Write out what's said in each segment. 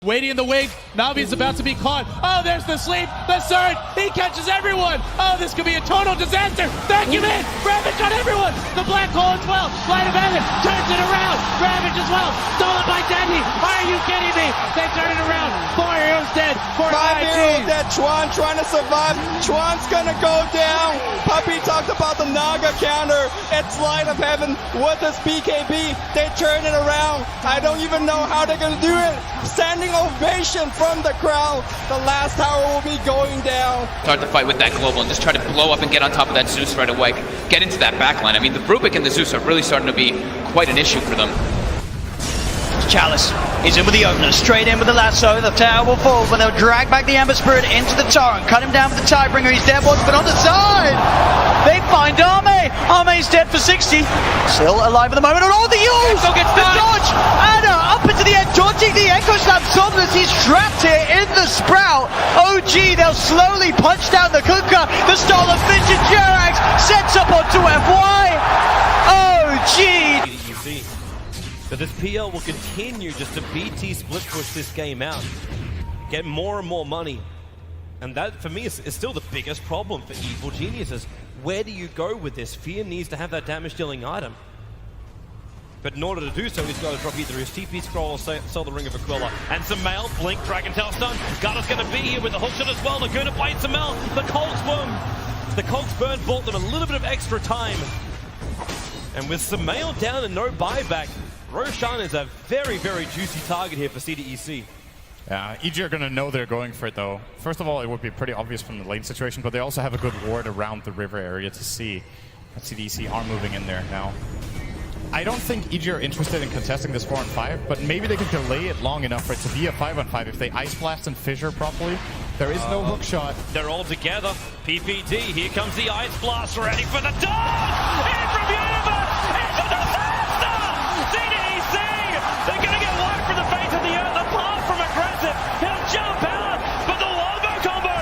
waiting in the wings. Navi's about to be caught. Oh, there's the sleep, the surge. He catches everyone. Oh, this could be a total disaster. Vacuum in. Ravage on everyone. The black hole as well. Light of heaven turns it around. Ravage as well. Stolen by Dendy. Are you kidding me? They turn it around. 4 heroes dead. 5 heroes dead. Chuan trying to survive. Chuan's gonna go down. Puppy talked about the Naga counter. It's Light of Heaven with this BKB. They turn it around. I don't even know how they're gonna do it. Standing ovation from the crowd. The last tower will be going down. Start the fight with that global and just try to blow up and get on top of that Zeus right away. Get into that backline. I mean, the Rubik and the Zeus are really starting to be quite an issue for them. Chalice is in with the opener, straight in with the lasso. The tower will fall, but they'll drag back the Amber Spirit into the torrent, cut him down with the Tidebringer. He's dead once, but on the side, they find Arme. Arme's dead for 60. Still alive at the moment. Oh, the use! The dodge! Anna up into the edge, dodging the Echo Slam. Somnus, he's trapped here in the Sprout. OG, they'll slowly punch down the Kuka. The Stolen Finch and Jerax sets up onto FY. OG! But this PL will continue just to BT split push this game out, get more and more money. And that, for me, is still the biggest problem for Evil Geniuses. Where do you go with this? Fear needs to have that damage-dealing item. But in order to do so, he's got to drop either his TP scroll or sell the Ring of Aquila. And Samel, Blink, Dragon Tail stun. Garda's going to be here with the hookshot as well. Laguna bites Samel. The Cogs Burn bought them a little bit of extra time. And with Samel down and no buyback, Roshan is a very, very juicy target here for CDEC. Yeah, EG are going to know they're going for it, though. First of all, it would be pretty obvious from the lane situation, but they also have a good ward around the river area to see that CDEC are moving in there now. I don't think EG are interested in contesting this 4-on-5, but maybe they can delay it long enough for it to be a 5-on-5 if they Ice Blast and Fissure properly. There is no hook shot. They're all together. PPD, here comes the Ice Blast, ready for the dog! In from Universe! It's a disaster! CDEC! They're gonna get wiped from the face of the earth, apart from aggressive. He'll jump out, but the Wombo combo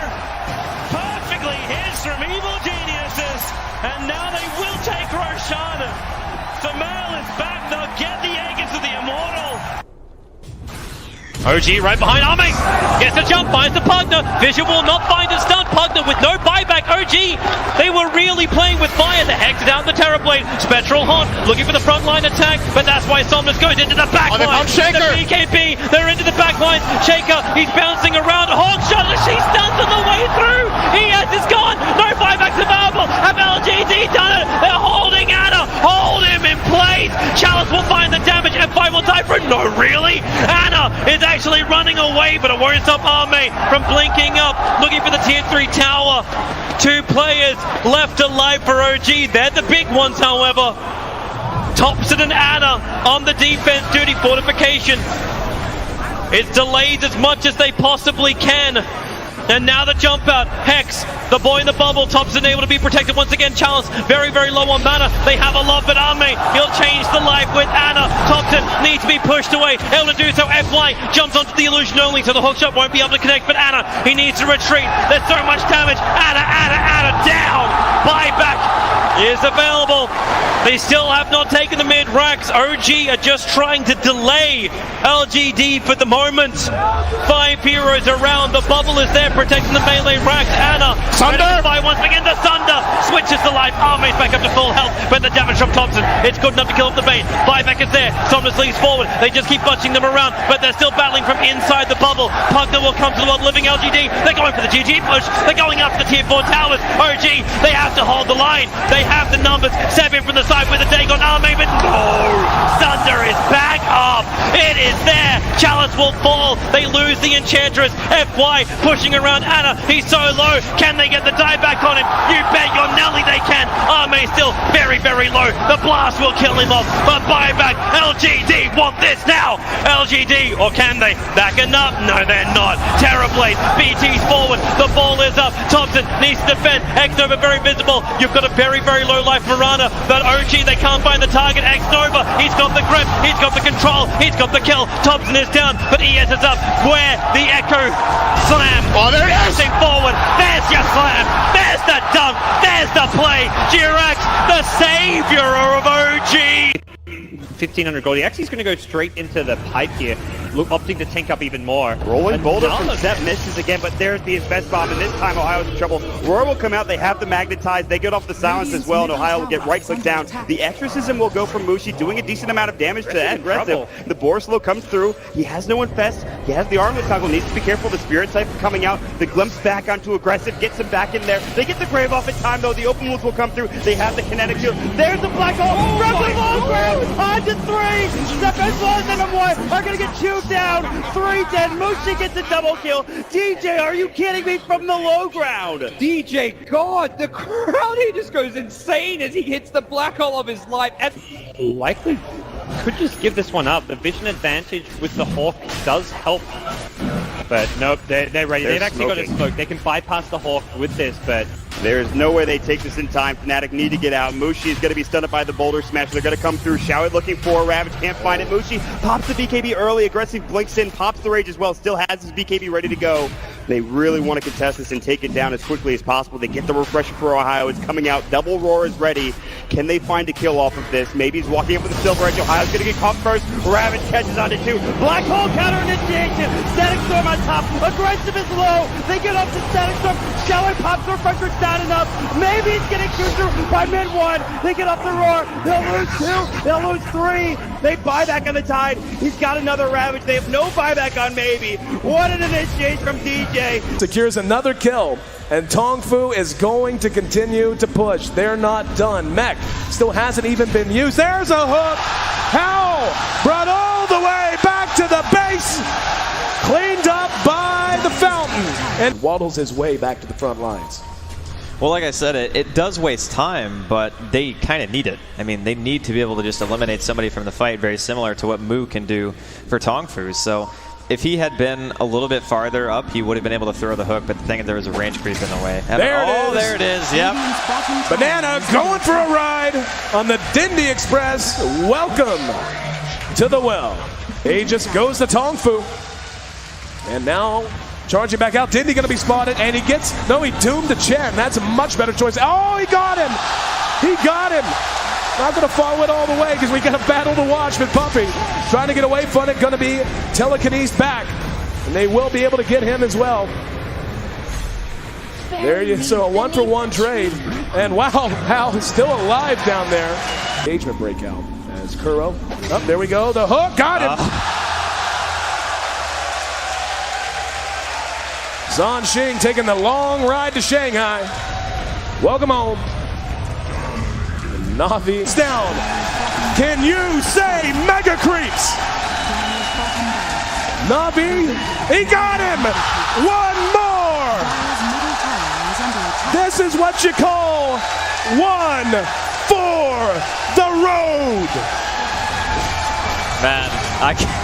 perfectly hits from Evil Geniuses, and now they will take Roshan. Samel is back, they'll get the egg into the Immortal. OG right behind Arme, gets the jump, finds the Pugner. Vision will not find a stun. Pugner with no buyback. OG, they were really playing with fire. The Hex down the Terrorblade. Spectral Haunt looking for the frontline attack, but that's why Somnus goes into the backline. The BKB, they're into the backline. Shaker, he's bouncing around. Hawk shot, she stuns on the way through. He has his gone. No buybacks available. Have LGD done it? They're holding Anna. Hold him in place. Chalice will find the damage. F5 will die for it. No, really? Anna is actually running away, but it won't stop Arme from blinking up, looking for the tier 3 tower. 2 players left alive for OG. They're the big ones, however. Thompson and Anna on the defense duty. Fortification is delayed as much as they possibly can. And now the jump out. Hex, the boy in the bubble. Thompson able to be protected once again. Chalice very, very low on mana. They have a lot, but Arme, he'll change the life with Anna. Thompson needs to be pushed away. Able to do so. FY jumps onto the illusion only, so the hookshot won't be able to connect. But Anna, he needs to retreat. There's so much damage. Anna down. Buyback is available. They still have not taken the mid racks. OG are just trying to delay LGD for the moment. 5 heroes around. The bubble is there, protecting the melee racks. Anna, Sunder! Once again, the Sunder switches to life. Arme's back up to full health, but the damage from Thompson, it's good enough to kill off the bait. Buyback is there. Somnus leads forward. They just keep bunching them around, but they're still battling from inside the bubble. Pugner will come to the world living LGD. They're going for the GG push. They're going up to the tier 4 towers. OG, they have to hold the line. They have the numbers. 7 from the side with the Dagon Arme, but no! Sunder is back up. It is there. Chalice will fall. They lose the Enchantress. FY pushing around Anna. He's so low. Can they get the die back on him? You bet your Nelly they can. Arme still very, very low. The blast will kill him off. But buyback. LGD want this now. LGD, or can they? Backing up? No, they're not. Terrorblade. BT's forward. The ball is up. Thompson needs to defend. X-Nova very visible. You've got a very, very low life Marana. But OG, they can't find the target. X-Nova, he's got the grip. He's got the control. He's got the kill. Thompson is down, but ES is up. Where the Echo Slam. Oh, there it is. Forward. There's your slam. There's the dunk. There's the play. Jirax, the savior of OG. 1,500 gold. He actually is going to go straight into the pipe here, opting to tank up even more. Rolling boulder from Another- Seth misses again, but there's the best bomb, and this time Ohio's in trouble. Roar will come out, they have the magnetize, they get off the silence as well, and Ohio will get right click down. The exorcism will go from Mushi, doing a decent amount of damage to that aggressive. The Borslow comes through, he has no infest, he has the armlet toggle, needs to be careful, the spirit type coming out, the glimpse back onto aggressive, gets him back in there. They get the grave off in time though, the open wounds will come through, they have the kinetic shield. There's the black hole, from the low ground, on to 3, Stefan Flores and Amoy are gonna get chewed down, 3 dead, Mushi gets a double kill. DJ, are you kidding me, from the low ground? DJ, God, the crowd here just goes insane as he hits the black hole of his life. And Likely could just give this one up. The vision advantage with the Hawk does help. But nope, they're ready. They've actually got a smoke. They can bypass the Hawk with this, but There's no way they take this in time. Fnatic need to get out. Mushi is going to be stunned by the boulder smash. They're going to come through. Showit looking for Ravage. Can't find it. Mushi pops the BKB early. Aggressive blinks in. Pops the rage as well. Still has his BKB ready to go. They really want to contest this and take it down as quickly as possible. They get the refresher for Ohio. It's coming out. Double Roar is ready. Can they find a kill off of this? Maybe he's walking up with the silver edge. Ohio's going to get caught first. Ravage catches onto 2. Black hole counter initiation. Static Storm on top. Aggressive is low. They get up to Static Storm. Showit pops the refresher. It's not enough. Maybe he's getting chewed through by mid 1. They get up the Roar. They'll lose 2. They'll lose 3. They buy back on the Tide. He's got another Ravage. They have no buyback on Maybe. What an initiation from DJ. Secures another kill, and Tongfu is going to continue to push. They're not done. Mech still hasn't even been used. There's a hook. How? Brought all the way back to the base. Cleaned up by the fountain. And waddles his way back to the front lines. Well, like I said, it does waste time, but they kind of need it. I mean, they need to be able to just eliminate somebody from the fight, very similar to what Mu can do for Tongfu. So if he had been a little bit farther up, he would have been able to throw the hook, but the thing is there was a range creep in the way. There it is, yep. Banana going for a ride on the Dindy Express. Welcome to the well. Aegis goes to Tongfu. And now charging back out. Dindy going to be spotted, and he doomed the Chen. That's a much better choice. Oh, he got him. He got him. Not going to follow it all the way because we got a battle to watch with Puppy. Trying to get away from it, going to be telekinesed back. And they will be able to get him as well. There you so a 1-for-1 trade. And wow, Hal is still alive down there. Engagement breakout as Kuro. Oh, there we go. The hook, got him. Zhan Xing taking the long ride to Shanghai. Welcome home. Navi down. Can you say mega creeps? Navi, he got him. One more. This is what you call one for the road. Man, I can't.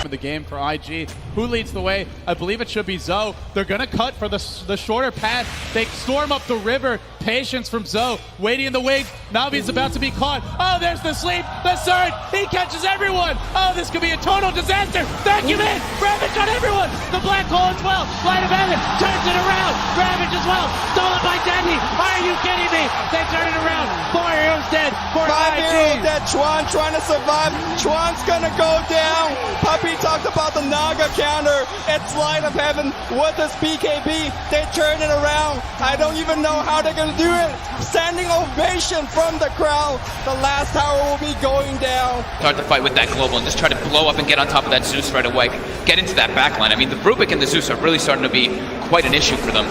The game for IG. Who leads the way? I believe it should be Zoe. They're gonna cut for the shorter path. They storm up the river. Patience from Zoe. Waiting in the wings. Navi's about to be caught. Oh, there's the sleep. The surge. He catches everyone. Oh, this could be a total disaster. Vacuum in. Ravage on everyone. The black hole as well. Light of heaven turns it around. Ravage as well. Stolen by Denny. Are you kidding me? They turn it around. 4 heroes dead. 5 heroes dead. Chuan trying to survive. Chuan's gonna go down. Puppy talked about the Naga counter. It's light of heaven with this BKB. They turn it around. I don't even know how they're gonna do it. Standing ovation from the crowd. The last tower will be going down. Start the fight with that global and just try to blow up and get on top of that Zeus right away. Get into that backline. I mean, the Rubik and the Zeus are really starting to be quite an issue for them.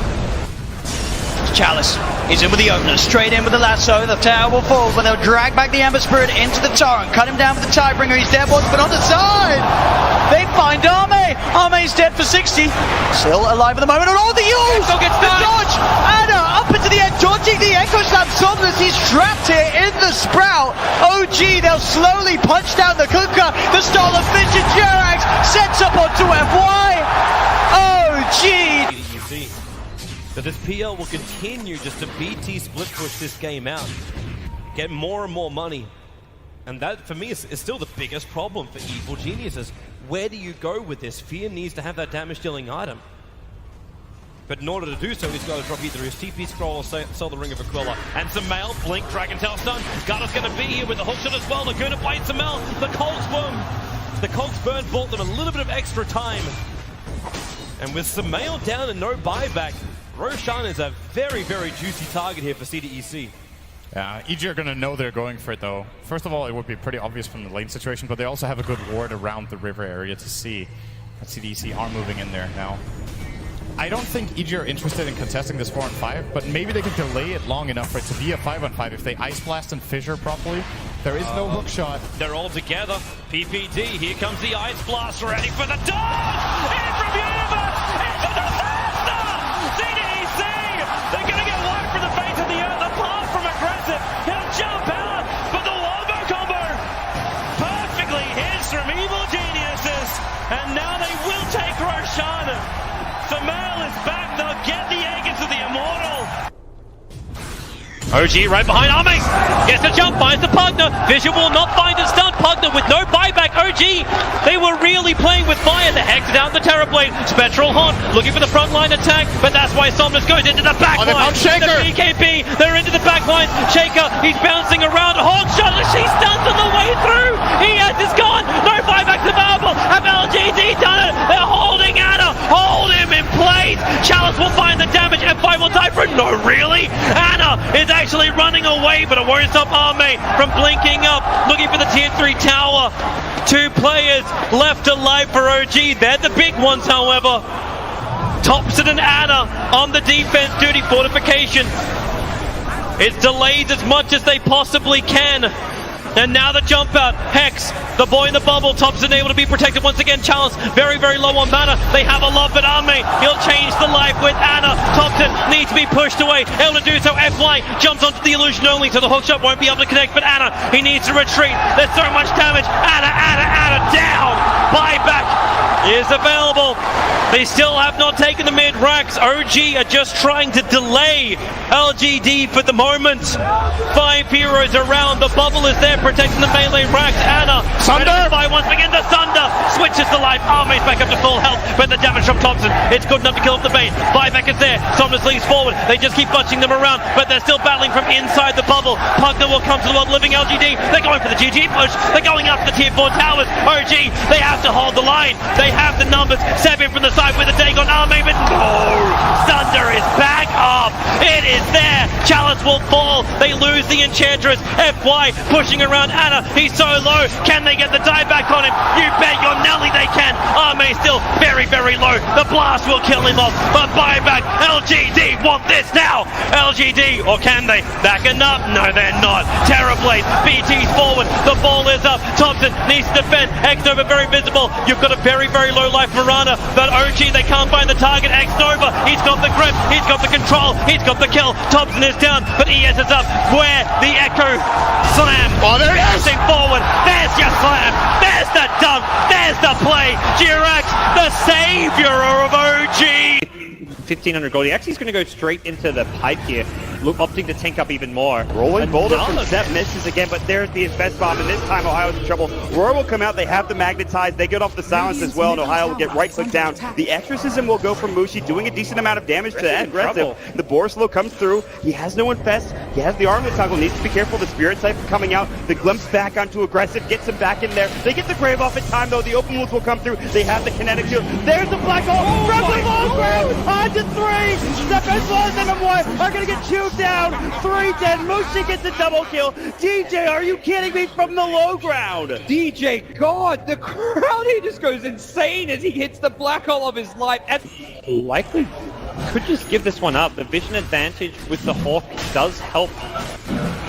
Chalice is in with the opener, straight in with the lasso. The tower will fall when they'll drag back the Ember Spirit into the torrent. Cut him down with the Tidebringer. He's dead, but on the side. They find Arme. Arme's dead for 60. Still alive at the moment. And all the use! The dodge! Anna up into the end, dodging the Echo Slam. Somnus, he's trapped here in the Sprout. OG, they'll slowly punch down the Kuka. The stall of Vision Jerax sets up onto FY. OG! So this PL will continue just to BT split push this game out, get more and more money. And that, for me, is still the biggest problem for Evil Geniuses. Where do you go with this? Fear needs to have that damage dealing item. But in order to do so, he's got to drop either his TP scroll or sell the Ring of Aquila. And Sumail, blink, Dragon Tail stun. Garda's going to be here with the hook shot as well. They're going to fight Sumail. The Cogs burn bought them a little bit of extra time. And with Sumail down and no buyback, Roshan is a very, very juicy target here for CDEC. Yeah, EG are going to know they're going for it, though. First of all, it would be pretty obvious from the lane situation, but they also have a good ward around the river area to see that CDEC are moving in there now. I don't think EG are interested in contesting this 4-on-5, but maybe they can delay it long enough for it to be a 5-on-5 if they Ice Blast and Fissure properly. There is no hook shot. They're all together. PPD, here comes the Ice Blast, ready for the dodge! In from Universe! It's a disaster! CDEC! They're going to get wiped from the face of the earth, apart from aggressive. He'll jump out, but the wombo combo perfectly hits from Evil Geniuses, and now they will take Roshan. Sumail is back, they'll get the egg into the Immortal. OG right behind Ame, gets the jump, finds the Pugner. Vision will not find a stun. Pugner with no buyback. OG, they were really playing with fire. The Hex down the Terrorblade. Spectral Haunt looking for the front line attack, but that's why Somnus goes into the back line. The BKB, they're into the back line. Shaker, he's bouncing around. Hawk shot, she stuns on the way through. ES is gone, no buyback available. Have LGD done it? They're holding Anna, hold him in place. Chalice will find the damage, F5 will die for it. No, really? Anna is actually running away, but it won't stop Ame from blinking up, looking for the tier 3 tower. 2 players left alive for OG. They're the big ones, however. Thompson and Anna on the defense duty. Fortification. It's delayed as much as they possibly can. And now the jump out. Hex, the boy in the bubble. Thompson able to be protected once again. Chalice very, very low on mana. They have a lot, but Ame, he'll change the life with Anna. Thompson needs to be pushed away. Able to do so. FY jumps onto the illusion only, so the hookshot won't be able to connect. But Anna, he needs to retreat. There's so much damage. Anna down. Buyback is available. They still have not taken the mid racks. OG are just trying to delay LGD for the moment. 5 heroes around. The bubble is there protecting the melee racks. Anna, Sunder! Once again, the Sunder switches to life. Army's back up to full health, but the damage from Thompson, it's good enough to kill off the bait. Buyback is there. Somnus leads forward. They just keep bunching them around, but they're still battling from inside the bubble. Pugner will come to the world living LGD. They're going for the GG push. They're going after the tier 4 towers. OG, they have to hold the line. They have the numbers. 7 from the side with a Dagon Army, but no! Sunder is back up. It is there. Chalice will fall. They lose the Enchantress. FY pushing around Anna. He's so low. Can they get the die back on him? You bet your Nelly they can. Arme still very, very low. The blast will kill him off. But buyback. LGD want this now. LGD, or can they? Backing up? No, they're not. Terrorblade. BT's forward. The ball is up. Thompson needs to defend. X-Nova very visible. You've got a very, very low life Mirana. But OG, they can't find the target. X-Nova, he's got the grip. He's got the control. He's got the kill. Thompson is down, but ES is up. Where? The Echo slam. Oh, there it is. Forward. There's your slam. There's the dunk. There's the play. Jirax, the savior of OG. 1,500 gold. He actually is going to go straight into the pipe here, opting to tank up even more. Rolling boulder from Zep misses again, but there's the Infest Bomb, and this time Ohio's in trouble. Roar will come out, they have the Magnetize, they get off the silence as well, and Ohio will get right-click down. The Exorcism will go from Mushi, doing a decent amount of damage to that aggressive. The Borslow comes through, he has no Infest, he has the Armlet Toggle, needs to be careful, the Spirit Siphon coming out, the Glimpse back onto aggressive, gets him back in there. They get the Grave off in time though, the Open Wounds will come through, they have the Kinetic Shield. There's the Black Hole from the low ground, on to 3! Step as well as MM1 are gonna get chewed down. 3 dead. Mushi gets a double kill. DJ, are you kidding me, from the low ground? DJ, God, the crowd, he just goes insane as he hits the black hole of his life. Likely could just give this one up. The vision advantage with the Hawk does help.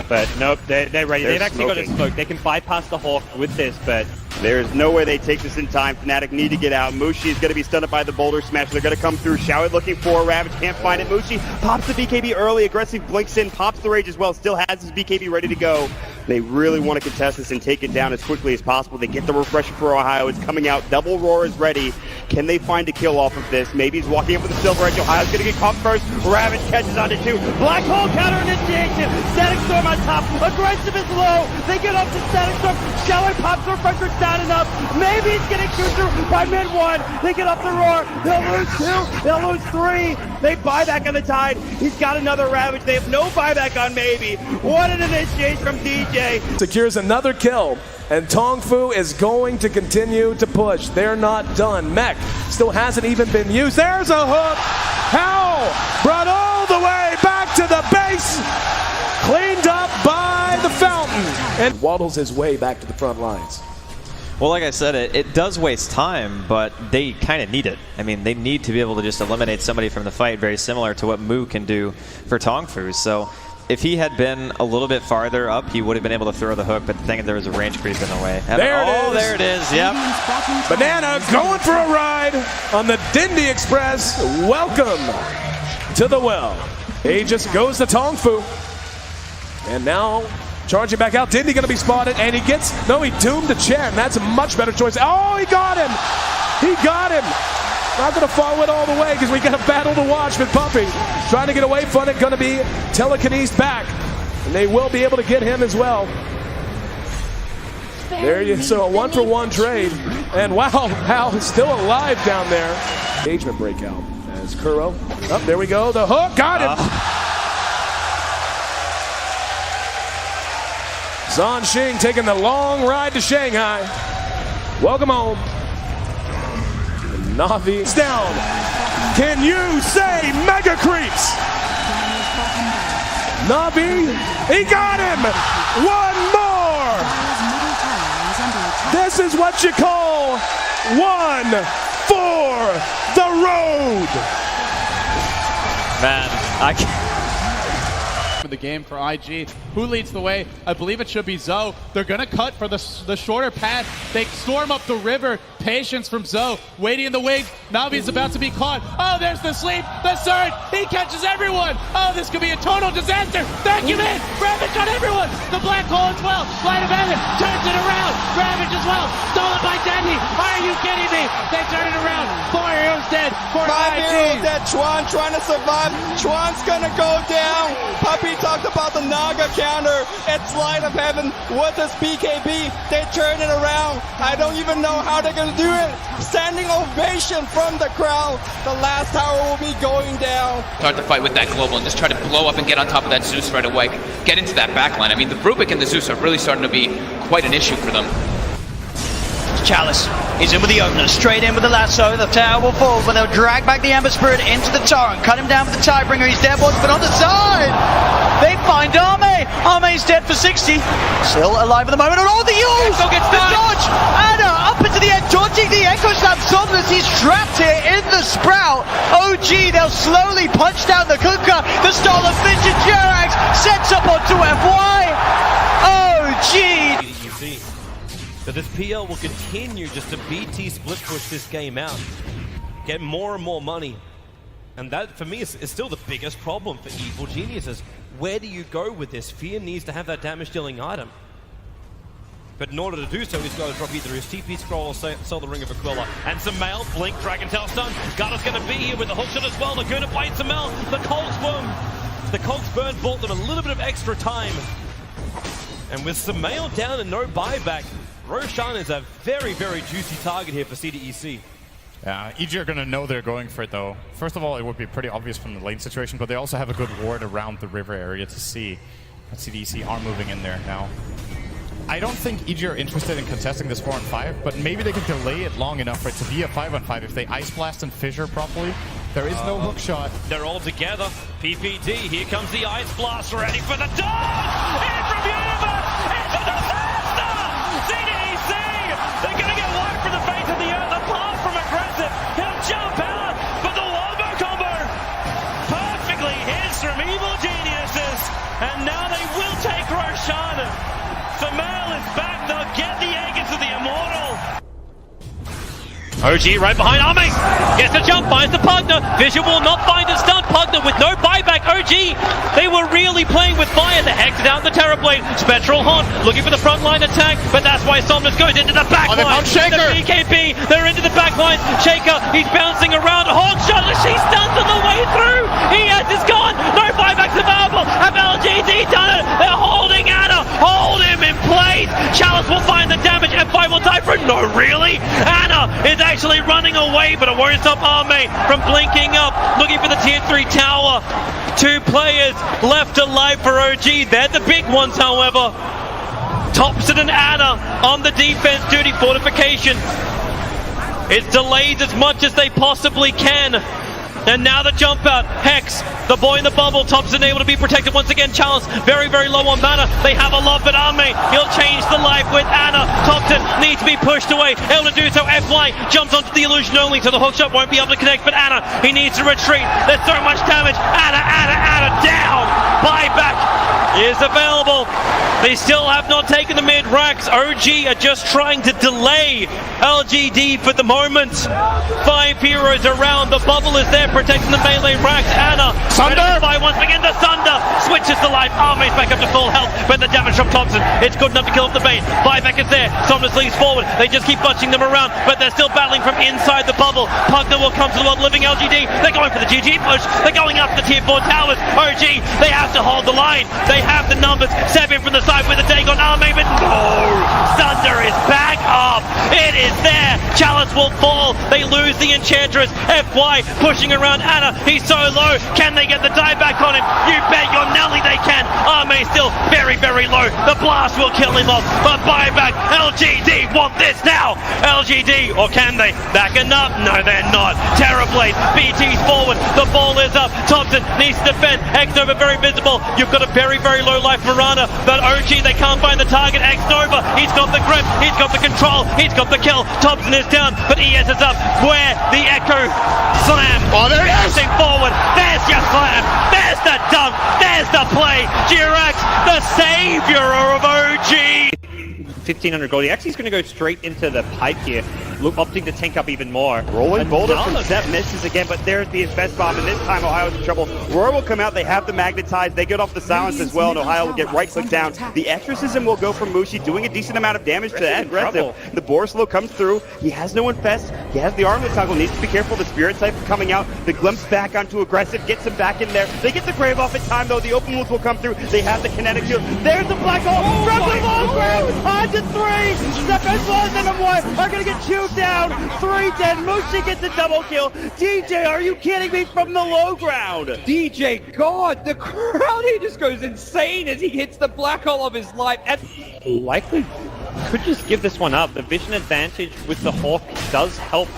But nope, they're ready. They've actually got a smoke. They can bypass the Hawk with this, but there's no way they take this in time. Fnatic need to get out. Mushi is going to be stunned by the Boulder Smash. They're going to come through. Showit looking for Ravage. Can't find it. Mushi pops the BKB early. Aggressive blinks in. Pops the Rage as well. Still has his BKB ready to go. They really want to contest this and take it down as quickly as possible. They get the refresher for Ohio. It's coming out. Double Roar is ready. Can they find a kill off of this? Maybe he's walking up with the Silver Edge. Ohio's going to get caught first. Ravage catches onto 2. Black Hole counter initiation. Static Storm on top. Aggressive is low. They get up to Static Storm. Showit pops the refresher. It's not enough. Maybe he's getting chewed through by mid one. They get up the roar. They'll lose two. They'll lose three. They buy back on the Tide. He's got another Ravage. They have no buyback on Maybe. What an initiation from DJ. Secures another kill, and Tongfu is going to continue to push. They're not done. Mech still hasn't even been used. There's a hook. How? Brought all the way back to the base. Cleaned up by the fountain. And waddles his way back to the front lines. Well, like I said, it does waste time, but they kind of need it. I mean, they need to be able to just eliminate somebody from the fight, very similar to what Mu can do for Tongfu. So if he had been a little bit farther up, he would have been able to throw the hook, but the thing is there was a range creep in the way. There it is. Yep. Banana going for a ride on the Dindy Express. Welcome to the well. Aegis goes to Tongfu. And now charging back out. Dindy going to be spotted, and he doomed to Chen. That's a much better choice. Oh, he got him. He got him. Not going to follow it all the way because we got a battle to watch with Puppy. Trying to get away from it, going to be telekinesed back. And they will be able to get him as well. There you so a 1-for-1 trade. And wow, Hal is still alive down there. Engagement breakout as Kuro. Oh, there we go. The hook. Got him. Zhan Xing taking the long ride to Shanghai. Welcome home. Navi's down. Can you say mega creeps? Navi, he got him. One more. This is what you call one for the road. Man, I can't. The game for IG. Who leads the way? I believe it should be Zoe. They're gonna cut for the shorter path. They storm up the river. Patience from Zoe. Waiting in the wings. Navi's about to be caught. Oh, there's the sleep. The surge. He catches everyone. Oh, this could be a total disaster. Vacuum in. Ravage on everyone. The black hole as well. Light of heaven turns it around. Ravage as well. Stolen by Dendy. Are you kidding me? They turn it around. 4 heroes dead. 5 heroes dead. Chuan trying to survive. Chuan's gonna go down. Puppy talked about the Naga counter. It's light of heaven with this BKB. They turn it around. I don't even know how they're gonna do it. Standing ovation from the crowd. The last tower will be going down. Start the fight with that global and just try to blow up and get on top of that Zeus right away. Get into that backline. I mean, the Rubik and the Zeus are really starting to be quite an issue for them. Chalice is in with the opener, straight in with the lasso. The tower will fall when they'll drag back the Ember Spirit into the torrent, cut him down with the Tidebringer. He's dead, but on the side, they find Arme. Arme's dead for 60, still alive at the moment. And all the use, the dodge, Anna up into the end, dodging the Echo Slam. Somnus, he's trapped here in the Sprout. OG, they'll slowly punch down the Kuka. The Stolen Vintage Jerax sets up onto FY. OG. But this PL will continue just to BT split push this game out, get more and more money. And that, for me, is still the biggest problem for Evil Geniuses. Where do you go with this? Fear needs to have that damage-dealing item. But in order to do so, he's got to drop either his TP scroll or sell the Ring of Aquila. And Samel, blink, Dragon Tail stun. Garda's going to be here with the hookshot as well. They're going to fight Samel. The Cogs Burn bought them a little bit of extra time. And with Samel down and no buyback, Roshan is a very, very juicy target here for CDEC. Yeah, EG are going to know they're going for it, though. First of all, it would be pretty obvious from the lane situation, but they also have a good ward around the river area to see. CDEC are moving in there now. I don't think EG are interested in contesting this 4-on-5, but maybe they can delay it long enough for it to be a 5-on-5 if they Ice Blast and Fissure properly. There is no hook shot. They're all together. PPD, here comes the Ice Blast, ready for the dog! In from Universe! It's a disaster! CDEC! They're going to get wiped from the face of the earth, apart from aggressive. He'll jump out, but the wombo combo perfectly hits from Evil Geniuses. And now they will take Roshan. Samel is back, they'll get the Aegis of the Immortal. OG right behind Arme, gets the jump, finds the partner. Vision will not find a stun. Partner with no buyback. OG, they were really playing with fire. They exited out the Terrorblade. Spectral Haunt looking for the frontline attack, but that's why Somnus goes into the back line. The BKB, they're into the back line. Shaker, he's bouncing around. Hawk shot, she stuns on the way through. Is gone. No buybacks available. Have LGD done it? They're holding Anna. Hold him in place. base. Chalice will find the damage. F5 will die for it. No, really? Anna is actually running away, but it won't stop Arme from blinking up, looking for the tier 3 tower. 2 players left alive for OG. They're the big ones, however. Thompson and Anna on the defense duty. Fortification. It's delayed as much as they possibly can. And now the jump out. Hex, the boy in the bubble. Thompson able to be protected once again. Chalice very, very low on mana. They have a lot, but Arme, he'll change the life with Anna. Thompson needs to be pushed away. Able to do so. FY jumps onto the illusion only, so the hookshot won't be able to connect. But Anna, he needs to retreat. There's so much damage. Anna down. Buyback is available. They still have not taken the mid racks. OG are just trying to delay LGD for the moment. 5 heroes around. The bubble is there protecting the melee racks. Anna, Sunder! Once again, the Sunder switches to life. Arme's back up to full health, but the damage from Thompson, it's good enough to kill off the bait. Buyback is there. Somnus leads forward. They just keep bunching them around, but they're still battling from inside the bubble. Pugner will come to the world living LGD. They're going for the GG push. They're going up the tier 4 towers. OG, they have to hold the line. They have the numbers. 7 from the side with a take on Arme, but no! Sunder is back up. It is there. Chalice will fall. They lose the Enchantress. FY pushing around Anna. He's so low. Can they get the die back on him? You bet your Nelly they can. Arme still very, very low. The blast will kill him off. But buyback. LGD want this now. LGD, or can they? Backing up? No, they're not. Terrorblade. BT's forward. The ball is up. Thompson needs to defend. X-Nova very visible. You've got a very, very low life Marana. But OG, they can't find the target. X-Nova, he's got the grip. He's got the control. He's got the kill. Thompson is down, but ES is up. Where the Echo slam. Oh, there it is. Forward. There's your slam. There's the dunk. There's the play. Jirax, the savior of OG. 1,500 gold. He actually is going to go straight into the pipe here. Opting to tank up even more. Rolling boulder from Zep misses again, but there's the invest bomb, and this time Ohio's in trouble. Roar will come out, they have the magnetize, they get off the silence as well, and Ohio will get right click down. The exorcism will go from Mushi, doing a decent amount of damage to that aggressive. The Borslow comes through, he has no infest, he has the armlet toggle, needs to be careful, the spirit type coming out, the glimpse back onto aggressive, gets him back in there. They get the grave off in time though, the open wounds will come through, they have the kinetic shield. There's the black hole, from the low ground, on to 3, Zep as well as M1 are gonna get chewed down. 3 dead. Mushi gets a double kill. DJ, are you kidding me? From the low ground. DJ, God, the crowd, he just goes insane as he hits the black hole of his life. Likely could just give this one up. The vision advantage with the Hawk does help.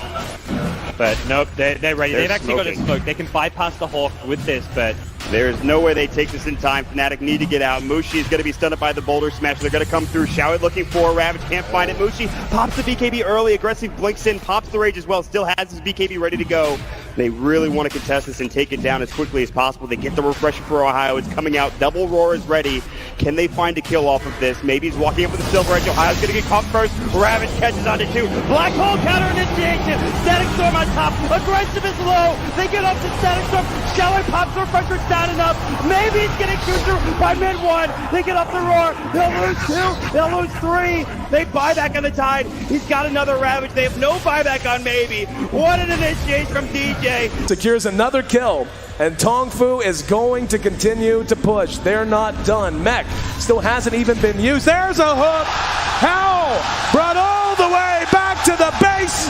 But nope, they're ready. They've actually got a smoke. They can bypass the Hawk with this, but there's no way they take this in time. Fnatic need to get out. Mushi is going to be stunned by the boulder smash. They're going to come through. Showit looking for a Ravage. Can't find it. Mushi pops the BKB early. Aggressive blinks in. Pops the rage as well. Still has his BKB ready to go. They really want to contest this and take it down as quickly as possible. They get the refresher for Ohio. It's coming out. Double Roar is ready. Can they find a kill off of this? Maybe he's walking up with the Silver Edge. Ohio's going to get caught first. Ravage catches onto 2. Black Hole counter initiation. Static Storm on top. Aggressive is low. They get up to Static Storm. Showit pops the refresher. It's not enough. Maybe he's getting chewed through by mid 1. They get up the Roar. They'll lose 2. They'll lose 3. They buy back on the Tide. He's got another Ravage. They have no buyback on Maybe. What an initiation from DJ. Secures another kill, and Tongfu is going to continue to push. They're not done. Mech still hasn't even been used. There's a hook. How? Brought all the way back to the base.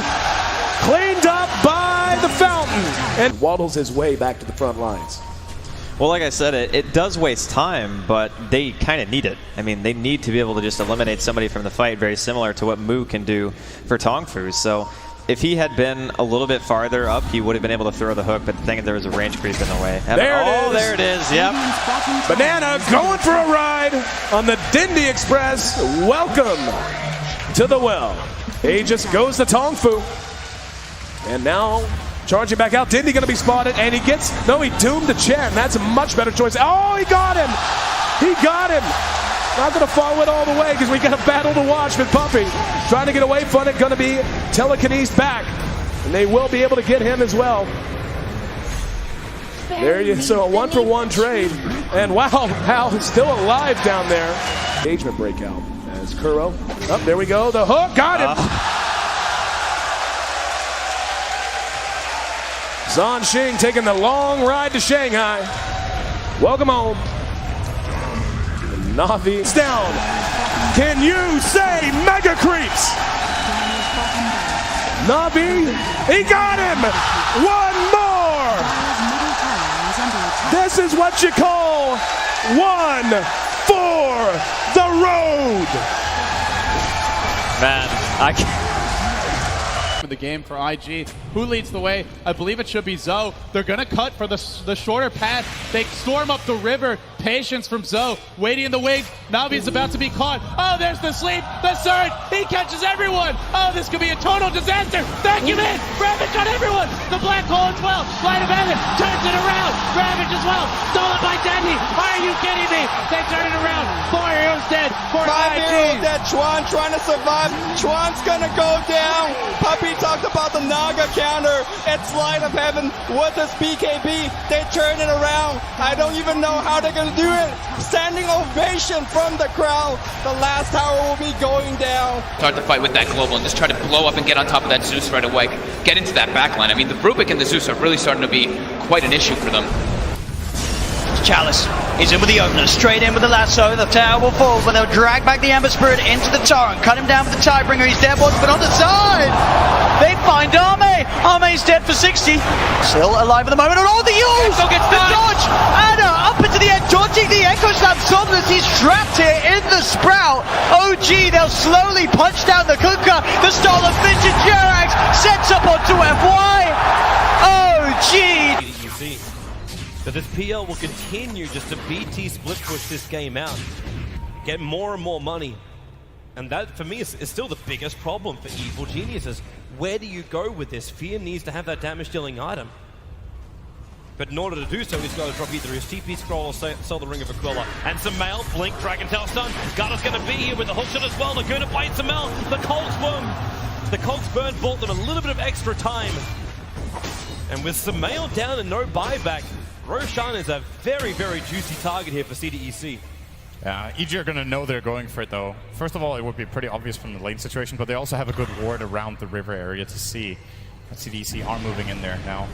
Cleaned up by the fountain. And waddles his way back to the front lines. Well, like I said, it does waste time, but they kind of need it. I mean, they need to be able to just eliminate somebody from the fight, very similar to what Mu can do for Tongfu. So if he had been a little bit farther up, he would have been able to throw the hook, but the thing is there was a range creep in the way. There it is, yep. Banana going for a ride on the Dindy Express. Welcome to the well. Aegis goes to Tongfu. And now charging back out. Dindy going to be spotted, and he doomed the Chen. That's a much better choice. Oh, he got him. He got him. Not going to follow it all the way because we got a battle to watch with Puppy. Trying to get away from it, going to be telekinesed back. And they will be able to get him as well. There you so a 1-for-1 trade. And wow, Hal is still alive down there. Engagement breakout as Kuro. Oh, there we go. The hook. Got him. Zhan Xing taking the long ride to Shanghai. Welcome home. Navi is down. Can you say mega creeps? Navi, he got him! One more! This is what you call one for the road! Man, I can't. The game for IG. Who leads the way? I believe it should be Zoe. They're gonna cut for the shorter path. They storm up the river. Patience from Zoe. Waiting in the wings. Navi's about to be caught. Oh, there's the sleep. The surge. He catches everyone. Oh, this could be a total disaster. Vacuum in. Ravage on everyone. The black hole as well. Light of heaven turns it around. Ravage as well. Stolen by Dendy. Are you kidding me? They turn it around. 4 heroes dead for 5 IG. heroes dead. Chuan trying to survive. Chuan's gonna go down. Puppy talked about the Naga counter. It's light of heaven with his BKB. They turn it around. I don't even know how they're gonna do it. Standing ovation from the crowd. The last tower will be going down. Start the fight with that global and just try to blow up and get on top of that Zeus right away. Get into that backline. I mean, the Rubik and the Zeus are really starting to be quite an issue for them. Chalice is in with the opener, straight in with the lasso. The tower will fall, but they'll drag back the Ember Spirit into the torrent, cut him down with the Tidebringer. He's dead, but on the side. They find Arme. Arme's dead for 60. Still alive at the moment. Oh, the use! The dodge! Anna up into the end, dodging the Echo Slam. Somnus, he's trapped here in the Sprout. OG, they'll slowly punch down the Kunkka. The stall of Finch and Jerax sets up onto FY. OG! But this PL will continue just to BT split push this game out, get more and more money. And that, for me, is still the biggest problem for Evil Geniuses. Where do you go with this? Fear needs to have that damage-dealing item. But in order to do so, he's got to drop either his TP scroll or sell the Ring of Aquila. And Samel, blink, Dragon Tail stun. Garda's going to be here with the hook shot as well. They're going to bite Samel. The Colt's burn bought them a little bit of extra time. And with Samel down and no buyback, Roshan is a very, very juicy target here for CDEC. Yeah, EG are going to know they're going for it, though. First of all, it would be pretty obvious from the lane situation, but they also have a good ward around the river area to see. CDEC are moving in there now.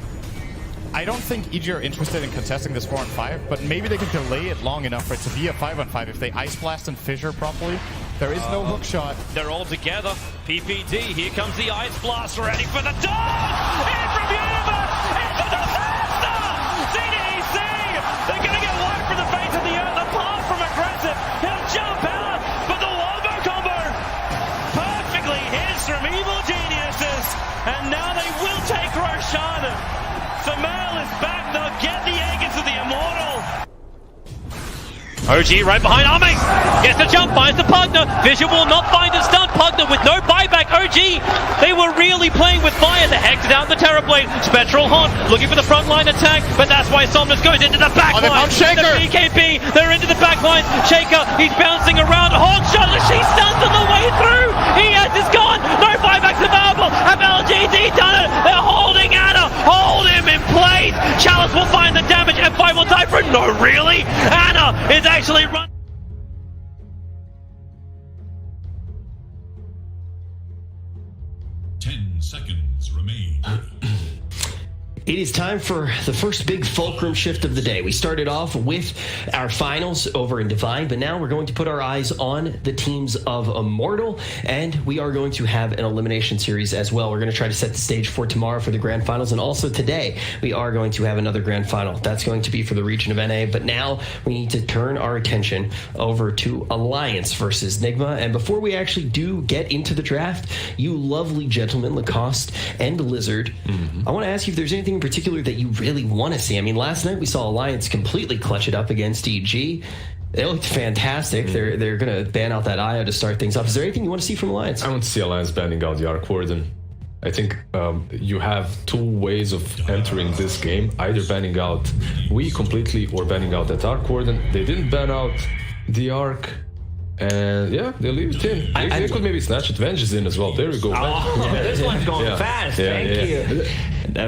I don't think EG are interested in contesting this 4-on-5, but maybe they can delay it long enough for it to be a 5-on-5 if they Ice Blast and Fissure properly. There is no hook shot. They're all together. PPD, here comes the Ice Blast, ready for the dog! In from Universe! It's a disaster! CDEC! They're going to get wiped from the face of the earth, apart from aggressive. He'll jump out, but the wombo combo perfectly hits from Evil Geniuses. And now they will take Roshan. Samel is back, they'll get the egg into the Immortal. OG right behind Arme. Gets the jump, finds the Pugner. Vision will not find the stun. Pugner with no buyback. OG, they were really playing with fire. The Hex down the Terrorblade. Spectral Haunt looking for the frontline attack, but that's why Somnus goes into the backline. The BKB, they're into the backline. Shaker, he's bouncing around. Hawk shot, she stuns on the way through. Is gone. No buybacks available. Have LGD done it? They're holding Anna. Hold him in place. Chalice will find the damage. F5 will die for it. No, really? Anna is actually run. Seconds remain. It is time for the first big fulcrum shift of the day. We started off with our finals over in Divine, but now we're going to put our eyes on the teams of Immortal, and we are going to have an elimination series as well. We're going to try to set the stage for tomorrow for the grand finals, and also today we are going to have another grand final. That's going to be for the region of NA, but now we need to turn our attention over to Alliance versus Nigma. And before we actually do get into the draft, you lovely gentlemen, Lacoste and Lizard, I want to ask you if there's anything in particular that you really want to see. I mean, last night we saw Alliance completely clutch it up against EG. They looked fantastic. They're going to ban out that IO to start things off. Is there anything you want to see from Alliance? I want to see Alliance banning out the Arc Warden. I think you have two ways of entering this game, either banning out we completely or banning out that Arc Warden. They didn't ban out the Arc. And yeah, they leave it in. They could maybe snatch Adventures in as well. There we go. Oh, yeah, this one's going fast. Thank you.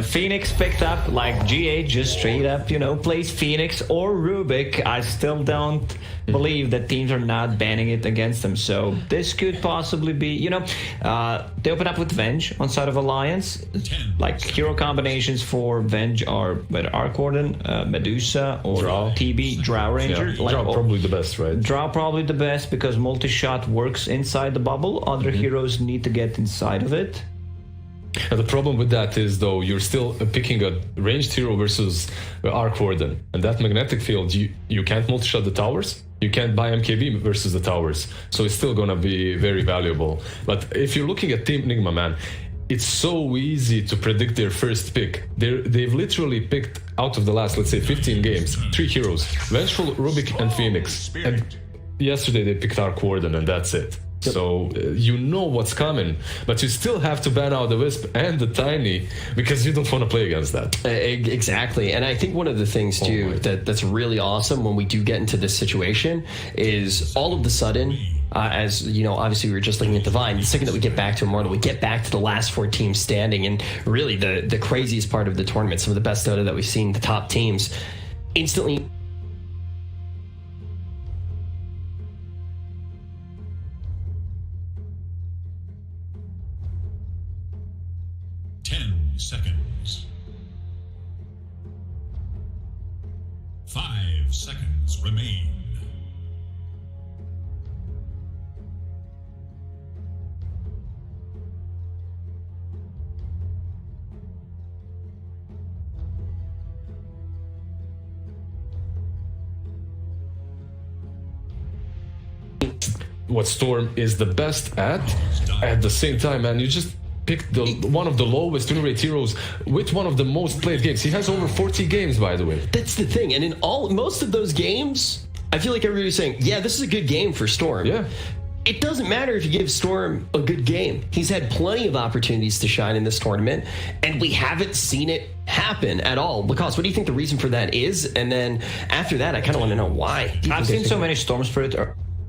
Phoenix picked up, like GA just straight up, plays Phoenix or Rubik. I still don't believe that teams are not banning it against them. So this could possibly be, they open up with Venge on side of Alliance. Like hero combinations for Venge are Arc Warden, Medusa, or Drow. TB, Drow Ranger. Yeah, Drow probably the best, right? Drow probably the best because multi-shot works inside the bubble. Other heroes need to get inside of it. And the problem with that is, though, you're still picking a ranged hero versus Arc Warden. And that magnetic field, you can't multi-shot the towers. You can't buy MKB versus the towers. So it's still going to be very valuable. But if you're looking at Team Nigma, man, it's so easy to predict their first pick. They've literally picked out of the last, let's say, 15 games, 3 heroes, Vengeful, Rubik, and Phoenix. And yesterday they picked Arc Warden, and that's it. So you know what's coming, but you still have to ban out the Wisp and the Tiny because you don't want to play against that. Exactly. And I think one of the things too that's really awesome when we do get into this situation is all of the sudden, as you know, obviously we were just looking at Divine, the second that we get back to Immortal, we get back to the last 4 teams standing, and really the craziest part of the tournament, some of the best Dota that we've seen, the top teams instantly. Seconds. 5 seconds remain. What Storm is the best at the same time, man, you just picked one of the lowest win rate heroes with one of the most played games. He has over 40 games, by the way. That's the thing. And in most of those games, I feel like everybody's saying, yeah, this is a good game for Storm. Yeah. It doesn't matter if you give Storm a good game. He's had plenty of opportunities to shine in this tournament, and we haven't seen it happen at all. Because what do you think the reason for that is? And then after that, I kind of want to know why. I've seen so many Storm Spirit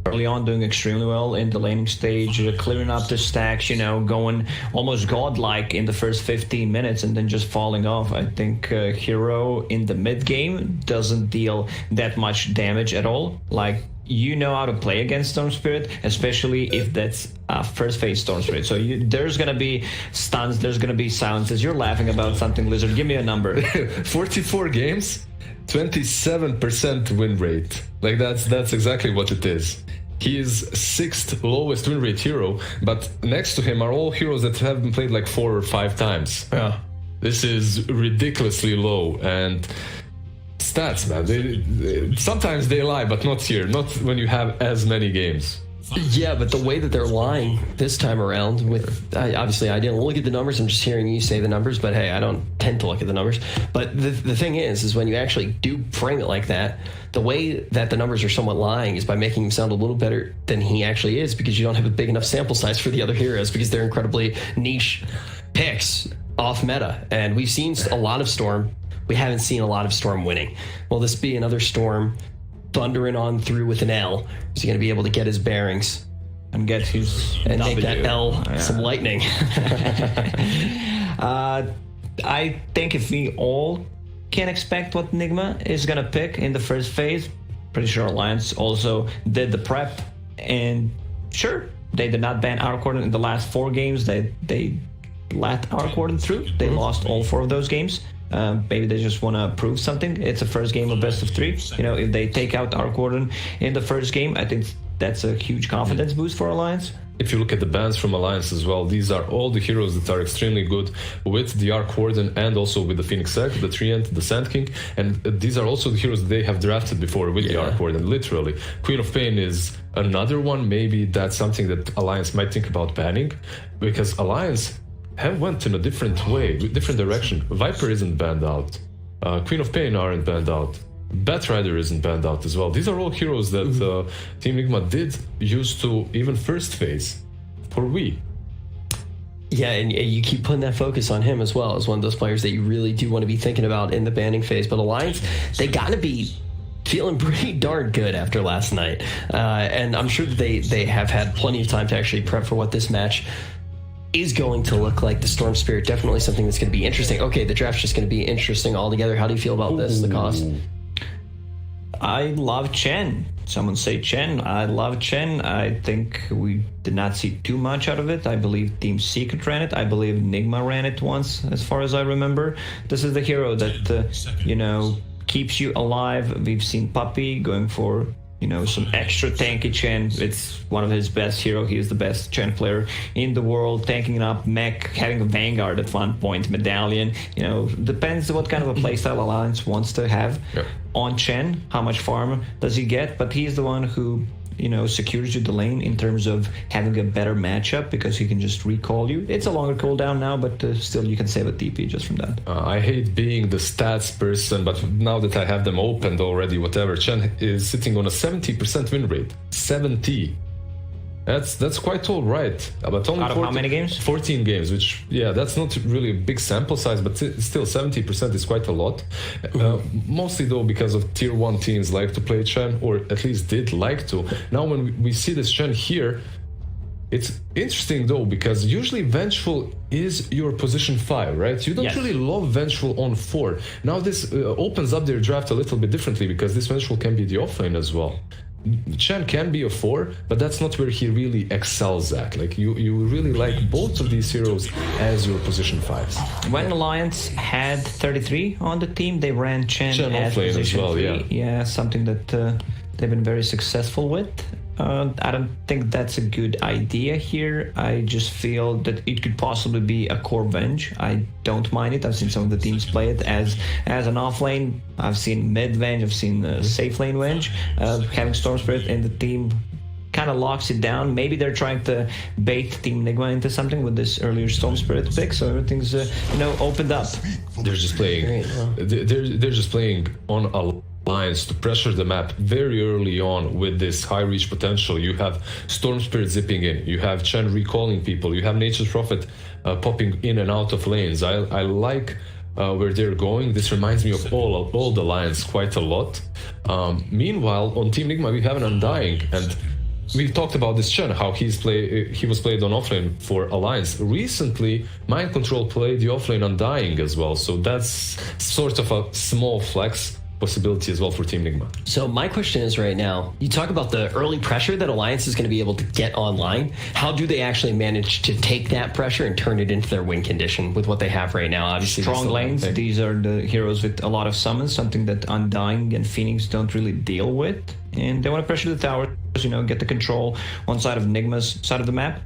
early on doing extremely well in the laning stage, clearing up the stacks, going almost godlike in the first 15 minutes and then just falling off. I think Hero in the mid game doesn't deal that much damage at all. Like, how to play against Storm Spirit, especially if that's first phase Storm Spirit. So there's going to be stuns, there's going to be silences. You're laughing about something, Lizard. Give me a number. 44 games, 27% win rate. Like, that's exactly what it is. He is 6th lowest win rate hero, but next to him are all heroes that have been played like 4 or 5 times. Yeah. This is ridiculously low, and stats, man, sometimes they lie, but not here, not when you have as many games. Yeah, but the way that they're lying this time around, obviously I didn't look at the numbers, I'm just hearing you say the numbers, but hey, I don't tend to look at the numbers. But the thing is when you actually do frame it like that, the way that the numbers are somewhat lying is by making him sound a little better than he actually is, because you don't have a big enough sample size for the other heroes, because they're incredibly niche picks off meta. And we've seen a lot of Storm. We haven't seen a lot of Storm winning. Will this be another Storm thundering on through with an L? Is he going to be able to get his bearings and get his and make that L some lightning? I think if we all can expect what Nigma is going to pick in the first phase, pretty sure Alliance also did the prep, and sure, they did not ban Arc Warden in the last 4 games. They let Arc Warden through. They lost all 4 of those games. Maybe they just want to prove something. It's a first game of best of 3. If they take out Arc Warden in the first game, I think that's a huge confidence boost for Alliance. If you look at the bans from Alliance as well, these are all the heroes that are extremely good with the Arc Warden and also with the Phoenix Egg, the Treant, the Sand King, and these are also the heroes that they have drafted before with the Arc Warden, literally. Queen of Pain is another one. Maybe that's something that Alliance might think about banning, because Alliance have went in a different way, different direction. Viper isn't banned out. Queen of Pain aren't banned out. Batrider isn't banned out as well. These are all heroes that Team Nigma did use to even first phase for we. Yeah, and you keep putting that focus on him as well as one of those players that you really do want to be thinking about in the banning phase. But Alliance, they got to be feeling pretty darn good after last night. And I'm sure that they have had plenty of time to actually prep for what this match is going to look like. The Storm Spirit, definitely something that's going to be interesting. Okay, the draft's just going to be interesting altogether. How do you feel about this, the cost? I love Chen. Someone say Chen. I love Chen. I think we did not see too much out of it. I believe Team Secret ran it. I believe Nigma ran it once, as far as I remember. This is the hero that, keeps you alive. We've seen Puppy going for, some extra tanky Chen. It's one of his best hero. He is the best Chen player in the world, tanking up mech, having a Vanguard at one point, Medallion. Depends what kind of a playstyle Alliance wants to have on Chen, how much farm does he get, but he's the one who, secures you the lane in terms of having a better matchup because he can just recall you. It's a longer cooldown now, but still you can save a TP just from that. I hate being the stats person, but now that I have them opened already, whatever, Chen is sitting on a 70% win rate. 70. That's quite all right. But only out of how many games? 14 games, which, that's not really a big sample size, but still 70% is quite a lot. Mostly, though, because of Tier 1 teams like to play Chen, or at least did like to. Now, when we see this Chen here, it's interesting, though, because usually Vengeful is your position 5, right? You don't really love Vengeful on 4. Now, this opens up their draft a little bit differently, because this Vengeful can be the offlane as well. Chen can be a 4, but that's not where he really excels at. Like, you really like both of these heroes as your position 5s. When Alliance had 33 on the team, they ran Chen as position 3. Yeah, something that they've been very successful with. I don't think that's a good idea here. I just feel that it could possibly be a core Venge. I don't mind it. I've seen some of the teams play it as an offlane. I've seen mid Venge. I've seen safe lane Venge. Having Storm Spirit in the team kind of locks it down. Maybe they're trying to bait Team Nigma into something with this earlier Storm Spirit pick, so everything's opened up. They're just playing. They're just playing on a Alliance to pressure the map very early on with this high reach potential. You have Storm Spirit zipping in, you have Chen recalling people, you have Nature's Prophet popping in and out of lanes. I like where they're going. This reminds me of all the Alliance quite a lot. Meanwhile, on Team Nigma, we have an Undying, and we've talked about this Chen, how he was played on offlane for Alliance. Recently, Mind Control played the offlane Undying as well, so that's sort of a small flex possibility as well for Team Nigma. So my question is right now, you talk about the early pressure that Alliance is going to be able to get online. How do they actually manage to take that pressure and turn it into their win condition with what they have right now? Obviously, strong lanes. These are the heroes with a lot of summons, something that Undying and Phoenix don't really deal with. And they want to pressure the towers, get the control on side of Nigma's side of the map.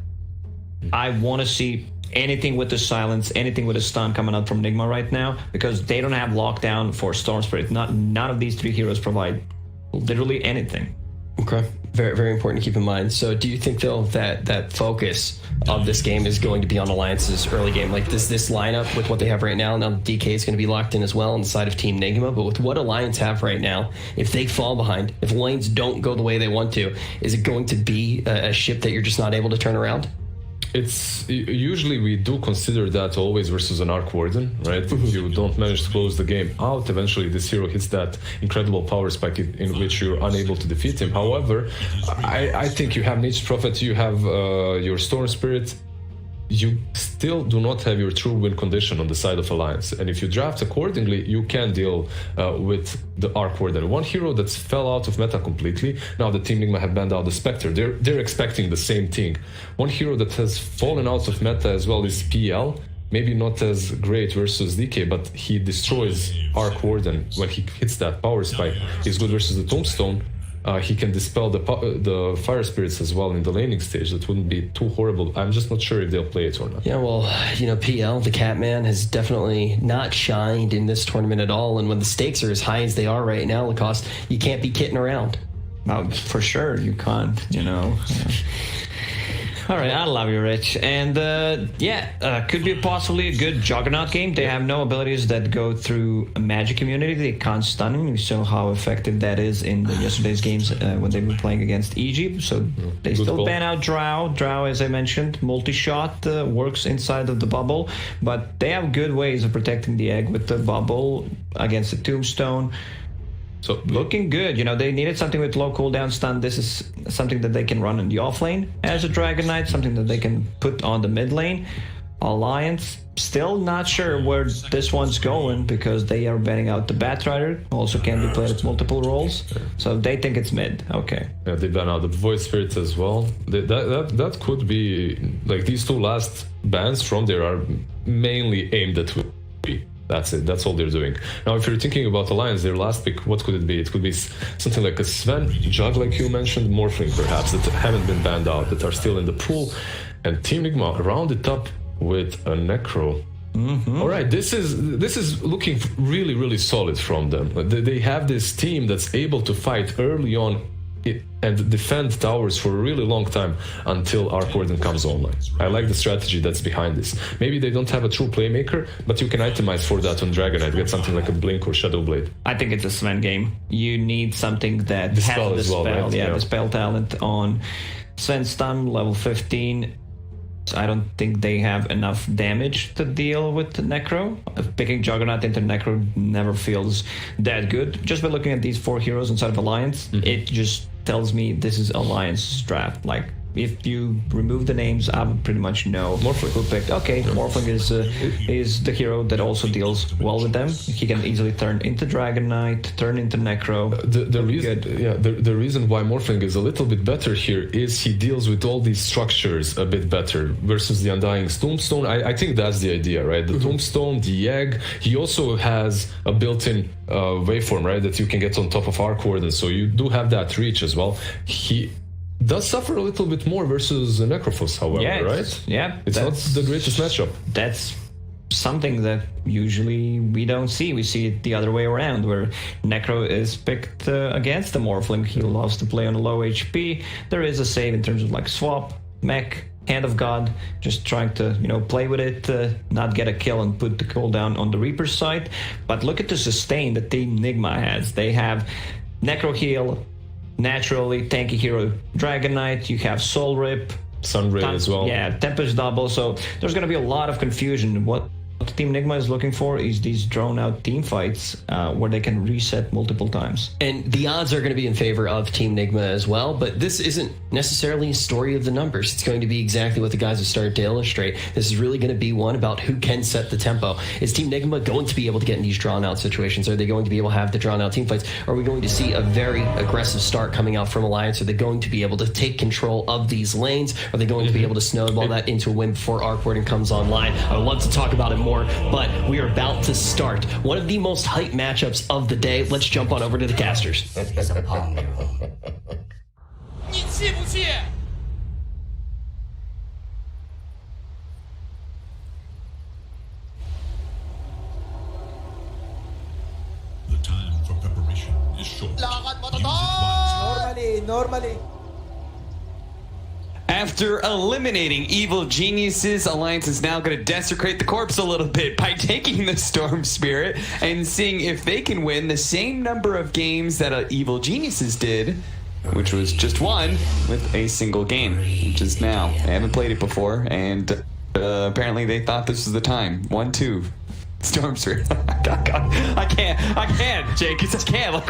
I want to see anything with the silence, anything with a stun coming out from Nigma right now, because they don't have lockdown for Storm Spirit. None of these 3 heroes provide literally anything. Okay, very, very important to keep in mind. So do you think, though, that focus of this game is going to be on Alliance's early game? Like, this lineup with what they have right now DK is going to be locked in as well on the side of Team Nigma, but with what Alliance have right now, if they fall behind, if lanes don't go the way they want to, is it going to be a ship that you're just not able to turn around? It's usually we do consider that always versus an Arc Warden, right? If you don't manage to close the game out, eventually this hero hits that incredible power spike in which you're unable to defeat him. However, I think you have Nature's Prophet, you have your Storm Spirit. You still do not have your true win condition on the side of Alliance, and if you draft accordingly, you can deal with the Arc Warden. One hero that's fell out of meta completely. Now the Team Nigma have banned out the Spectre. They're expecting the same thing. One hero that has fallen out of meta as well is PL. Maybe not as great versus DK, but he destroys Arc Warden when he hits that power spike. He's good versus the Tombstone. He can dispel the fire spirits as well in the laning stage. That wouldn't be too horrible. I'm just not sure if they'll play it or not. Yeah, well, PL, the Catman, has definitely not shined in this tournament at all. And when the stakes are as high as they are right now, Lacoste, you can't be kidding around. For sure, you can't, All right, I love you, Rich. And could be possibly a good Juggernaut game. They have no abilities that go through a magic immunity. They can't stun him. We saw how effective that is in yesterday's games when they were playing against Egypt. So they still ban out Drow. Drow, as I mentioned, multi-shot works inside of the bubble. But they have good ways of protecting the egg with the bubble against the Tombstone. So looking good. You know, they needed something with low cooldown stun. This is something that they can run in the off lane as a Dragon Knight, something that they can put on the mid lane. Alliance, still not sure where this one's going because they are banning out the Batrider, also can be played with multiple roles. So they think it's mid. Okay. Yeah, they ban out the Void Spirit as well. That could be like these two last bans from there are mainly aimed at WePlay. That's it. That's all they're doing. Now, if you're thinking about Alliance, their last pick, what could it be? It could be something like a Sven, Jug, like you mentioned, Morphling perhaps, that haven't been banned out, that are still in the pool, and Team Nigma rounded up with a Necro. All right, this is looking really, really solid from them. They have this team that's able to fight early on and defend towers for a really long time until Arc Warden comes online. I like the strategy that's behind this. Maybe they don't have a true playmaker, but you can itemize for that on Dragon Knight, get something like a Blink or Shadow Blade. I think it's a Sven game. You need something that Dispel has the as well, spell. right? Yeah, the spell talent on Sven stun, level 15. I don't think they have enough damage to deal with the Necro. Picking Juggernaut into Necro never feels that good. Just by looking at these 4 heroes inside of Alliance, it just tells me this is Alliance's draft. Like, if you remove the names, I would pretty much know who picked. Okay, Morphling is the hero that also deals well with them. He can easily turn into Dragon Knight, turn into Necro. The reason why Morphling is a little bit better here is he deals with all these structures a bit better versus the Undying's Tombstone. I think that's the idea, right? The Tombstone, the Egg. He also has a built-in waveform, right, that you can get on top of Arc Warden, so you do have that reach as well. He does suffer a little bit more versus Necrophos, however, right? Yeah. It's not the greatest matchup. That's something that usually we don't see. We see it the other way around, where Necro is picked against the Morphling. He loves to play on a low HP. There is a save in terms of like swap, mech, Hand of God, just trying to, play with it, not get a kill and put the cooldown on the Reaper's side. But look at the sustain that Team Nigma has. They have Necro heal, naturally tanky hero Dragon Knight, you have Soul Rip, Sunray as well. Yeah, Tempest double, so there's going to be a lot of confusion. What Team Nigma is looking for is these drawn-out team fights where they can reset multiple times. And the odds are going to be in favor of Team Nigma as well, but this isn't necessarily a story of the numbers. It's going to be exactly what the guys have started to illustrate. This is really going to be one about who can set the tempo. Is Team Nigma going to be able to get in these drawn-out situations? Are they going to be able to have the drawn-out team fights? Are we going to see a very aggressive start coming out from Alliance? Are they going to be able to take control of these lanes? Are they going to be able to snowball that into a win before Arc Warden comes online? I would love to talk about it more, but we are about to start one of the most hyped matchups of the day. Let's jump on over to the casters. The time for preparation is short. Normally. After eliminating evil geniuses, Alliance is now going to desecrate the corpse a little bit by taking the Storm Spirit and seeing if they can win the same number of games that evil geniuses did, which was just one, with a single game, which is now. They haven't played it before, and apparently they thought this was the time. 1-2. Storm Spirit. I can't, Jake. I just can't. Like,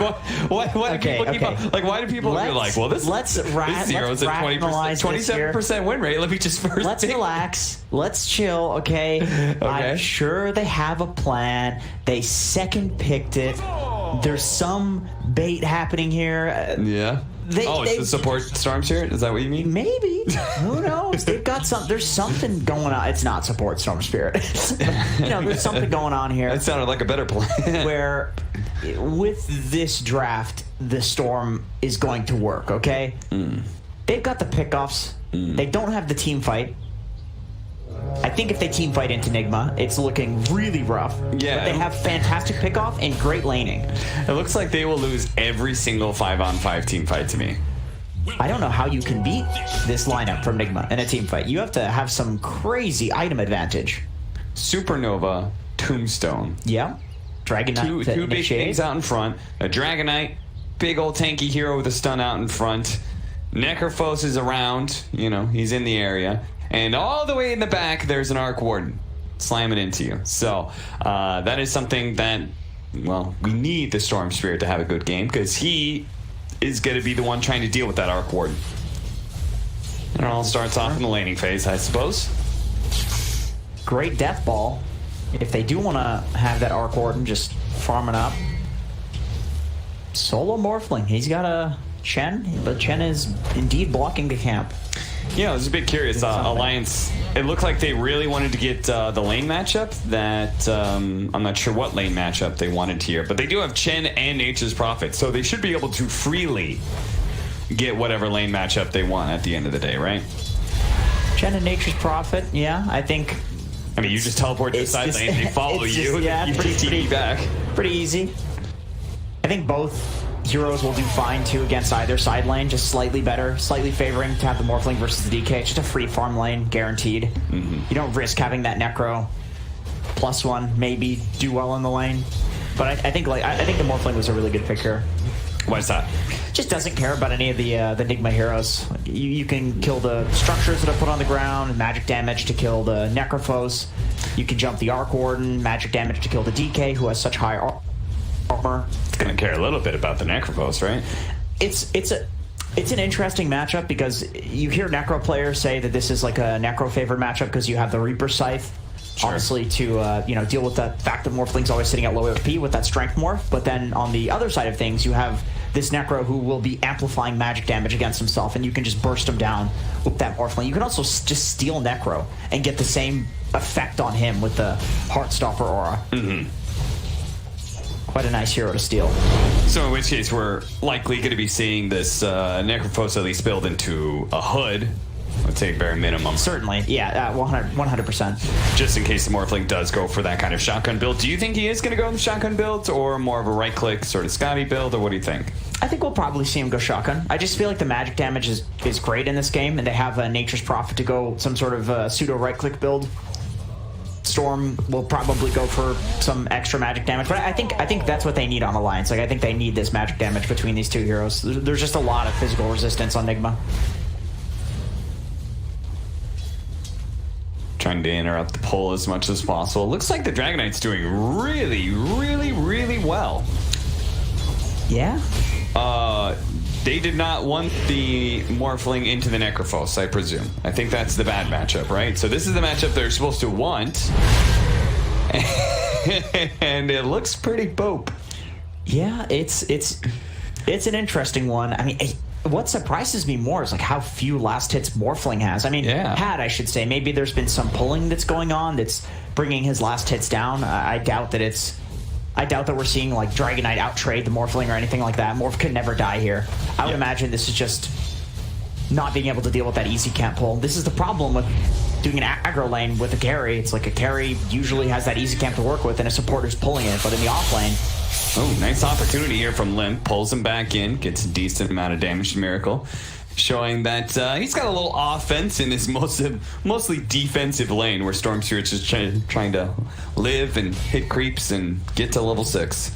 what do people keep up? Like, why do people be like, well, this zero's at 20%, 27% win rate. Let me just first. Let's relax. Let's chill. Okay. I'm sure they have a plan. They second picked it. There's some bait happening here. Yeah. It's the support Storm Spirit? Is that what you mean? Maybe. Who knows? They've got some. There's something going on. It's not support Storm Spirit. There's something going on here. That sounded like a better plan. Where, with this draft, the Storm is going to work. Okay. They've got the pickoffs. They don't have the team fight. I think if they team fight into Nigma, it's looking really rough. Yeah. But they have fantastic pickoff and great laning. It looks like they will lose every single 5-on-5 team fight to me. I don't know how you can beat this lineup from Nigma in a team fight. You have to have some crazy item advantage. Supernova, Tombstone. Yeah. Dragon Knight. Two big things out in front. A Dragon Knight, big old tanky hero with a stun out in front. Necrophos is around. He's in the area. And all the way in the back, there's an Arc Warden slamming into you. So that is something that well, we need the Storm Spirit to have a good game because he is going to be the one trying to deal with that Arc Warden. And it all starts off in the laning phase, I suppose. Great death ball. If they do want to have that Arc Warden just farming up. Solo Morphling. He's got a Chen, but Chen is indeed blocking the camp. Yeah, I was a bit curious. Alliance, it looked like they really wanted to get the lane matchup that I'm not sure what lane matchup they wanted here, but they do have Chen and Nature's Prophet, so they should be able to freely get whatever lane matchup they want at the end of the day, right? Chen and Nature's Prophet, yeah, I think. I mean, you just teleport to the side lane, they follow you, yeah, you pretty TP back. Pretty easy. I think both heroes will do fine too against either side lane, just slightly better, slightly favoring to have the Morphling versus the DK. It's just a free farm lane, guaranteed. You don't risk having that Necro +1, maybe do well in the lane. But I think the Morphling was a really good pick here. Why is that? Just doesn't care about any of the Nigma heroes. You can kill the structures that are put on the ground, magic damage to kill the Necrophos. You can jump the Arc Warden, magic damage to kill the DK, who has such high armor. It's going to care a little bit about the Necrophos, right? It's an interesting matchup because you hear Necro players say that this is like a Necro favored matchup because you have the Reaper Scythe. Sure. Obviously to deal with the fact that Morphling's always sitting at low HP with that Strength Morph, but then on the other side of things you have this Necro who will be amplifying magic damage against himself, and you can just burst him down with that Morphling. You can also just steal Necro and get the same effect on him with the Heartstopper aura. Quite a nice hero to steal. So in which case we're likely going to be seeing this Necrophos at least build into a hood. Let's say bare minimum. Certainly, yeah, 100%. Just in case the Morphling does go for that kind of shotgun build. Do you think he is going to go with shotgun builds or more of a right-click sort of Scotty build, or what do you think? I think we'll probably see him go shotgun. I just feel like the magic damage is great in this game, and they have a Nature's Prophet to go some sort of pseudo right-click build. Storm will probably go for some extra magic damage, but I think that's what they need on Alliance. Like, I think they need this magic damage between these two heroes. There's just a lot of physical resistance on Nigma. Trying to interrupt the pull as much as possible. Looks like the Dragon Knight's doing really, really, really well. Yeah? They did not want the Morphling into the Necrophos, I presume. I think that's the bad matchup, right? So this is the matchup they're supposed to want. And it looks pretty bope. Yeah, it's an interesting one. I mean, what surprises me more is like how few last hits Morphling has. I mean, I should say. Maybe there's been some pulling that's going on that's bringing his last hits down. I doubt that we're seeing like Dragon Knight out-trade the Morphling or anything like that. Morph could never die here. I would imagine this is just not being able to deal with that easy camp pull. This is the problem with doing an aggro lane with a carry. It's like a carry usually has that easy camp to work with and a supporter's pulling it, but in the off lane... Oh, nice opportunity here from Limp. Pulls him back in, gets a decent amount of damage to Miracle, showing that he's got a little offense in his mostly defensive lane, where Storm Spirit's just trying to live and hit creeps and get to level 6.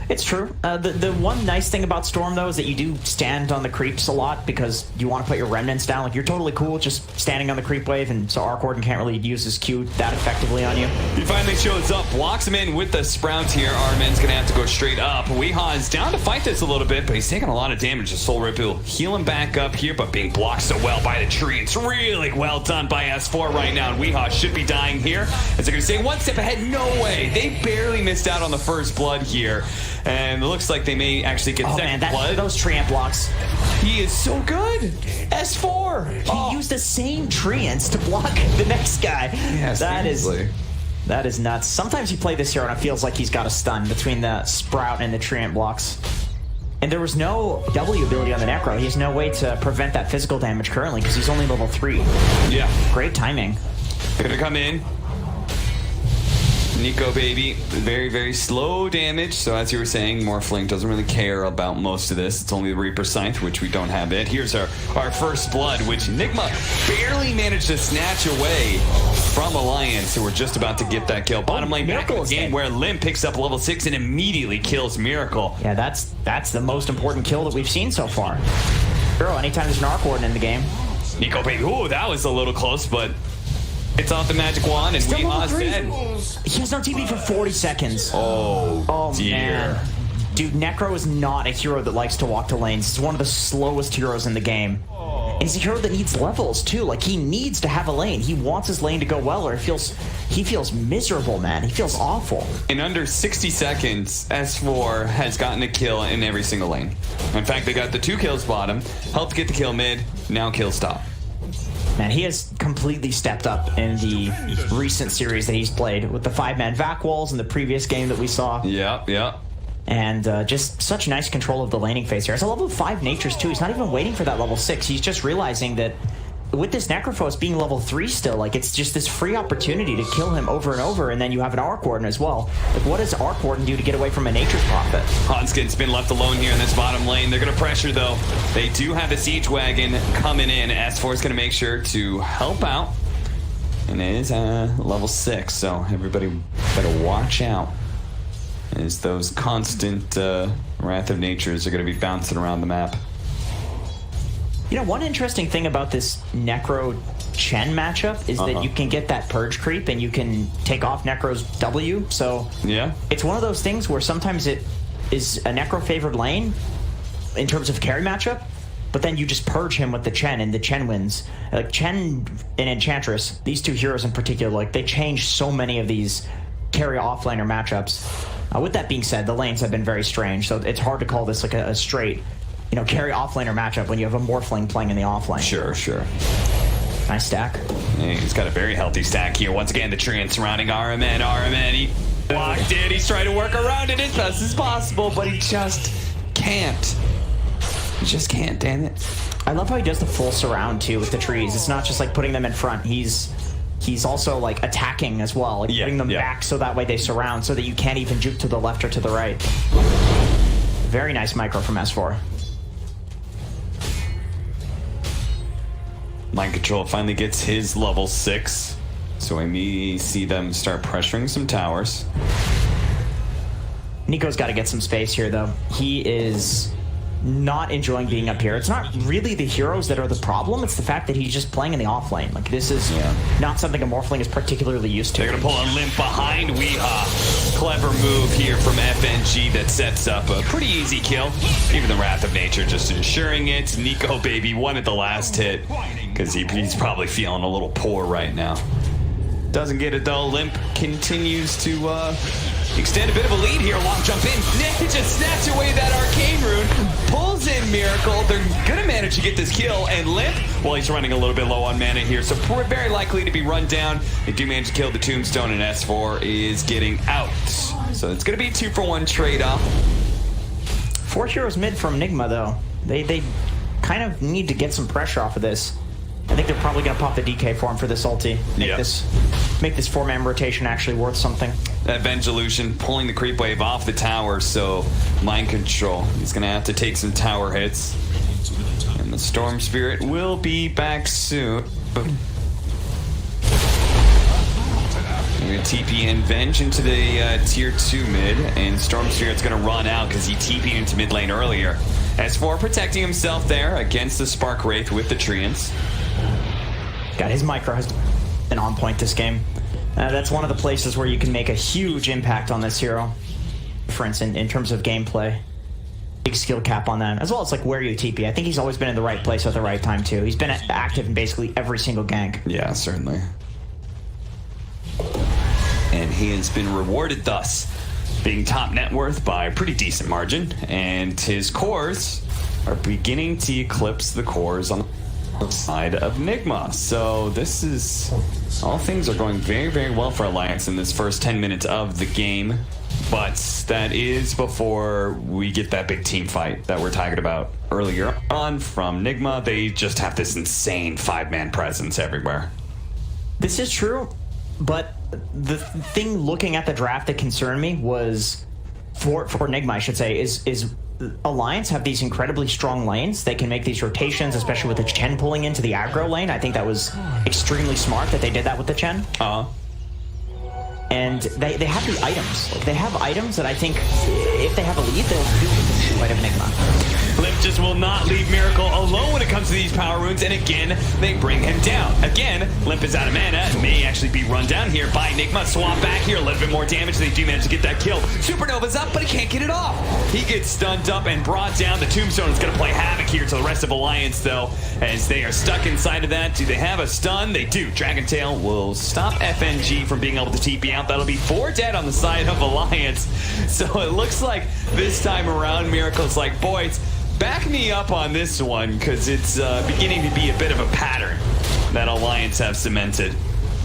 It's true. The one nice thing about Storm, though, is that you do stand on the creeps a lot because you want to put your remnants down. Like, you're totally cool just standing on the creep wave, and so Arc Warden can't really use his Q that effectively on you. He finally shows up, blocks him in with the Sprouts here. Armin's going to have to go straight up. Weehaw is down to fight this a little bit, but he's taking a lot of damage. The Soul Rip will heal him back up here, but being blocked so well by the tree. It's really well done by S4 right now, and Weehaw should be dying here. As they're going to say, one step ahead, no way. They barely missed out on the first blood here. And it looks like they may actually get second blood. Those treant blocks. He is so good. S4. He used the same treants to block the next guy. Yeah, that is nuts. Sometimes you play this hero and it feels like he's got a stun between the Sprout and the treant blocks. And there was no W ability on the Necro. He has no way to prevent that physical damage currently because he's only level 3. Yeah. Great timing. They're gonna come in. Nico baby, very, very slow damage. So as you were saying, Morphling doesn't really care about most of this. It's only the Reaper Scythe, which we don't have it. Here's our first blood, which Nigma barely managed to snatch away from Alliance, who were just about to get that kill. Bottom lane back in the game where Lim picks up level 6 and immediately kills Miracle. Yeah, that's the most important kill that we've seen so far. Girl, anytime there's an Arc Warden in the game. Nico baby, ooh, that was a little close, but It's off the magic wand, and Weeha's dead. He has no TP for 40 seconds. Oh dear. Man. Dude, Necro is not a hero that likes to walk to lanes. He's one of the slowest heroes in the game. And he's a hero that needs levels, too. Like, he needs to have a lane. He wants his lane to go well, or he feels miserable, man. He feels awful. In under 60 seconds, S4 has gotten a kill in every single lane. In fact, they got the 2 kills bottom, helped get the kill mid, now kill stop. Man, he has completely stepped up in the recent series that he's played with the 5-man vac walls in the previous game that we saw. Yeah. And just such nice control of the laning phase here. It's a level 5 natures too. He's not even waiting for that level 6. He's just realizing that with this Necrophos being level 3 still, like, it's just this free opportunity to kill him over and over, and then you have an Arc Warden as well. Like, what does Arc Warden do to get away from a Nature's Prophet? Hanskin's been left alone here in this bottom lane. They're going to pressure, though. They do have the Siege Wagon coming in. S4 is going to make sure to help out. And it is level 6, so everybody better watch out, as those constant Wrath of Natures are going to be bouncing around the map. You know, one interesting thing about this Necro-Chen matchup is that you can get that Purge creep and you can take off Necro's W. So yeah, it's one of those things where sometimes it is a Necro-favored lane in terms of carry matchup, but then you just purge him with the Chen and the Chen wins. Like, Chen and Enchantress, these 2 heroes in particular, like, they change so many of these carry offlaner matchups. With that being said, the lanes have been very strange, so it's hard to call this like a straight, carry offlaner matchup when you have a Morphling playing in the offlane. Sure. Nice stack. Hey, he's got a very healthy stack here. Once again, the Treant surrounding RMN, he blocked it. He's trying to work around it as best as possible, but he just can't. Damn it. I love how he does the full surround, too, with the trees. It's not just like putting them in front. He's also like attacking as well, like putting them back so that way they surround, so that you can't even juke to the left or to the right. Very nice micro from S4. Mind Control finally gets his level 6, so we may see them start pressuring some towers. Nico's got to get some space here, though. He is not enjoying being up here. It's not really the heroes that are the problem, it's the fact that he's just playing in the off lane. Like, this is not something a Morphling is particularly used to. They're gonna pull a limp behind Weeha. Clever move here from FNG that sets up a pretty easy kill. Even the Wrath of Nature just ensuring it. Nico, baby, won at the last hit, because he's probably feeling a little poor right now. Doesn't get it though. Limp continues to extend a bit of a lead here. Long jump in. Ninja snatch away that arcane rune. Pulls in Miracle. They're gonna manage to get this kill. And Limp, well, he's running a little bit low on mana here, so very likely to be run down. They do manage to kill the Tombstone, and S4 is getting out. So it's gonna be a 2-for-1 trade-off. 4 heroes mid from Nigma, though. They kind of need to get some pressure off of this. I think they're probably going to pop the DK for him for this ulti. Make this 4-man rotation actually worth something. That Vengolution pulling the creep wave off the tower, so Mind Control. He's going to have to take some tower hits. And the Storm Spirit will be back soon. We're going to TP and Venge into the tier 2 mid, and Storm Spirit's going to run out because he TP'd into mid lane earlier. S4 protecting himself there against the Spark Wraith with the Treants. God, his micro has been on point this game. That's one of the places where you can make a huge impact on this hero. For instance, in terms of gameplay. Big skill cap on that, as well as like where you TP. I think he's always been in the right place at the right time too. He's been active in basically every single gank. Yeah, certainly. And he has been rewarded thus, being top net worth by a pretty decent margin, and his cores are beginning to eclipse the cores on the side of Nigma. So this is, all things are going very well for Alliance in this first 10 minutes of the game, but that is before we get that big team fight that we're talking about earlier on from Nigma. They just have this insane 5-man presence everywhere. This is true, but the thing looking at the draft that concerned me was, for Nigma I should say, is Alliance have these incredibly strong lanes. They can make these rotations, especially with the Chen pulling into the aggro lane. I think that was extremely smart that they did that with the Chen. And they have the items. Like, they have items that I think if they have a lead, they'll do with the fight of Nigma. Limp just will not leave Miracle alone when it comes to these power runes, and again, they bring him down. Again, Limp is out of mana, and may actually be run down here by Nigma. Swap back here, a little bit more damage. They do manage to get that kill. Supernova's up, but he can't get it off. He gets stunned up and brought down. The Tombstone is going to play havoc here to the rest of Alliance, though, as they are stuck inside of that. Do they have a stun? They do. Dragon Tail will stop FNG from being able to TP out. That'll be 4 dead on the side of Alliance. So it looks like this time around, Miracle's like, boys, back me up on this one, because it's beginning to be a bit of a pattern that Alliance have cemented.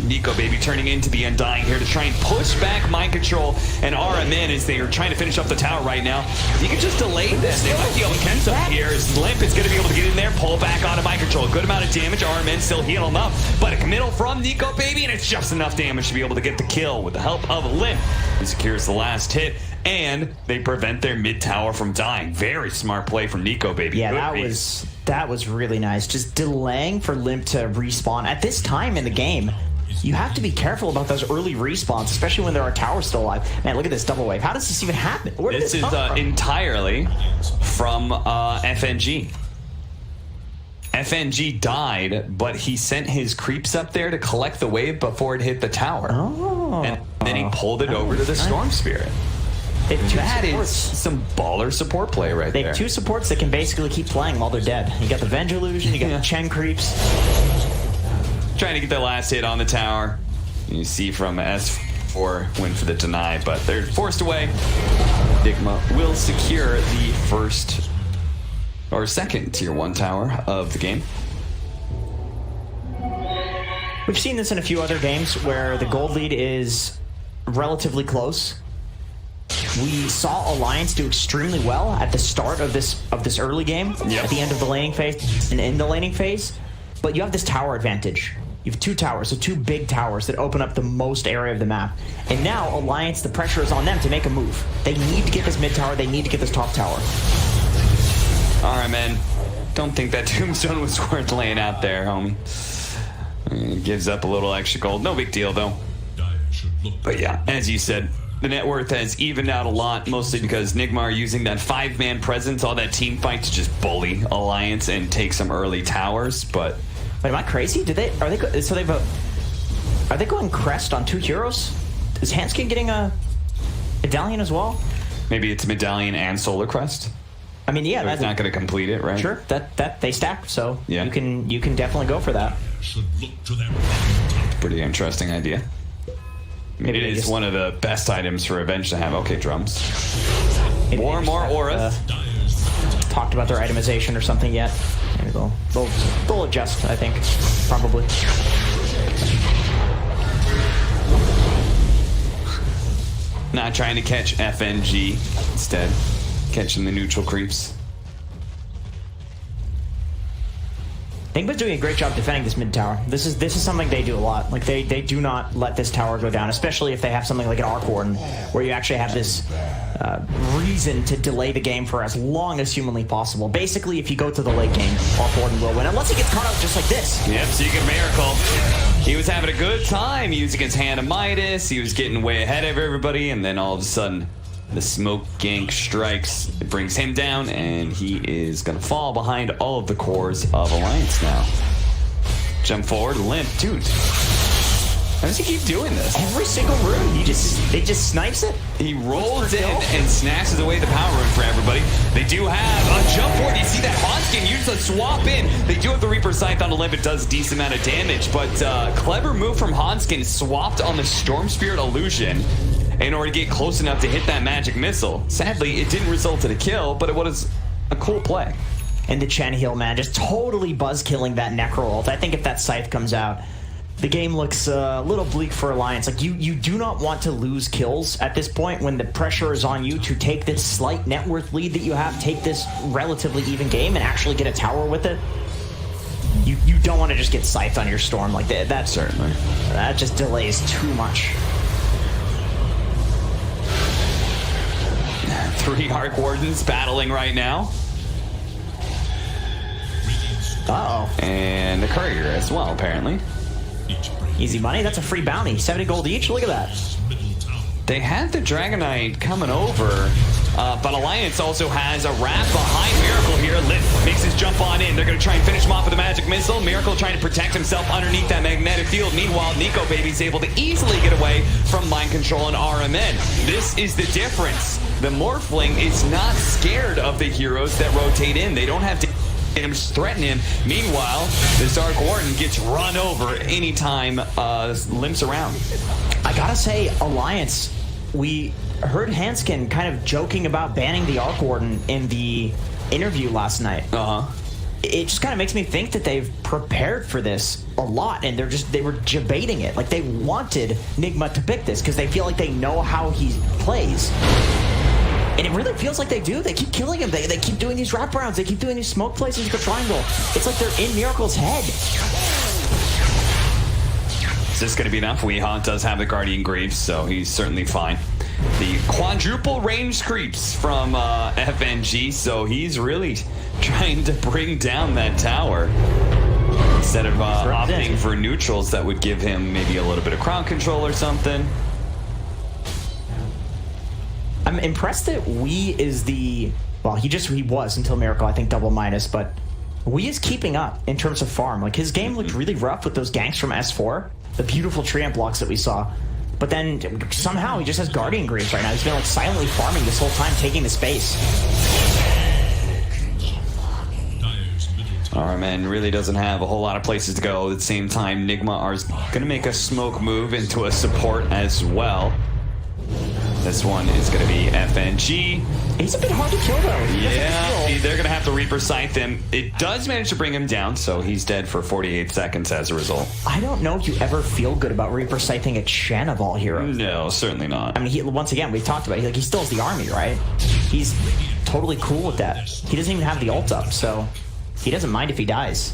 Nico Baby turning into the Undying here to try and push back Mind Control and RMN as they are trying to finish up the tower right now. You can just delay this. They might be able to catch something here as Limp is going to be able to get in there, pull back out of Mind Control. A good amount of damage. RMN still heal him up, but a committal from Nico Baby, and it's just enough damage to be able to get the kill with the help of Limp, who secures the last hit, and they prevent their mid tower from dying. Very smart play from Nico Baby. Yeah, that was really nice. Just delaying for Limp to respawn. At this time in the game, you have to be careful about those early respawns, especially when there are towers still alive. Man, look at this double wave. How does this even happen? Where did this come from? Entirely from FNG. FNG died, but he sent his creeps up there to collect the wave before it hit the tower. Oh. And then he pulled it over to the Storm Spirit. That is some baller support play right there. They have 2 supports that can basically keep playing while they're dead. You got the Venge Illusion, you got the Chen creeps. Trying to get their last hit on the tower. You see from S4 win for the deny, but they're forced away. Nigma will secure the first or second tier 1 tower of the game. We've seen this in a few other games where the gold lead is relatively close. We saw Alliance do extremely well at the start of this early game, at the end of the laning phase and in the laning phase, but you have this tower advantage. You have 2 towers, so 2 big towers that open up the most area of the map. And now Alliance, the pressure is on them to make a move. They need to get this mid tower, they need to get this top tower. Alright, man. Don't think that Tombstone was worth laying out there, homie. It gives up a little extra gold. No big deal, though. But yeah, as you said, the net worth has evened out a lot, mostly because Nigma are using that 5-man presence, all that team fight to just bully Alliance and take some early towers, but... Wait, am I crazy? Are they going Crest on 2 heroes? Is Hanskin getting a Medallion as well? Maybe it's Medallion and Solar Crest? I mean, yeah, that's not going to complete it, right? Sure, that they stack, so yeah. you can definitely go for that. Pretty interesting idea. Maybe it is one of the best items for Avenge to have. Okay, drums. More Aura. Talked about their itemization or something yet. Maybe they'll adjust, I think, probably. Not trying to catch FNG, instead catching the neutral creeps. Nigma's doing a great job defending this mid tower. This is something they do a lot. Like they do not let this tower go down, especially if they have something like an Arc Warden, where you actually have this reason to delay the game for as long as humanly possible. Basically, if you go to the late game, Arc Warden will win, unless he gets caught out just like this. Yep, so you get Miracle. He was having a good time. He was against Hand of Midas. He was getting way ahead of everybody, and then all of a sudden, the smoke gank strikes. It brings him down, and he is going to fall behind all of the cores of Alliance now. Jump forward, Limp. Dude, how does he keep doing this? Every single room, he just snipes it. He rolls in and snatches away the power rune for everybody. They do have a jump forward. You see that Hanskin use the swap in. They do have the Reaper Scythe on the Limp. It does a decent amount of damage, but clever move from Hanskin, swapped on the Storm Spirit Illusion in order to get close enough to hit that magic missile. Sadly, it didn't result in a kill, but it was a cool play. And the Chen heal, man, just totally buzz-killing that Necro ult. I think if that Scythe comes out, the game looks a little bleak for Alliance. Like, you do not want to lose kills at this point when the pressure is on you to take this slight net worth lead that you have, take this relatively even game, and actually get a tower with it. You don't want to just get Scythed on your Storm like that. That certainly. That just delays too much. 3 Arc Wardens battling right now. Uh-oh. And a Courier as well, apparently. Easy money. That's a free bounty. 70 gold each. Look at that. They had the Dragonite coming over, but Alliance also has a wrap behind Miracle here. Limp makes his jump on in. They're going to try and finish him off with a magic missile. Miracle trying to protect himself underneath that magnetic field. Meanwhile, Nico Baby's able to easily get away from mind control and RMN. This is the difference. The Morphling is not scared of the heroes that rotate in. They don't have to threaten him. Meanwhile, the Dark Warden gets run over anytime Limp's around. I gotta say, Alliance, we heard Hanskin kind of joking about banning the Arc Warden in the interview last night. It just kind of makes me think that they've prepared for this a lot, and they were debating it. Like, they wanted Nigma to pick this because they feel like they know how he plays. And it really feels like they do. They keep killing him. They keep doing these wraparounds. They keep doing these smoke plays into the triangle. It's like they're in Miracle's head. Is this going to be enough? Weehaw does have the Guardian Greaves, so he's certainly fine. The quadruple range creeps from FNG, so he's really trying to bring down that tower. Instead of opting for neutrals, that would give him maybe a little bit of crowd control or something. I'm impressed that Wee is he was until Miracle, I think double minus, but Wee is keeping up in terms of farm. Like, his game looked really rough with those ganks from S4, the beautiful tree amp blocks that we saw. But then somehow he just has Guardian Greaves right now. He's been like silently farming this whole time, taking the space. RMN really doesn't have a whole lot of places to go. At the same time, Nigma is going to make a smoke move into a support as well. This one is going to be FNG. He's a bit hard to kill, though. Yeah, they're going to have to Reaper Scythe him. It does manage to bring him down, so he's dead for 48 seconds as a result. I don't know if you ever feel good about Reaper Scything a Chen of all heroes. No, certainly not. I mean, once again, we've talked about it. He still has the army, right? He's totally cool with that. He doesn't even have the ult up, so he doesn't mind if he dies.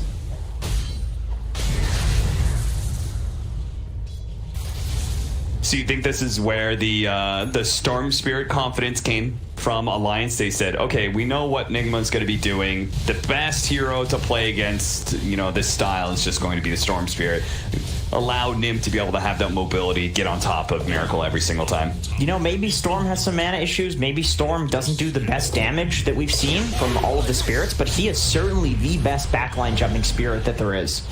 So you think this is where the Storm Spirit confidence came from Alliance? They said, okay, we know what Nigma's going to be doing. The best hero to play against, this style is just going to be the Storm Spirit. Allow Nim to be able to have that mobility, get on top of Miracle every single time. Maybe Storm has some mana issues. Maybe Storm doesn't do the best damage that we've seen from all of the spirits, but he is certainly the best backline jumping spirit that there is.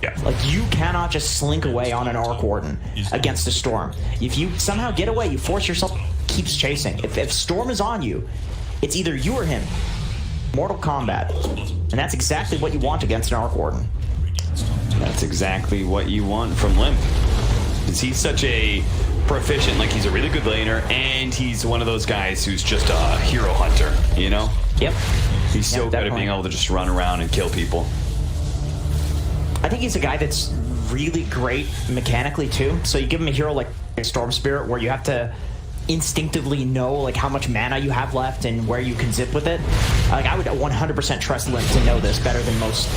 Yeah. Like, you cannot just slink away on an Arc Warden against a Storm. If you somehow get away, you force yourself, keeps chasing. If Storm is on you, it's either you or him. Mortal Kombat. And that's exactly what you want against an Arc Warden. That's exactly what you want from Limp. Because he's such a proficient, he's a really good laner, and he's one of those guys who's just a hero hunter, Yep. He's so good at being able to just run around and kill people. I think he's a guy that's really great mechanically too. So you give him a hero like Storm Spirit where you have to instinctively know how much mana you have left and where you can zip with it. I would 100% trust Limp to know this better than most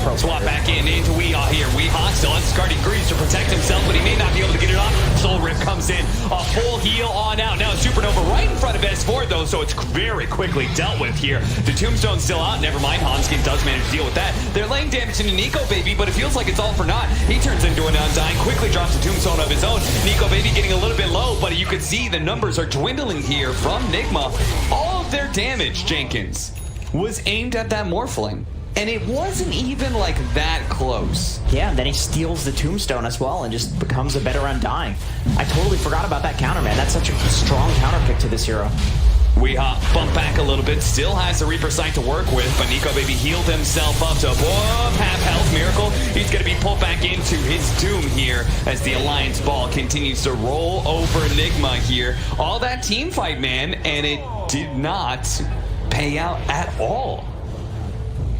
pro Swap back into Weehaw here. Weehaw still has Guardian Greaves to protect himself, but he may not be able to get it off. Soul Rip comes in. A full heal on out. Now Supernova right in front of S4 though, so it's very quickly dealt with here. The Tombstone's still out. Never mind, Hanskin does manage to deal with that. They're laying damage into Nico Baby, but it feels like it's all for naught. He turns into an Undying, quickly drops a Tombstone of his own. Nico Baby getting a little bit low, but you can see the numbers are dwindling here from Nigma. All of their damage, Jenkins, was aimed at that Morphling. And it wasn't even that close. Yeah, and then he steals the Tombstone as well and just becomes a better Undying. I totally forgot about that counter, man. That's such a strong counter pick to this hero. Weehaw bump back a little bit, still has the Reaper Sight to work with, but Nico Baby healed himself up to half health. Miracle, he's going to be pulled back into his doom here as the Alliance ball continues to roll over Nigma here. All that team fight, man, and it did not pay out at all.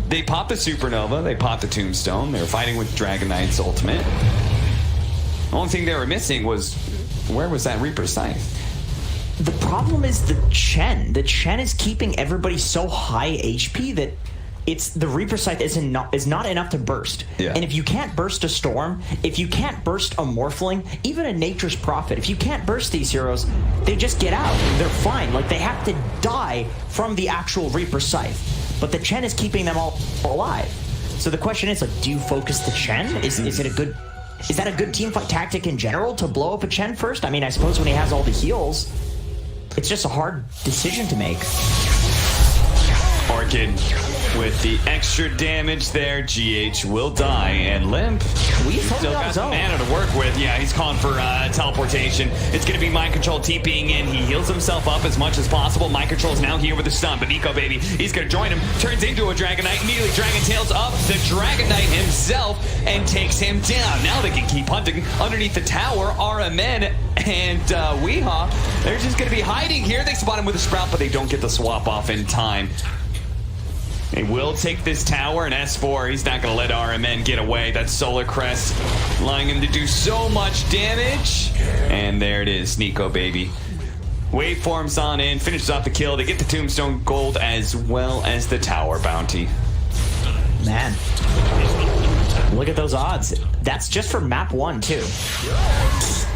They popped the Supernova, they popped the Tombstone, they were fighting with Dragon Knight's ultimate. The only thing they were missing was, where was that Reaper Sight? The problem is the Chen. The Chen is keeping everybody so high HP that the Reaper Scythe is not enough to burst. Yeah. And if you can't burst a Storm, if you can't burst a Morphling, even a Nature's Prophet, if you can't burst these heroes, they just get out. They're fine. They have to die from the actual Reaper Scythe. But the Chen is keeping them all alive. So the question is, do you focus the Chen? Is it a good is that a good teamfight tactic in general to blow up a Chen first? I mean, I suppose when he has all the heals, it's just a hard decision to make. Orchid with the extra damage there. GH will die, and Limp, We've still got some mana to work with. Yeah, he's calling for teleportation. It's going to be Mind Control TPing in. He heals himself up as much as possible. Mind Control's now here with the stun, but Nico Baby, he's going to join him. Turns into a Dragon Knight. Immediately Dragon Tails up the Dragon Knight himself and takes him down. Now they can keep hunting underneath the tower. RMN and Weehaw, they're just going to be hiding here. They spot him with a Sprout, but they don't get the swap off in time. They will take this tower, and S4, he's not going to let RMN get away. That Solar Crest allowing him to do so much damage. And there it is, Nico Baby. Waveforms on in, finishes off the kill. They get the Tombstone Gold as well as the tower bounty. Man, look at those odds. That's just for map 1, too.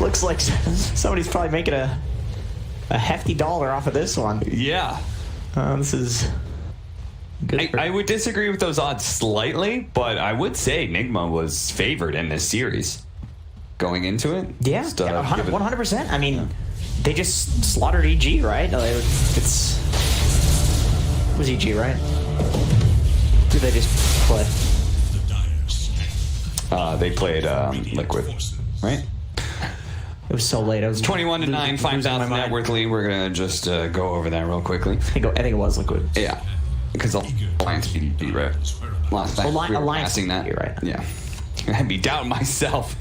Looks like somebody's probably making a hefty dollar off of this one. Yeah. This is... I would disagree with those odds slightly, but I would say Nigma was favored in this series going into it. Yeah, 100%. I mean, they just slaughtered EG, right? It was EG, right? Who did they just play? They played Liquid, right? It was so late. I was 21-9, 5,000 net worth lead. We're gonna just go over that real quickly. I think it was Liquid. Yeah. Because Alliance beat right last time. Alliance beat that. Right. Yeah. I'd be doubting myself.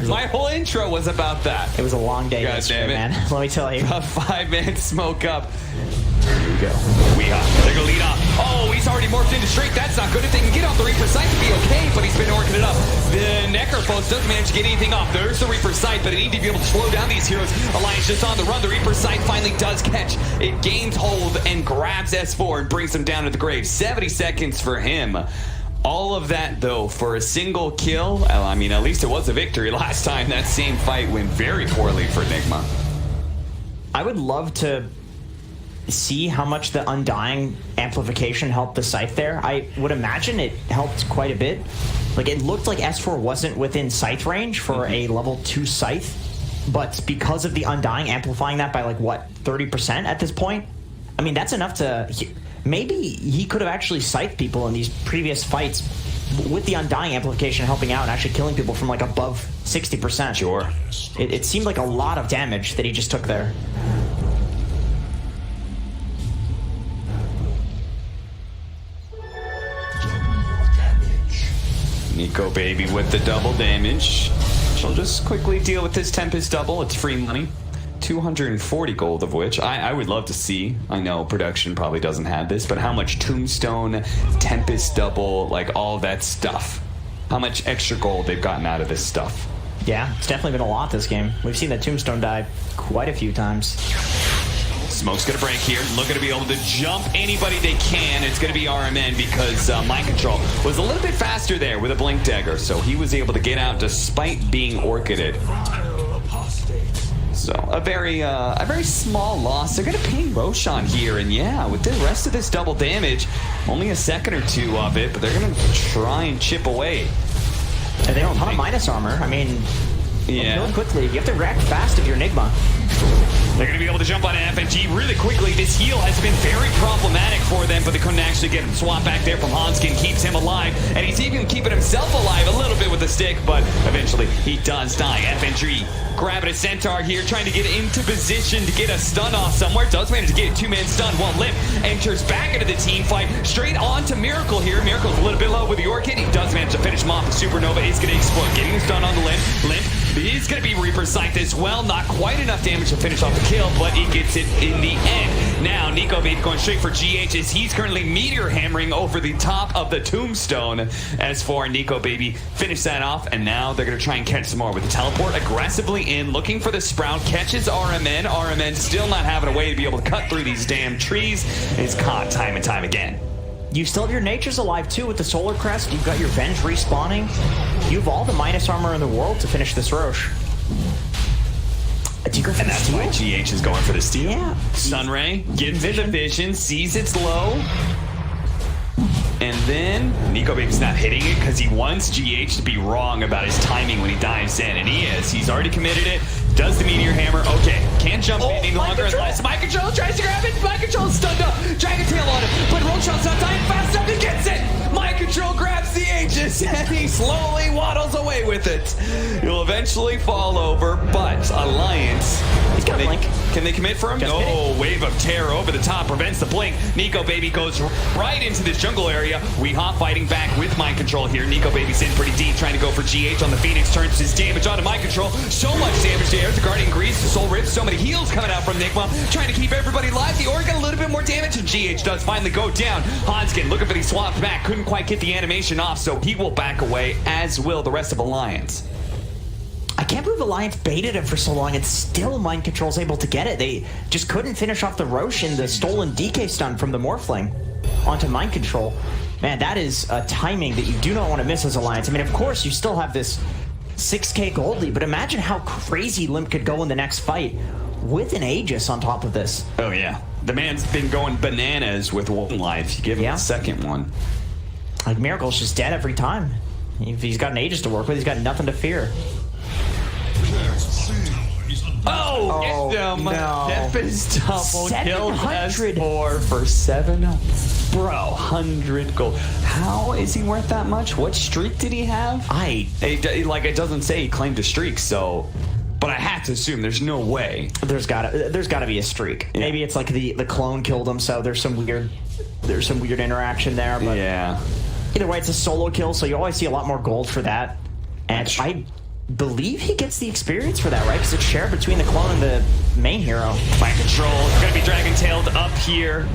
My whole intro was about that. It was a long day yesterday, man. Let me tell you. A 5-man smoke up. Here we go. They're going to lead off. Oh, he's already morphed into Strength. That's not good. If they can get off the Reaper's Sight to be okay, but he's been orking it up. The Necrophos doesn't manage to get anything off. There's the Reaper's Sight, but they need to be able to slow down these heroes. Alliance just on the run. The Reaper's Sight finally does catch. It gains hold and grabs S4 and brings him down to the grave. 70 seconds for him. All of that, though, for a single kill. Well, I mean, at least it was a victory. Last time that same fight went very poorly for Nigma. I would love to see how much the Undying amplification helped the Scythe there. I would imagine it helped quite a bit. Like, it looked like S4 wasn't within Scythe range for a level 2 Scythe, but because of the Undying amplifying that by, like, what, 30% at this point? I mean, that's enough to... Maybe he could have actually scythed people in these previous fights with the Undying amplification helping out and actually killing people from like above 60%. Sure. It seemed like a lot of damage that he just took there. Nico Baby with the double damage. She'll just quickly deal with this Tempest double. It's free money. 240 gold of which I would love to see. I know production probably doesn't have this, but how much Tombstone, Tempest double, like all that stuff. How much extra gold they've gotten out of this stuff. Yeah, it's definitely been a lot this game. We've seen that Tombstone die quite a few times. Smoke's gonna break here. Looking to be able to jump anybody they can. It's gonna be RMN because Mind Control was a little bit faster there with a Blink Dagger, so he was able to get out despite being orchided. So a very small loss. They're gonna ping Roshan here, and yeah, with the rest of this double damage, only a second or two of it, but they're gonna try and chip away. And they don't have a ton of minus armor. I mean, yeah, really quickly. You have to react fast if you're Nigma. They're going to be able to jump on an FNG really quickly. This heal has been very problematic for them, but they couldn't actually get him. Swap back there from Hanskin keeps him alive, and he's even keeping himself alive a little bit with the stick, but eventually he does die. FNG grabbing a Centaur here, trying to get into position to get a stun off somewhere. Does manage to get a 2-man stun while Limp enters back into the team fight. Straight on to Miracle here. Miracle's a little bit low with the Orchid. He does manage to finish him off. The Supernova is going to explode, getting the stun on the Limp. He's going to be Reaper Scythe as well. Not quite enough damage to finish off the kill, but he gets it in the end. Now, Nico Baby going straight for GH as he's currently meteor hammering over the top of the Tombstone. As for Nico Baby, finish that off, and now they're going to try and catch some more with the teleport aggressively in, looking for the Sprout, catches RMN. RMN still not having a way to be able to cut through these damn trees. Is caught time and time again. You still have your Nature's alive too with the Solar Crest. You've got your Venge respawning. You have all the minus armor in the world to finish this Roche. And that's why GH is going for the steal. Yeah. Sunray gives it the vision, sees it's low. And then Nico Baby's not hitting it because he wants GH to be wrong about his timing when he dives in. And he is. He's already committed it. Does the Meteor Hammer. Okay. Can't jump in any longer unless Mind Control tries to grab it. Mind Control is stunned up. Dragon Tail on him. But Roadshot's not dying fast enough. He gets it. Mind Control grabs the Aegis and he slowly waddles away with it. He'll eventually fall over, but Alliance. He's got a blink. Can they commit for him? No. Wave of Terror over the top prevents the blink. Nico Baby goes right into this jungle area. Weehaw fighting back with Mind Control here. Nico Baby's in pretty deep, trying to go for GH on the Phoenix. Turns his damage onto Mind Control. So much damage there. The Guardian Grease, the Soul Rip. So many heals coming out from Nigma. Trying to keep everybody alive. The Aura got a little bit more damage, and GH does finally go down. Hanskin looking for the swapped back. Couldn't quite get the animation off, so he will back away, as will the rest of Alliance. I can't believe Alliance baited him for so long and still Mind Control's able to get it. They just couldn't finish off the Roche and the stolen DK stun from the Morphling onto Mind Control. Man, that is a timing that you do not want to miss as Alliance. I mean, of course, you still have this 6k gold lead, but imagine how crazy Limp could go in the next fight with an Aegis on top of this. Oh, yeah. The man's been going bananas with one life. You give him a second one. Like, Miracle's just dead every time. If he's got an Aegis to work with, he's got nothing to fear. Oh, get them. No. Death is double kill. 700 for 7. Bro, 100 gold. How is he worth that much? What streak did he have? It doesn't say he claimed a streak, so. But I have to assume there's no way. There's gotta be a streak. Yeah. Maybe it's like the clone killed him, so there's some weird interaction there. But yeah. Either way, it's a solo kill, so you always see a lot more gold for that. And I believe he gets the experience for that, right? Because it's shared between the clone and the main hero. Mind Control gonna be dragon tailed up here.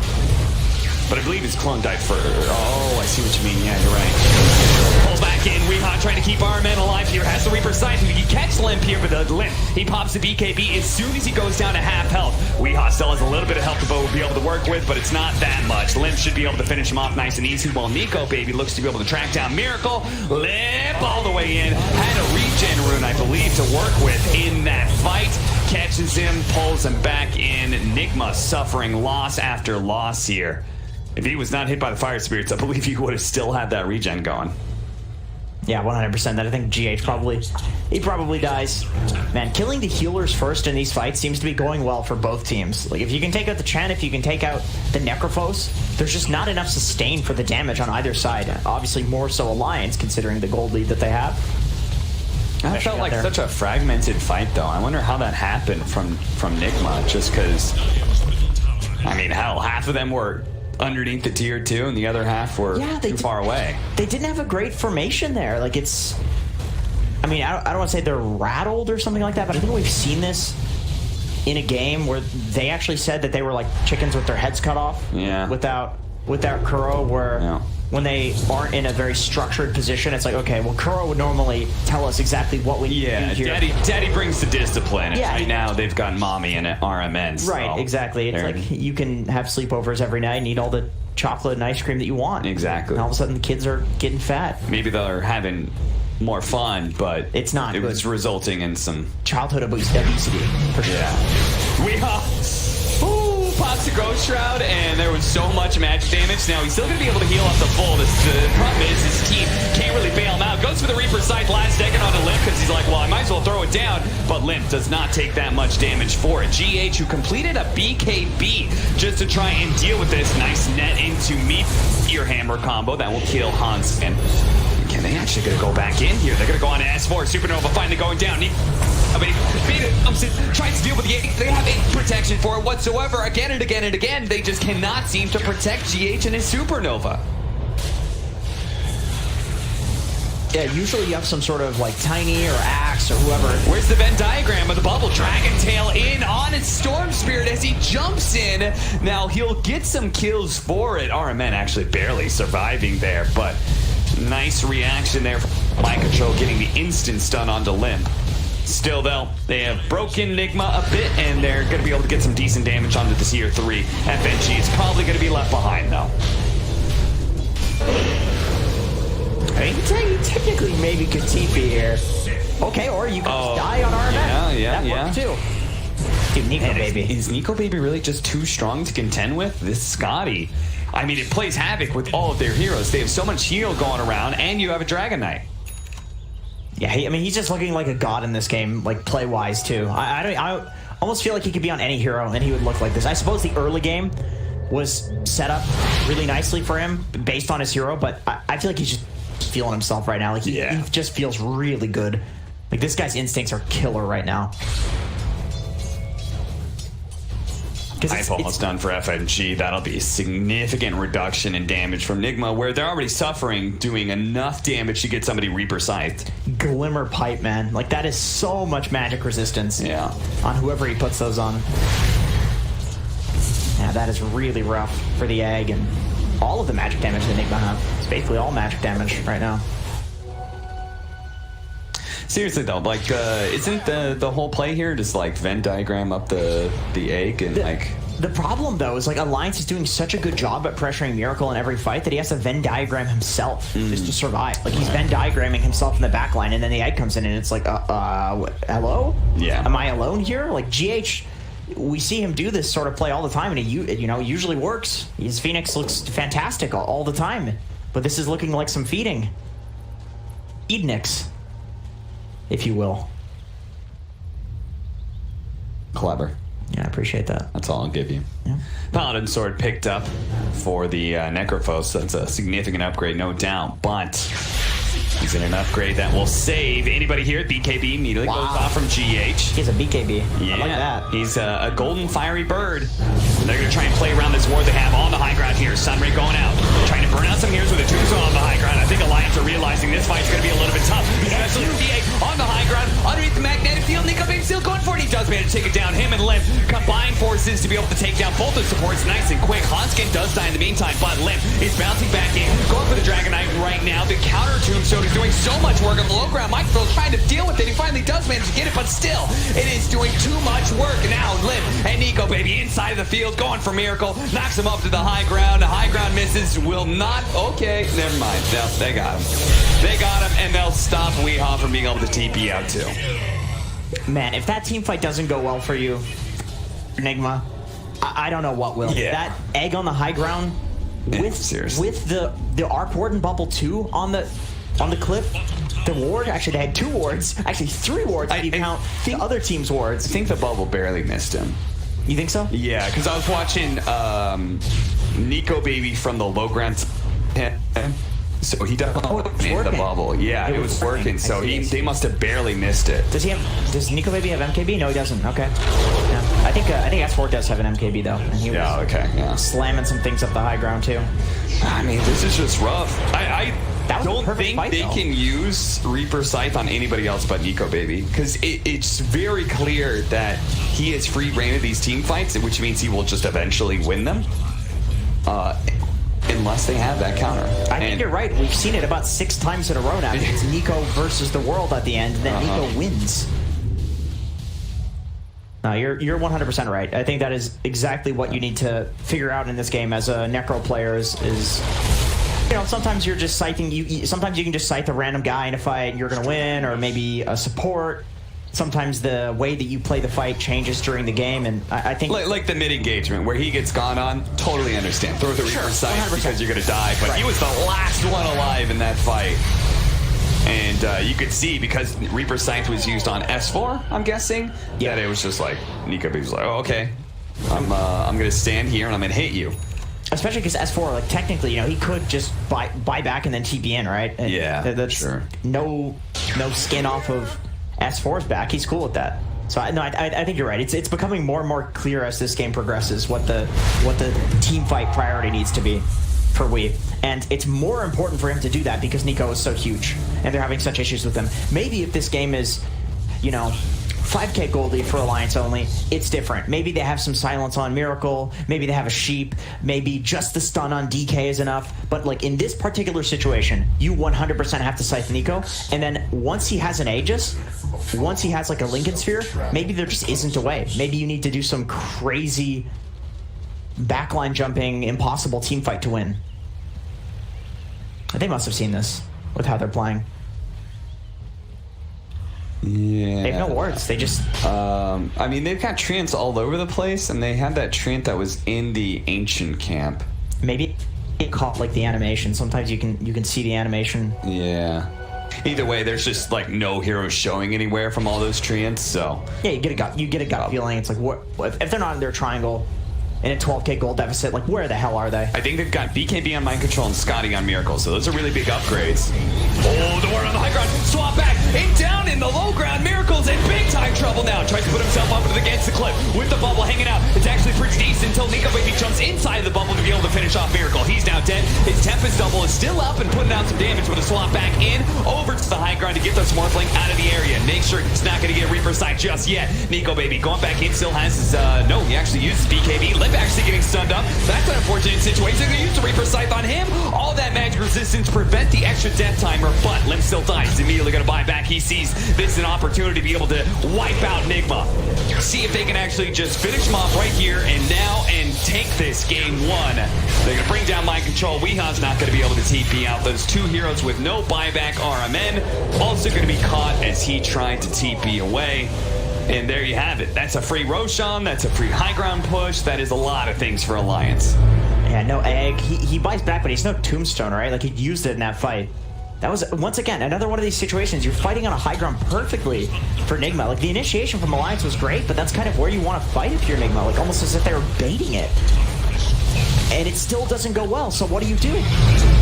But I believe his clone died first. Oh, I see what you mean. Yeah, you're right. Pulls back in. Weehaw trying to keep our man alive here. Has the Reaper sight. He can catch Limp here with the Limp. He pops the BKB as soon as he goes down to half health. Weehaw still has a little bit of health to be able to work with, but it's not that much. Limp should be able to finish him off nice and easy, while Nico Baby looks to be able to track down Miracle. Limp all the way in. Had a regen rune, I believe, to work with in that fight. Catches him, pulls him back in. Nigma suffering loss after loss here. If he was not hit by the fire spirits, I believe he would have still had that regen going. Yeah, 100%. That I think GH probably dies. Man, killing the healers first in these fights seems to be going well for both teams. Like, if you can take out the Chen, if you can take out the Necrophos, there's just not enough sustain for the damage on either side. Obviously, more so Alliance, considering the gold lead that they have. That felt like such a fragmented fight, though. I wonder how that happened from Nigma, just because, I mean, hell, half of them were underneath the tier 2 and the other half were too far away. They didn't have a great formation there. Like, it's, I mean, I don't want to say they're rattled or something like that, but I think we've seen this in a game where they actually said that they were like chickens with their heads cut off. Yeah. Without Kuro, where when they aren't in a very structured position, it's like, okay, well, Kuro would normally tell us exactly what we need to do here. Daddy brings the discipline. And right now they've got mommy and RMN. So right, exactly. It's like you can have sleepovers every night and eat all the chocolate and ice cream that you want. Exactly. And all of a sudden the kids are getting fat. Maybe they're having more fun, but it's not. It was resulting in some childhood obesity, for sure. Yeah. Pops a Ghost Shroud, and there was so much magic damage. Now he's still going to be able to heal up the full. The problem is his team can't really bail him out. Goes for the Reaper Sight last second onto Limp because he's like, well, I might as well throw it down. But Limp does not take that much damage for it. GH, who completed a BKB just to try and deal with this. Nice net into Meteor Hammer combo that will kill Hanskin. Can they actually going to go back in here? They're going to go on to S4. Supernova finally going down. I mean, tries to deal with the 8. They have 8 protection for it whatsoever. Again and again and again, they just cannot seem to protect GH and his Supernova. Yeah, usually you have some sort of like Tiny or Axe or whoever. Where's the Venn diagram of the bubble? Dragon Tail in on its Storm Spirit as he jumps in. Now he'll get some kills for it. RMN actually barely surviving there, but nice reaction there from Mind Control, getting the instant stun onto Limp. Still, though, they have broken Nigma a bit, and they're going to be able to get some decent damage onto the tier 3. FNG is probably going to be left behind, though. I mean, you technically maybe could TP here. Okay, or you could just die on RMN. Yeah. That worked too. Dude, Nico Baby. Is Nico Baby really just too strong to contend with? This Scotty. I mean, it plays havoc with all of their heroes. They have so much heal going around, and you have a Dragon Knight. Yeah, I mean, he's just looking like a god in this game, like play-wise too. I almost feel like he could be on any hero and he would look like this. I suppose the early game was set up really nicely for him based on his hero, but I feel like he's just feeling himself right now. Like he just feels really good. Like this guy's instincts are killer right now. I've almost done for FNG. That'll be a significant reduction in damage from Nigma, where they're already suffering, doing enough damage to get somebody Reaper Scythed. Glimmer Pipe, man. Like, that is so much magic resistance on whoever he puts those on. Yeah, that is really rough for the Egg and all of the magic damage that Nigma have. It's basically all magic damage right now. Seriously though, like, isn't the whole play here just like Venn diagram up the Egg and The problem though is like Alliance is doing such a good job at pressuring Miracle in every fight that he has to Venn diagram himself just to survive. Like he's Venn diagramming himself in the backline, and then the Egg comes in and it's like, hello? Yeah. Am I alone here? Like GH, we see him do this sort of play all the time, and it usually works. His Phoenix looks fantastic all the time, but this is looking like some feeding. Ednix, if you will. Clever. Yeah, I appreciate that. That's all I'll give you. Yeah. Paladin Sword picked up for the Necrophos. That's a significant upgrade, no doubt, but he's in an upgrade that will save anybody here at BKB. Immediately goes off from GH. He's a BKB. Yeah. I like that. He's a golden fiery bird. They're going to try and play around this ward they have on the high ground here. Sunray going out. Trying to burn out some heroes with a tombstone on the high ground. I think Alliance are realizing this fight's going to be a little bit tough. Especially with DA on the high ground. Underneath the magnetic field. Nico Baby still going for it. He does manage to take it down. Him and Limp combine forces to be able to take down both the supports nice and quick. Hanskin does die in the meantime, but Limp is bouncing back in. Going for the Dragon Knight right now. The counter tombstone is doing so much work on the low ground. Mike Phil's trying to deal with it. He finally does manage to get it, but still, it is doing too much work. Now Limp and Nico Baby inside of the field going for Miracle. Knocks him up to the high ground. The high ground misses. Will not. Okay, never mind. No, they got him. They got him, and they'll stop Weehaw from being able to TP out too. Man, if that team fight doesn't go well for you, Nigma, I don't know what will. Yeah. That Egg on the high ground with the Arc Warden bubble 2 on the cliff. The ward, actually they had 2 wards, actually 3 wards if you count the other team's wards. I think the bubble barely missed him. You think so? Yeah, because I was watching Nico Baby from the low ground. So he definitely made the bubble. Yeah, it was working. So they must have barely missed it. Does Nico Baby have MKB? No, he doesn't. Okay. Yeah. I think S4 does have an MKB though. And he was slamming some things up the high ground too. I mean, this is just rough. I don't think they can use Reaper Scythe on anybody else but Nico Baby, because it's very clear that he has free reign of these team fights, which means he will just eventually win them. Unless they have that counter. I think you're right. We've seen it about 6 times in a row now. It's Nico versus the world at the end, and then Nico wins. No, you're 100% right. I think that is exactly what you need to figure out in this game as a Necro player is sometimes you're just scything. Sometimes you can just scythe a random guy in a fight and you're going to win, or maybe a support. Sometimes the way that you play the fight changes during the game, and I think... Like the mid-engagement, where he gets gone on, totally understand. Throw the Reaper Scythe because you're going to die, but he was the last one alive in that fight. And you could see, because Reaper Scythe was used on S4, I'm guessing, that it was just like, Nico was like, oh, okay, I'm going to stand here and I'm going to hit you. Especially because S4, like, technically, he could just buy back and then TP in, right? And that's sure. No skin off of S4's back. He's cool with that. So I think you're right. It's becoming more and more clear as this game progresses what the team fight priority needs to be for Wii. And it's more important for him to do that because Nico is so huge and they're having such issues with him. Maybe if this game is, 5k Goldie for Alliance only, it's different. Maybe they have some silence on Miracle, maybe they have a sheep, maybe just the stun on DK is enough, but like in this particular situation, you 100% have to scythe Nico, and then once he has an Aegis, once he has like a Lincoln Sphere, maybe there just isn't a way. Maybe you need to do some crazy backline jumping, impossible team fight to win. They must have seen this with how they're playing. Yeah. They have no words. They just... I mean, they've got treants all over the place, and they had that treant that was in the ancient camp. Maybe it caught like the animation. Sometimes you can see the animation. Yeah. Either way, there's just like no heroes showing anywhere from all those treants, so... Yeah, you get a gut feeling. It's like, what if they're not in their triangle in a 12k gold deficit, like where the hell are they? I think they've got BKB on Mind Control and Scotty on Miracle, so those are really big upgrades. Oh, the word on the high ground, swap back, and down in the low ground, Miracle's in big time trouble now. Tries to put himself up against the cliff with the bubble hanging out. It's actually pretty decent until Nico Baby jumps inside of the bubble to be able to finish off Miracle. He's now dead. His Tempest double is still up and putting out some damage with a swap back in over to the high ground to get those Morphling out of the area. Make sure he's not going to get Reaper Sight just yet. Nico Baby going back in, still has his, no, he actually uses BKB. Limp actually getting stunned up. That's an unfortunate situation. They're going to use the Reaper Scythe on him. All that magic resistance prevent the extra death timer, but Limp still dies. He's immediately going to buy back. He sees this as an opportunity to be able to wipe out Nigma. See if they can actually just finish him off right here and take this game 1. They're going to bring down Mind Control. Weeha's not going to be able to TP out. Those 2 heroes with no buyback RMN also going to be caught as he tried to TP away. And there you have it. That's a free Roshan. That's a free high ground push. That is a lot of things for Alliance. Yeah, no egg. He buys back, but he's no tombstone, right? Like, he used it in that fight. That was, once again, another one of these situations. You're fighting on a high ground perfectly for Nigma. Like, the initiation from Alliance was great, but that's kind of where you want to fight if you're Nigma. Like, almost as if they were baiting it. And it still doesn't go well, so what do?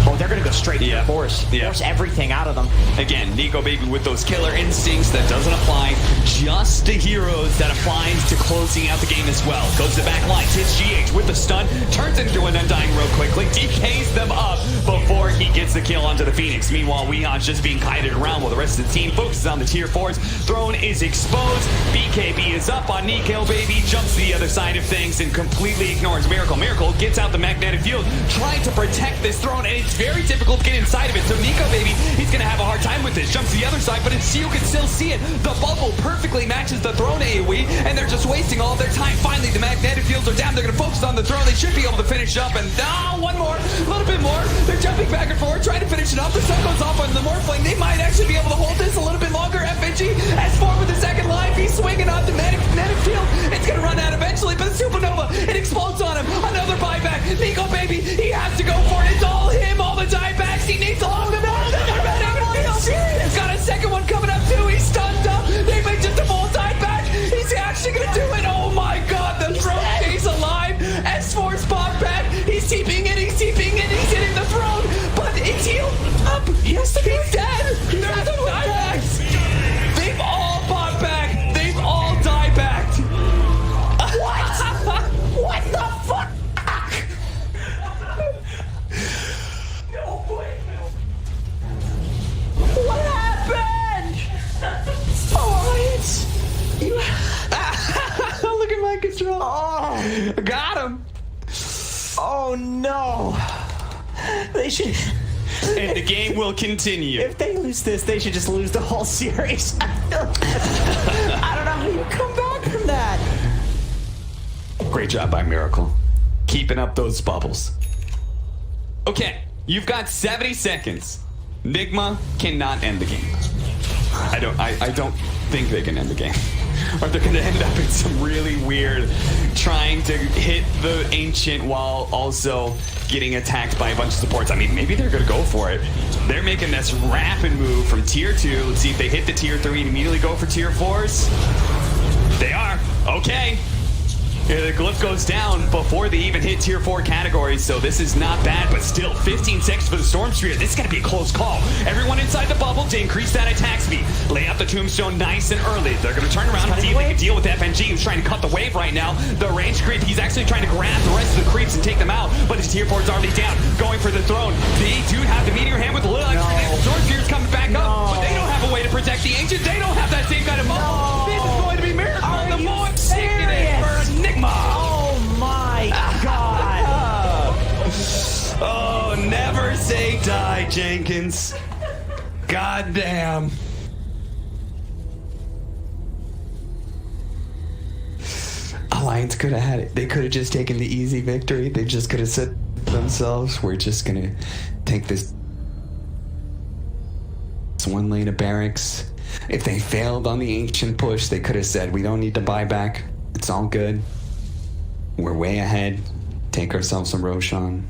Oh, they're going to go straight to force everything out of them. Again, Nico Baby with those killer instincts that doesn't apply just to heroes, that applies to closing out the game as well. Goes to the back line, hits GH with the stun, turns into an Undying real quickly, DKs them up before he gets the kill onto the Phoenix. Meanwhile, Weehan's just being kited around while the rest of the team focuses on the tier 4s. Throne is exposed, BKB is up on Nico Baby, jumps to the other side of things and completely ignores Miracle. Miracle gets out the magnetic field, trying to protect this throne, and it's very difficult to get inside of it. So Nico Baby, he's going to have a hard time with this. Jumps to the other side, but you can still see it. The bubble perfectly matches the throne AoE, and they're just wasting all their time. Finally, the magnetic fields are down. They're going to focus on the throne. They should be able to finish up, and one more, a little bit more. They're jumping back and forth, trying to finish it up. The sun goes off on the Morphling. They might actually be able to hold this a little bit longer. FNG S4 with the second life. He's swinging on the magnetic field. It's going to run out eventually, but the Supernova, it explodes on him. Another buyback. Nico Baby, he has to go for it. It's all him, all the diebacks. He needs all of them. He's got a second one coming up too. He's stunned up. They make just a full dieback. He's actually going to do it. Oh my god, the throne stays alive. S4's popped back. He's TPing in, he's hitting the throne, but it's healed up. He has to be dead. There's no diebacks. They've all popped back. They've all diebacked. What? What the fuck? What happened? Alliance! Look at my control. Oh, got him. Oh no. They should. And the game will continue. If they lose this, they should just lose the whole series. I don't know how you come back from that. Great job by Miracle. Keeping up those bubbles. Okay, you've got 70 seconds. Nigma cannot end the game. I don't think they can end the game. Or they're gonna end up in some really weird trying to hit the Ancient while also getting attacked by a bunch of supports. I mean, maybe they're gonna go for it. They're making this rapid move from tier 2. Let's see if they hit the tier 3 and immediately go for tier 4s. They are. Okay. Yeah, the glyph goes down before they even hit tier 4 categories, so this is not bad, but still 15 seconds for the Storm Spear. This is going to be a close call. Everyone inside the bubble to increase that attack speed. Lay out the Tombstone nice and early. They're going to turn around and see if they can deal with FNG, who's trying to cut the wave right now. The range creep, he's actually trying to grab the rest of the creeps and take them out, but his tier 4 is already down, going for the throne. They do have the Meteor Hand with a little extra damage. Storm Spear's coming back up, but they don't have a way to protect the Ancient. They don't have that same kind of bubble. This is going to be Miracle. The more taking it for Nigma. Oh my god. Oh, never say die, Jenkins. God damn. Alliance could have had it. They could have just taken the easy victory. They just could have said to themselves, we're just gonna take this one lane of barracks. If they failed on the ancient push, they could have said, we don't need to buy back. It's all good. We're way ahead. Take ourselves some Roshan.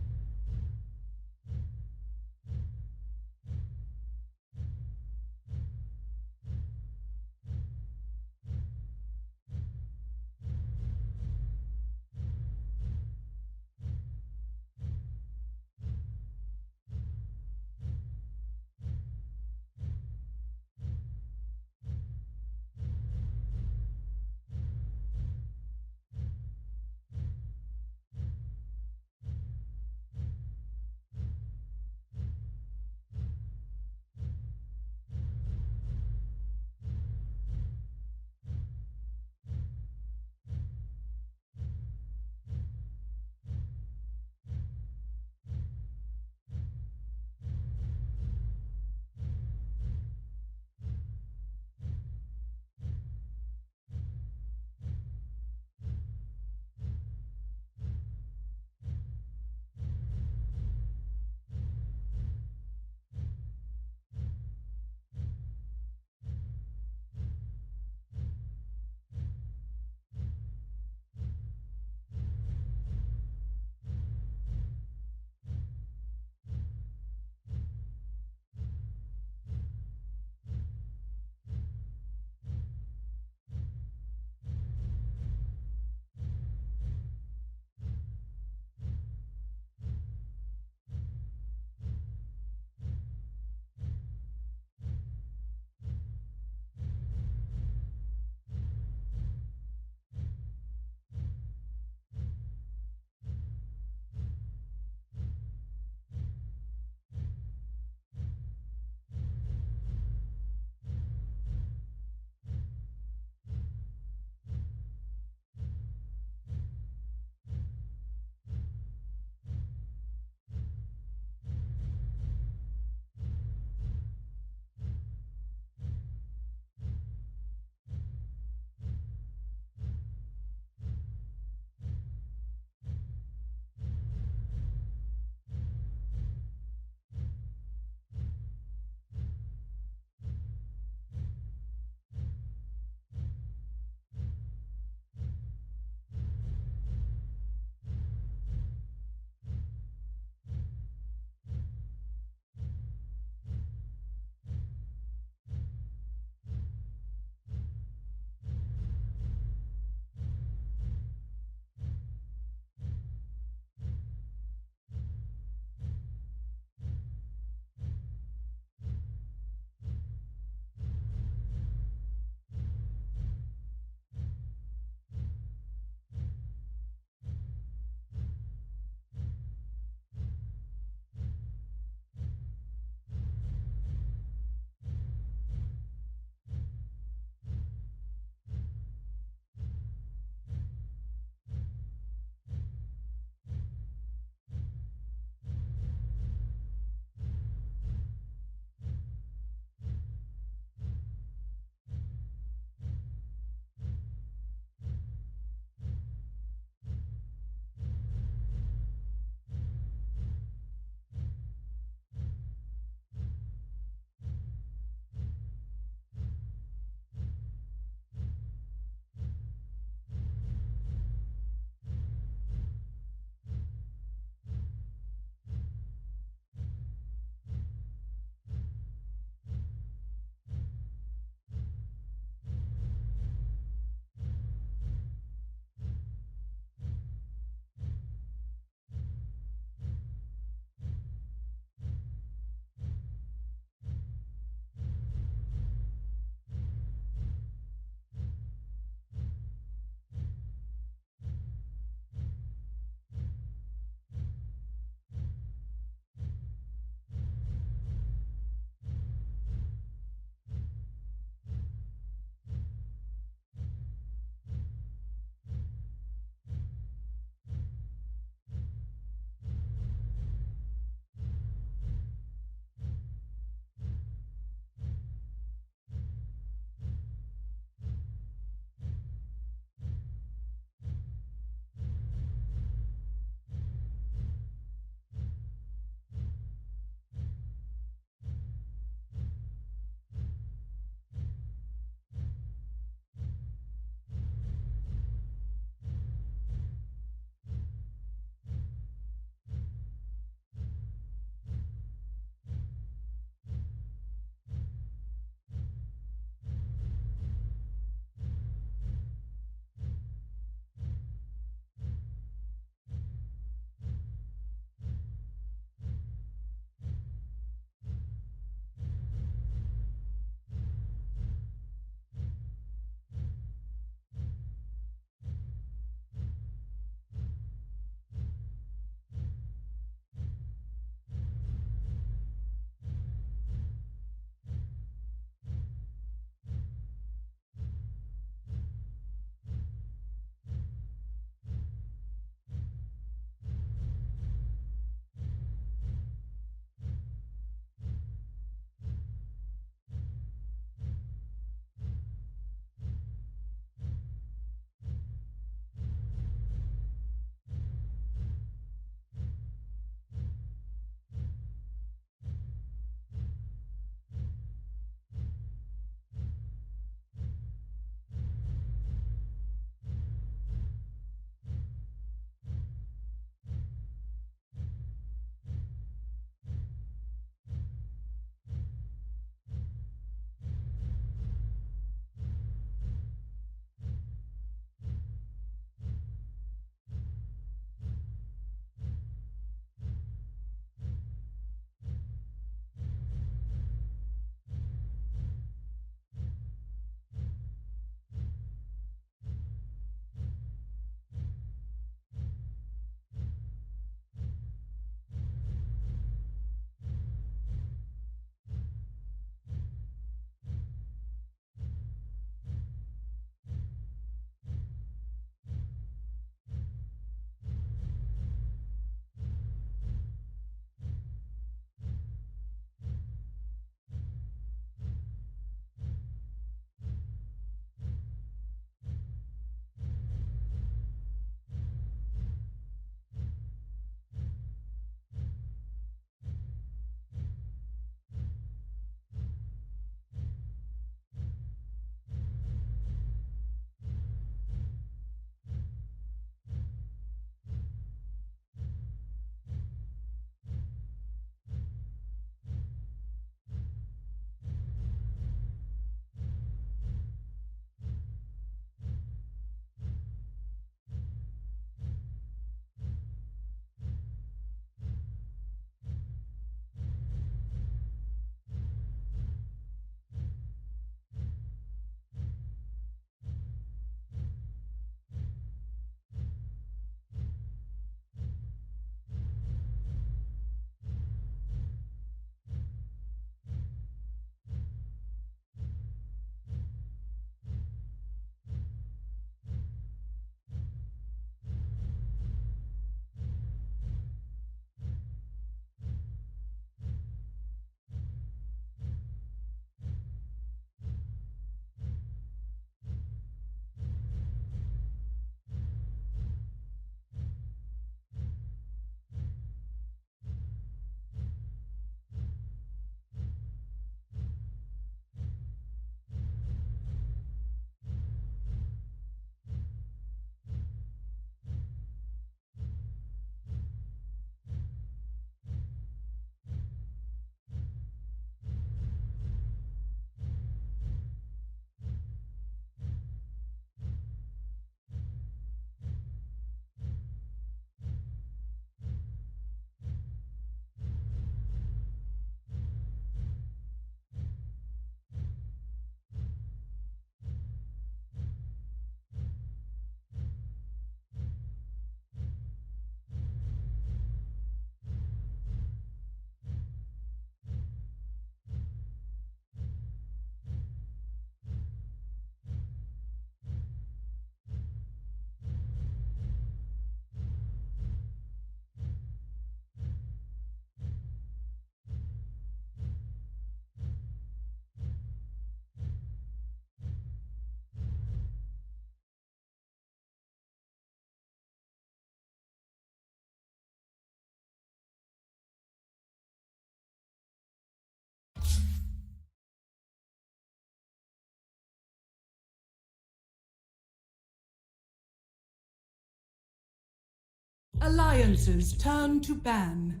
Alliances turn to ban.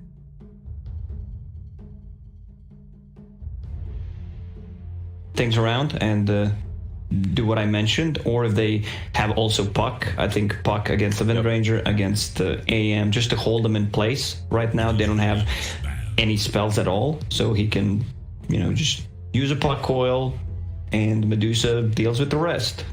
Things around and do what I mentioned, or if they have also Puck. I think Puck against the Wind Ranger, against AM, just to hold them in place. Right now they don't have any spells at all, so he can, you know, just use a Puck coil and Medusa deals with the rest.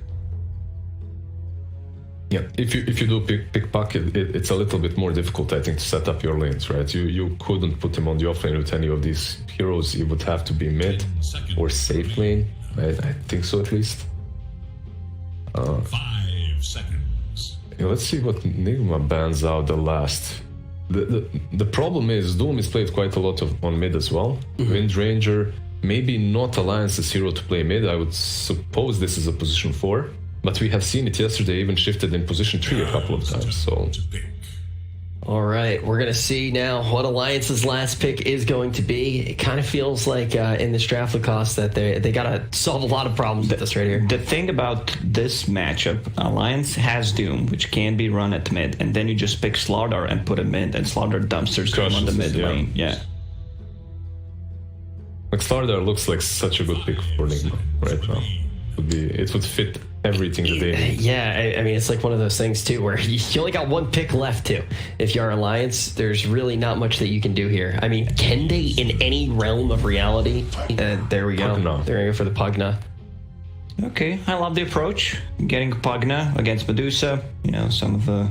Yeah, if you do pick Puck, it's a little bit more difficult, I think, to set up your lanes, right? You couldn't put him on the offlane with any of these heroes. It would have to be mid or safe lane. I think so, at least. 5 seconds. Yeah, let's see what Nigma bans out the last. The problem is Doom is played quite a lot on mid as well. Wind Ranger, maybe not Alliance's hero to play mid. I would suppose this is a position 4. But we have seen it yesterday, even shifted in position 3 a couple of times, so... All right, we're going to see now what Alliance's last pick is going to be. It kind of feels like in this draft Lacoste that they got to solve a lot of problems with this right here. The thing about this matchup, Alliance has Doom, which can be run at mid, and then you just pick Slardar and put him mid, and Slardar dumpsters Doom on the mid lane. Yeah. Like Slardar looks like such a good pick for Nigma right now. It would fit everything that they need. Yeah, I mean, it's like one of those things, too, where you only got one pick left, too. If you're Alliance, there's really not much that you can do here. I mean, can they, in any realm of reality? There we go. Pugna. There we go for the Pugna. Okay, I love the approach. Getting Pugna against Medusa. You know, some of the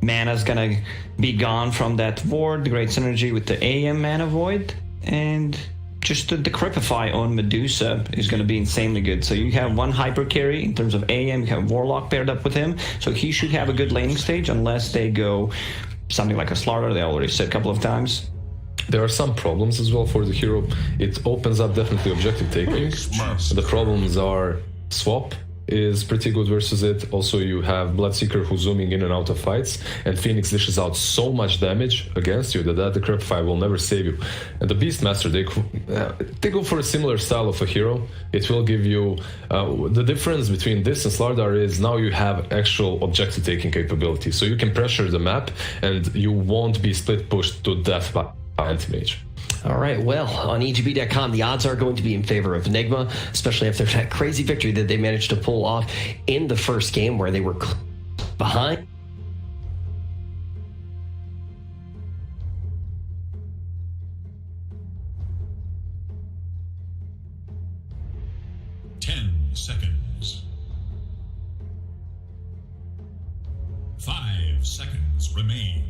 mana's gonna be gone from that ward. Great synergy with the AM mana void. And... just the Decrepify on Medusa is going to be insanely good. So you have one hyper carry in terms of AM, you have Warlock paired up with him, so he should have a good laning stage unless they go something like a Slardar, they already said a couple of times. There are some problems as well for the hero. It opens up definitely objective taking. The problems are swap is pretty good versus it. Also, you have Bloodseeker who's zooming in and out of fights, and Phoenix dishes out so much damage against you that Decrepify will never save you. And the Beastmaster, they go for a similar style of a hero. It will give you... the difference between this and Slardar is now you have actual objective taking capability, so you can pressure the map and you won't be split pushed to death by anti-mage. All right, well, on EGB.com, the odds are going to be in favor of Nigma, especially after that crazy victory that they managed to pull off in the first game where they were behind. Seconds. 5 seconds remain.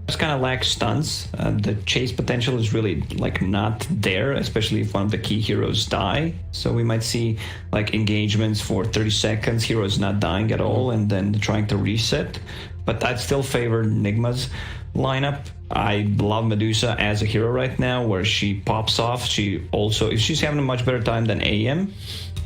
Just kind of lack stunts. The chase potential is really like not there, especially if one of the key heroes die. So we might see like engagements for 30 seconds, heroes not dying at all, and then trying to reset. But I'd still favor Nigma's lineup. I love Medusa as a hero right now, where she pops off. She also, if she's having a much better time than AM,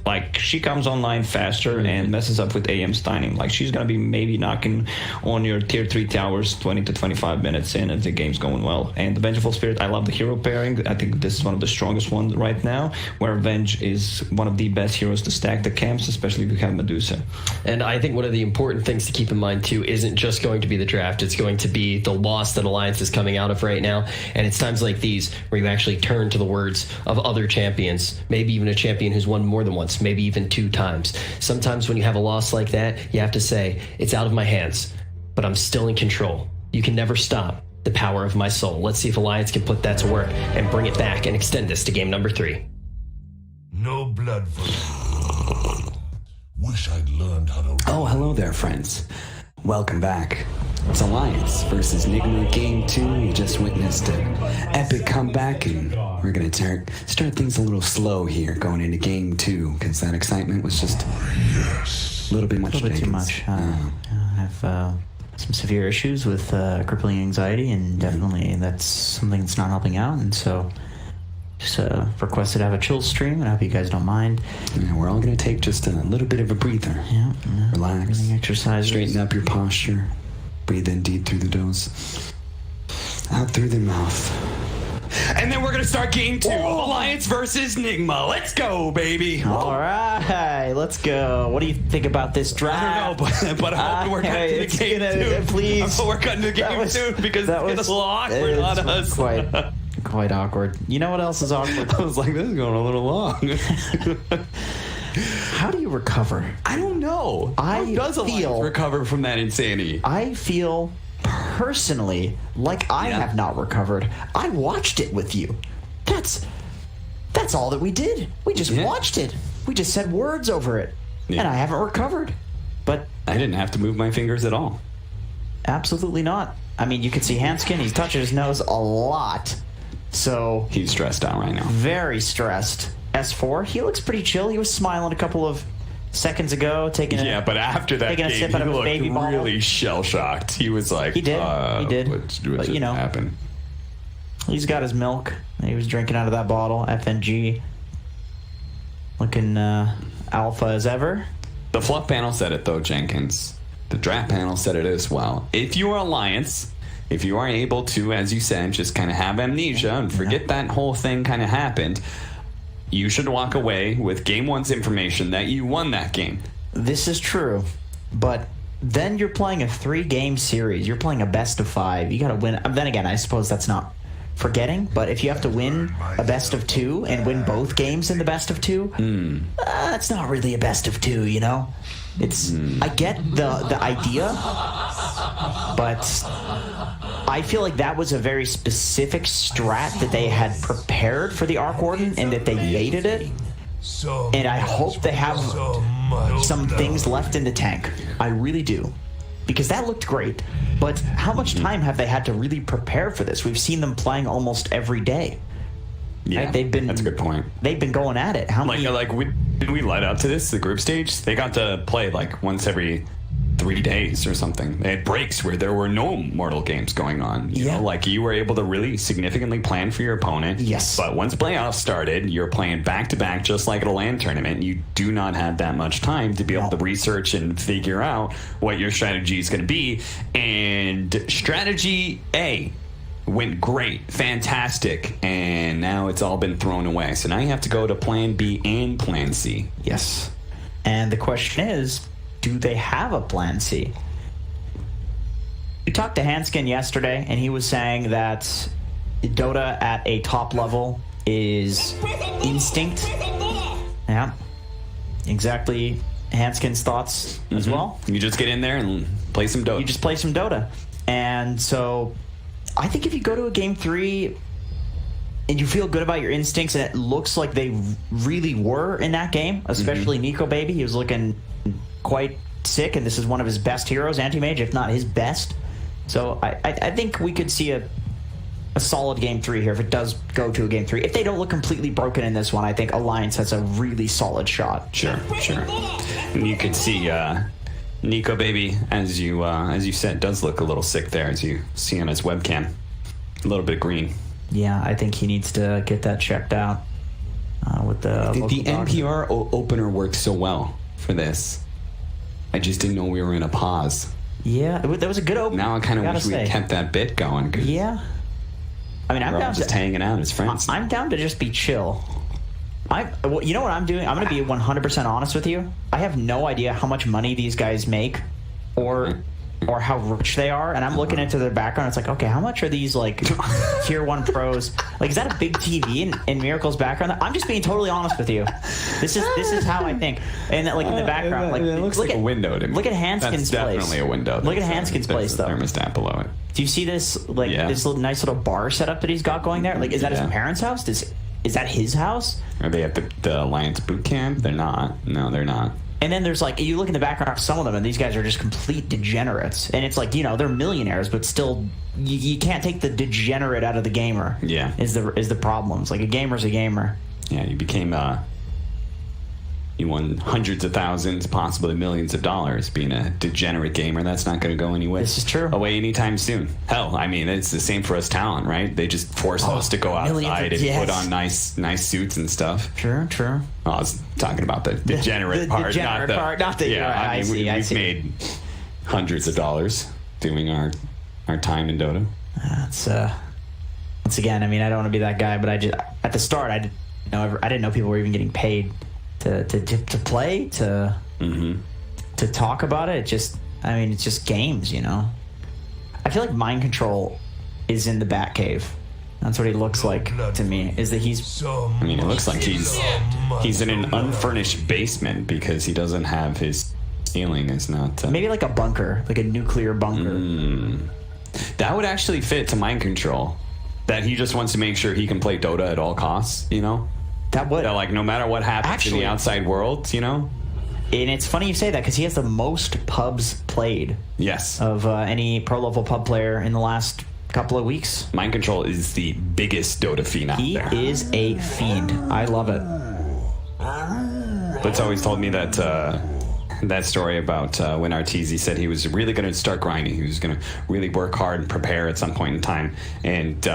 like she comes online faster and messes up with AM's timing. Like she's gonna be maybe knocking on your tier 3 towers 20 to 25 minutes in if the game's going well. And the Vengeful Spirit, I love the hero pairing. I think this is one of the strongest ones right now, where Venge is one of the best heroes to stack the camps, especially if you have Medusa. And I think one of the important things to keep in mind too isn't just going to be the draft, it's going to be the loss that Alliance is coming out of right now. And it's times like these where you actually turn to the words of other champions, maybe even a champion who's won more than once, maybe even 2 times. Sometimes when you have a loss like that, you have to say, it's out of my hands, but I'm still in control. You can never stop the power of my soul. Let's see if Alliance can put that to work and bring it back and extend this to game number 3. No blood for me. Wish I'd learned how to... Oh, hello there, friends. Welcome back. It's Alliance versus Nigma Game 2. You just witnessed an epic comeback, and we're going to start things a little slow here going into Game 2, because that excitement was just a little bit much. A little bit too much. I have some severe issues with crippling anxiety, and definitely that's something that's not helping out, and so just requested to have a chill stream, and I hope you guys don't mind. Yeah, we're all going to take just a little bit of a breather. Yeah. Relax. Breathing exercises. Straighten up your posture. Breathe in deep through the nose. Out through the mouth. And And then we're going to start game 2 of Alliance versus Nigma. Let's go, baby. All right, let's go. What do you think about this draft? I don't know, but I hope we're cutting to game 2. Please. I hope we're cutting to game 2 because it's a little awkward on us. Quite awkward. You know what else is awkward? I was like, this is going a little long. How do you recover? I don't know. How does Alliance recover from that insanity? I feel personally like I have not recovered. I watched it with you. That's all that we did. We just watched it. We just said words over it. And I haven't recovered. But I didn't have to move my fingers at all. Absolutely not. I mean, you can see Hanskin. He's touching his nose a lot. So he's stressed out right now. Very stressed. S4, he looks pretty chill. He was smiling a couple of seconds ago, taking but after that game, sip out of his baby bottle. Really shell shocked. He was like, he did. What's but you know, happened? He's got his milk. He was drinking out of that bottle. FNG, looking alpha as ever. The fluff panel said it though, Jenkins. The draft panel said it as well. If you are Alliance, if you are able to, as you said, just kind of have amnesia and forget that whole thing kind of happened, you should walk away with Game 1's information that you won that game. This is true, but then you're playing a 3-game series. You're playing a best of 5. You got to win. Then again, I suppose that's not forgetting, but if you have to win a best of 2 and win both games in the best of 2, that's not really a best of 2, you know? It's I get the idea, but I feel like that was a very specific strat that they had prepared for the Arc Warden and that they baited it. And I hope they have some things left in the tank. I really do. Because that looked great. But how much time have they had to really prepare for this? We've seen them playing almost every day. Yeah, right? That's a good point. They've been going at it. How many? Did we led up to this, the group stage? They got to play like once every 3 days or something. They had breaks where there were no Mortal games going on. You know, like you were able to really significantly plan for your opponent. Yes. But once playoffs started, you're playing back-to-back just like at a LAN tournament. You do not have that much time to be able to research and figure out what your strategy is going to be. And strategy A went great, fantastic, and now it's all been thrown away. So now you have to go to plan B and plan C. Yes. And the question is, do they have a plan C? We talked to Hanskin yesterday, and he was saying that Dota at a top level is instinct. Yeah. Exactly Hanskin's thoughts as well. You just get in there and play some Dota. You just play some Dota. And so I think if you go to a game 3 and you feel good about your instincts, and it looks like they really were in that game, especially Nico Baby. He was looking quite sick, and this is one of his best heroes, Anti-Mage, if not his best. So I think we could see a solid game 3 here if it does go to a game 3. If they don't look completely broken in this one, I think Alliance has a really solid shot. Sure. And you could see Nico Baby, as you said, does look a little sick there, as you see on his webcam. A little bit green. Yeah, I think he needs to get that checked out with the NPR opener works so well for this. I just didn't know we were in a pause. Yeah, that was a good opener. Now I kind of wish we had kept that bit going. Yeah. I mean, I'm down just hanging out as friends. I'm down to just be chill. You know what I'm doing? I'm going to be 100% honest with you. I have no idea how much money these guys make or how rich they are, and I'm looking into their background. It's like, okay, how much are these like tier 1 pros? Like, is that a big TV in Miracle's background? I'm just being totally honest with you. This is how I think. And like in the background, like it looks like a window to me. Look at Hanskin's place. Definitely a window. Look at Hanskin's place though. Thermostat below it. Do you see this this little nice little bar setup that he's got going there? Like, is that his parents' house? Is that his house? Are they at the Alliance boot camp? They're not. No, they're not. And then there's like, you look in the background of some of them, and these guys are just complete degenerates. And it's like, you know, they're millionaires, but still, you can't take the degenerate out of the gamer. Yeah, is the problem. It's like a gamer's a gamer. Yeah, you became you won hundreds of thousands, possibly millions of dollars being a degenerate gamer. That's not going to go anywhere. This is true. Away anytime soon. Hell, I mean, it's the same for us talent, right? They just force us to go outside and put on nice suits and stuff. True. Oh, I was talking about the degenerate part, not the. Yeah, I mean, we've made hundreds of dollars doing our time in Dota. That's once again, I mean, I don't want to be that guy, but I just at the start, I didn't know people were even getting paid to play, to talk about it. It's just games, you know. I feel like Mind Control is in the Batcave. That's what he looks like to me. Is that he's? I mean, it looks like he's in an unfurnished basement because he doesn't have his ceiling. Is not maybe like a bunker, like a nuclear bunker. That would actually fit to Mind Control. That he just wants to make sure he can play Dota at all costs. You know, that would like no matter what happens in the outside world. You know. And it's funny you say that because he has the most pubs played. Yes. Of any pro level pub player in the last couple of weeks. Mind Control is the biggest Dota fiend out there. He is a fiend. I love it. Blitz always told me that story about when Arteezy said he was really going to start grinding. He was going to really work hard and prepare at some point in time. And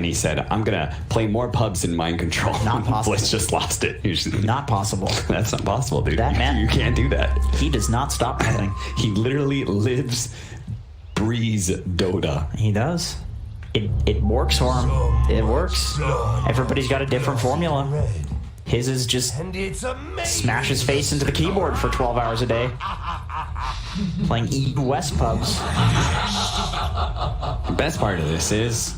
he said, I'm going to play more pubs in Mind Control. Not possible. Blitz just lost it. Not possible. That's not possible, dude. That man, you can't do that. He does not stop playing. He literally lives, breathes Dota. He does. It works for him. It works. Everybody's got a different formula. His is just smash his face into the keyboard for 12 hours a day. Playing East West pubs. The best part of this is,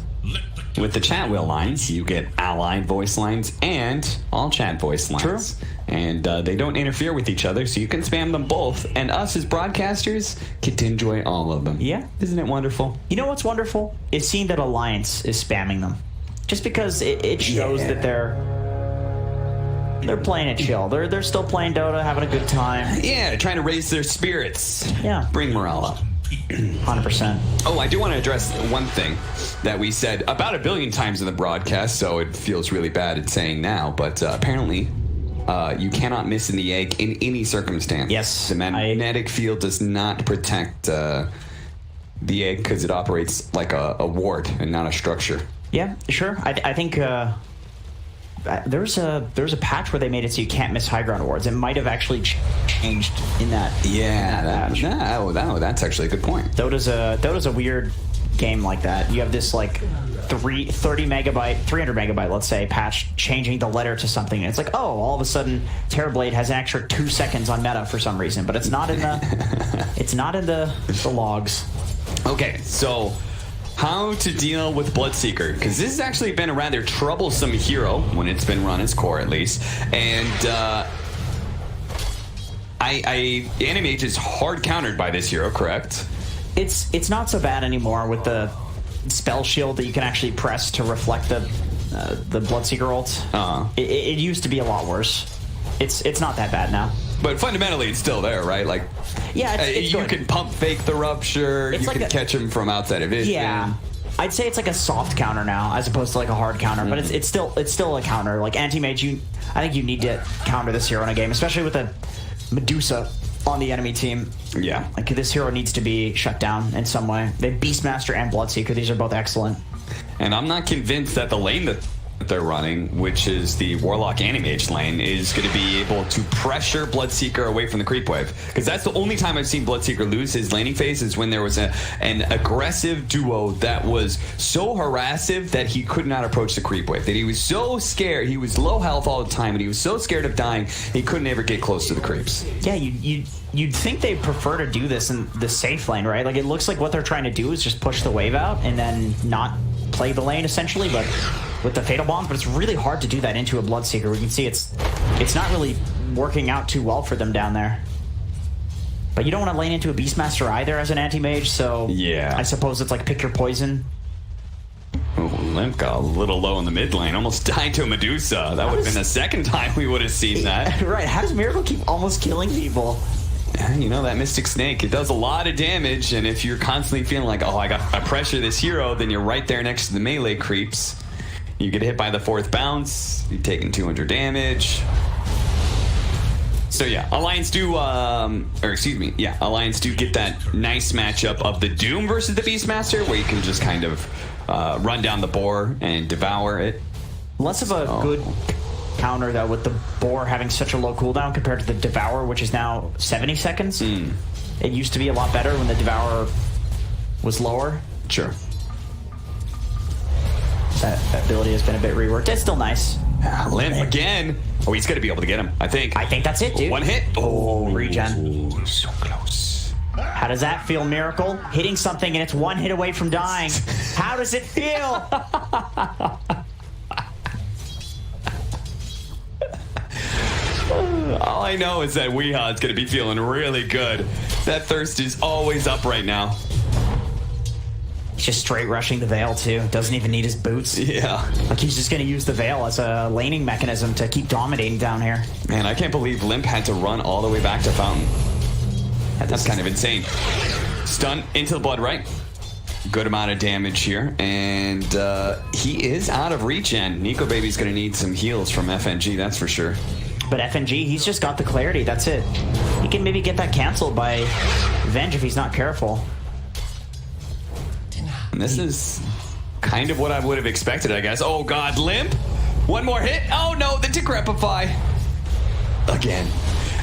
with the chat wheel lines, you get allied voice lines and all chat voice lines. True. And they don't interfere with each other, so you can spam them both. And us as broadcasters get to enjoy all of them. Yeah. Isn't it wonderful? You know what's wonderful? Is seeing that Alliance is spamming them. Just because it shows that they're playing it chill. They're still playing Dota, having a good time. Yeah, trying to raise their spirits. Yeah. Bring morale up. 100%. Oh, I do want to address one thing that we said about 1 billion times in the broadcast, so it feels really bad at saying now, but apparently you cannot miss in the egg in any circumstance. Yes. The magnetic field does not protect the egg because it operates like a ward and not a structure. Yeah, sure. I think there's a patch where they made it so you can't miss high ground awards. It might have actually changed in that. Yeah, that's actually a good point. Dota's a weird game like that. You have this like 300 megabyte, let's say, patch changing the letter to something, and it's like, oh, all of a sudden Terrorblade has an extra 2 seconds on meta for some reason, but it's not in the logs. Okay, so how to deal with Bloodseeker, because this has actually been a rather troublesome hero when it's been run as core, at least. And Animage is hard countered by this hero, correct? It's not so bad anymore with the spell shield that you can actually press to reflect the Bloodseeker ult. It used to be a lot worse. It's not that bad now. But fundamentally, it's still there, right? Like, yeah, you can pump fake the rupture. You can catch him from outside of vision. Yeah, I'd say it's like a soft counter now, as opposed to like a hard counter. But it's still a counter. Like anti-mage, I think you need to counter this hero in a game, especially with a Medusa on the enemy team. Yeah, like this hero needs to be shut down in some way. They have Beastmaster and Bloodseeker. These are both excellent. And I'm not convinced that the lane that they're running, which is the Warlock Animage lane, is going to be able to pressure Bloodseeker away from the creep wave. Because that's the only time I've seen Bloodseeker lose his laning phase, is when there was an aggressive duo that was so harassive that he could not approach the creep wave. That he was so scared, he was low health all the time, and he was so scared of dying, he couldn't ever get close to the creeps. Yeah, you'd think they'd prefer to do this in the safe lane, right? Like, it looks like what they're trying to do is just push the wave out and then not play the lane, essentially, but with the Fatal Bombs, but it's really hard to do that into a Bloodseeker. We can see it's not really working out too well for them down there. But you don't want to lane into a Beastmaster either as an anti-mage, so yeah, I suppose it's like pick your poison. Oh, Limp got a little low in the mid lane, almost died to a Medusa. That would have been the second time we would have seen that. Right, how does Miracle keep almost killing people? You know, that Mystic Snake, it does a lot of damage, and if you're constantly feeling like, oh, I pressure this hero, then you're right there next to the melee creeps. You get hit by the 4th bounce, you're taking 200 damage. So yeah, Alliance do get that nice matchup of the Doom versus the Beastmaster, where you can just kind of run down the boar and devour it. Less of a good counter, though, with the boar having such a low cooldown compared to the Devour, which is now 70 seconds. It used to be a lot better when the Devour was lower. Sure. That ability has been a bit reworked. It's still nice. Limp again. Oh, he's going to be able to get him, I think. I think that's it, dude. One hit. Oh, regen. So close. How does that feel, Miracle? Hitting something and it's one hit away from dying. How does it feel? All I know is that Weeha's going to be feeling really good. That thirst is always up right now. He's just straight rushing the Veil, too. Doesn't even need his boots. Yeah. Like, he's just going to use the Veil as a laning mechanism to keep dominating down here. Man, I can't believe Limp had to run all the way back to Fountain. That's kind of insane. Stun into the blood, right? Good amount of damage here. And he is out of regen. Nico Baby's going to need some heals from FNG, that's for sure. But FNG, he's just got the clarity. That's it. He can maybe get that canceled by Venge if he's not careful. And this is kind of what I would have expected, I guess. Oh, God, Limp. One more hit. Oh, no, the Decrepify. Again.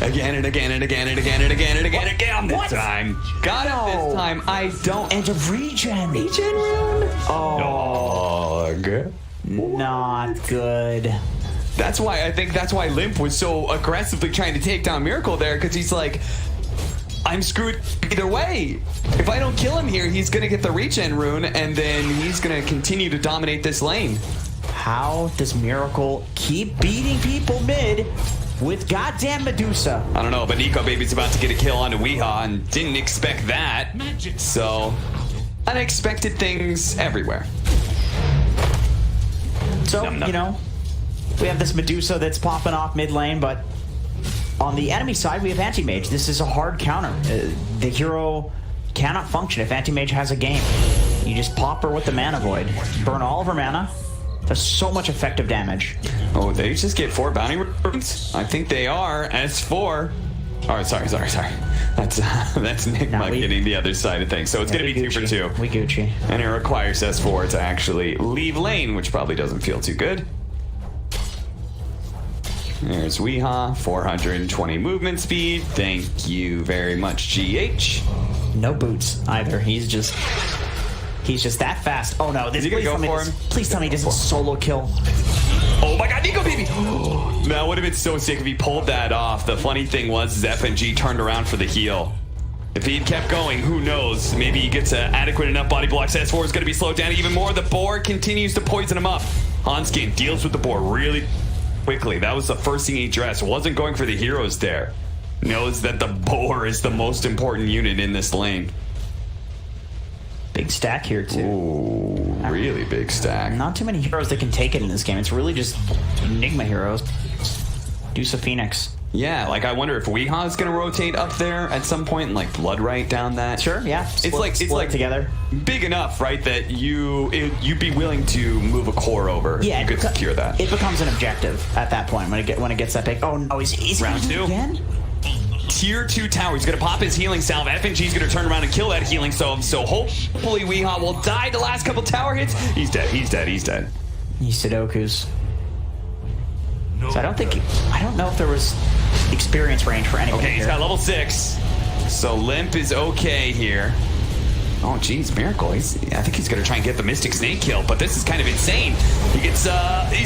Again and again and again and again and again and again and again. This time. Got it this time. I don't. And a regen. Regen rune. Oh. Dog. Not good. That's why I think that's why Limp was so aggressively trying to take down Miracle there, because he's like, I'm screwed either way. If I don't kill him here, he's going to get the regen rune, and then he's going to continue to dominate this lane. How does Miracle keep beating people mid with goddamn Medusa? I don't know, but Nico Baby's about to get a kill onto Weeha and didn't expect that. So, unexpected things everywhere. So, you know, we have this Medusa that's popping off mid lane, but on the enemy side, we have Anti-Mage. This is a hard counter. The hero cannot function if Anti-Mage has a game. You just pop her with the Mana Void. Burn all of her mana. Does so much effective damage. Oh, they just get 4 bounty runes? I think they are. S4. Oh, sorry. That's Nigma getting the other side of things. So it's going to be 2 for 2. We Gucci. And it requires S4 to actually leave lane, which probably doesn't feel too good. There's Weeha, 420 movement speed. Thank you very much, GH. No boots either. He's just that fast. Oh no, this please, please tell me he doesn't solo kill. Oh my god, Nico Baby! That would have been so sick if he pulled that off. The funny thing was FNG turned around for the heal. If he had kept going, who knows? Maybe he gets adequate enough body blocks. S4 is going to be slowed down even more. The boar continues to poison him up. Hanskin deals with the boar really quickly. That was the first thing he addressed. Wasn't going for the heroes there. Knows that the boar is the most important unit in this lane. Big stack here too. Ooh, really big stack. Not too many heroes that can take it in this game. It's really just Nigma heroes. Deuce of Phoenix. Yeah, like I wonder if Weeha is going to rotate up there at some point and like Bloodright down that. Sure, yeah. It's like together. Big enough, right, that you'd be willing to move a core over. Yeah, you could secure that. It becomes an objective at that point when it gets that big. Oh no, he's round 2 again. Tier 2 tower. He's going to pop his healing salve. FNG's going to turn around and kill that healing salve. So hopefully Weeha will die the last couple tower hits. He's dead. He's dead. He's Sudoku's. So I don't know if there was experience range for anybody. Okay, he's got level 6. So Limp is okay here. Oh, geez, Miracle. I think he's going to try and get the Mystic Snake kill, but this is kind of insane. He's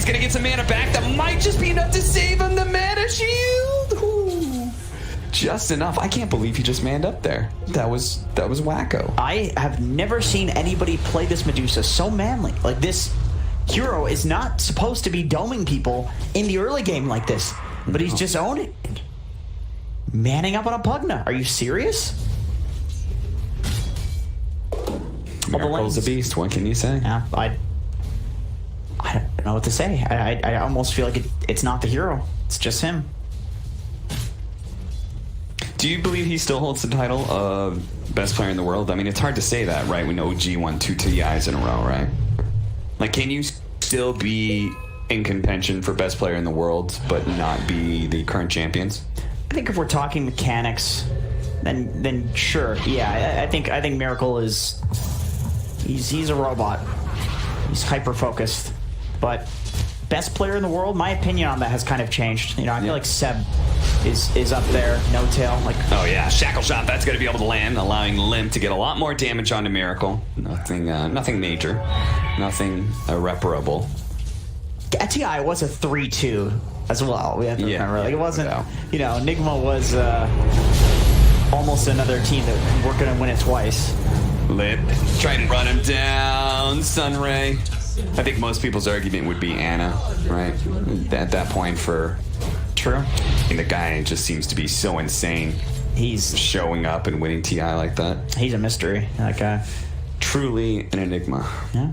going to get some mana back. That might just be enough to save him. The mana shield. Ooh. Just enough. I can't believe he just manned up there. That was wacko. I have never seen anybody play this Medusa so manly. Like, this hero is not supposed to be doming people in the early game like this, but he's just owned it. Manning up on a Pugna. Are you serious? Miracle's a beast. What can you say? Yeah, I don't know what to say. I almost feel like it's not the hero. It's just him. Do you believe he still holds the title of best player in the world? I mean, it's hard to say that, right? We know OG won 2 TIs in a row, right? Like, can you still be in contention for best player in the world, but not be the current champions? I think if we're talking mechanics, then sure, yeah. I think Miracle is he's a robot. He's hyper focused, but best player in the world. My opinion on that has kind of changed. You know, I feel like Seb is up there. No tail. Like, oh yeah, shackle shot. That's going to be able to land, allowing Limp to get a lot more damage onto Miracle. Nothing major, nothing irreparable. At TI, it was a 3-2 as well. We have to remember. Like, it wasn't. You know, Nigma was almost another team that we're going to win it twice. Lip trying to run him down. Sunray. I think most people's argument would be Anna, right? At that point, for true. And the guy just seems to be so insane. He's showing up and winning TI like that. He's a mystery, that guy. Truly an enigma. Yeah.